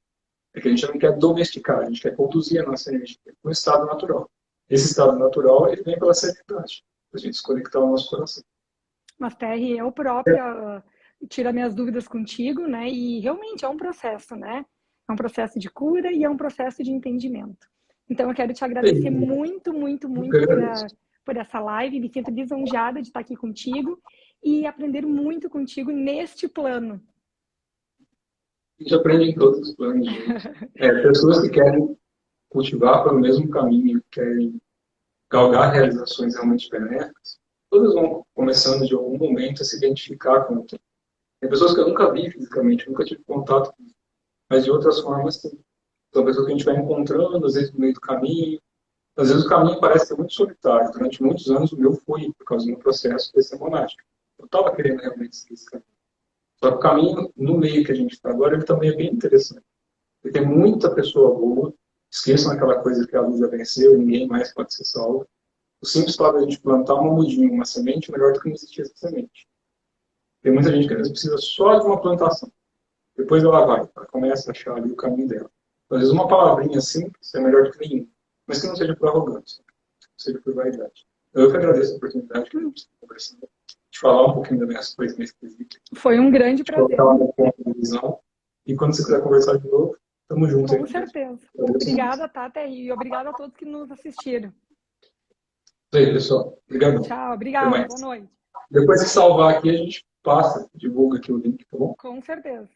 É que a gente não quer domesticar, a gente quer conduzir a nossa energia para um estado natural. Esse estado natural, ele vem pela serenidade, a gente desconectar o nosso coração. mas Terry, eu própria tiro minhas dúvidas contigo, né? E realmente é um processo, né? É um processo de cura e é um processo de entendimento. Então, eu quero te agradecer muito, muito, muito por essa live. Me sinto lisonjeada de estar aqui contigo e aprender muito contigo neste plano. A gente aprende em todos os planos. Pessoas que querem cultivar pelo mesmo caminho, querem galgar realizações realmente benéficas, todas vão começando de algum momento a se identificar com o tempo. Tem pessoas que eu nunca vi fisicamente, nunca tive contato com, mas de outras formas sim. São pessoas que a gente vai encontrando, às vezes no meio do caminho. Às vezes o caminho parece ser muito solitário. Durante muitos anos o meu foi, por causa do meu processo de ser monástico. Eu estava querendo realmente seguir esse caminho. Só que o caminho no meio que a gente está agora, ele também é bem interessante. Porque tem muita pessoa boa, esqueçam aquela coisa que a luz já venceu e ninguém mais pode ser salvo. O simples fato de a gente plantar uma mudinha, uma semente, é melhor do que não existir essa semente. Tem muita gente que às vezes precisa só de uma plantação. Depois ela começa a achar ali o caminho dela. Então, às vezes uma palavrinha simples é melhor do que nenhuma. Mas que não seja por arrogância, que seja por vaidade. Eu que agradeço a oportunidade que a gente está conversando, de falar um pouquinho das minhas coisas meio esquisitas, Foi um grande de prazer. colocar uma ponto de visão. E quando você quiser conversar de novo, estamos juntos Com aí. certeza. Obrigada, Tata, e obrigada a todos que nos assistiram. Isso aí, pessoal. Obrigado. Tchau, Até obrigada, mais. boa noite. Depois que salvar aqui, a gente passa, divulga aqui o link, tá bom? Com certeza.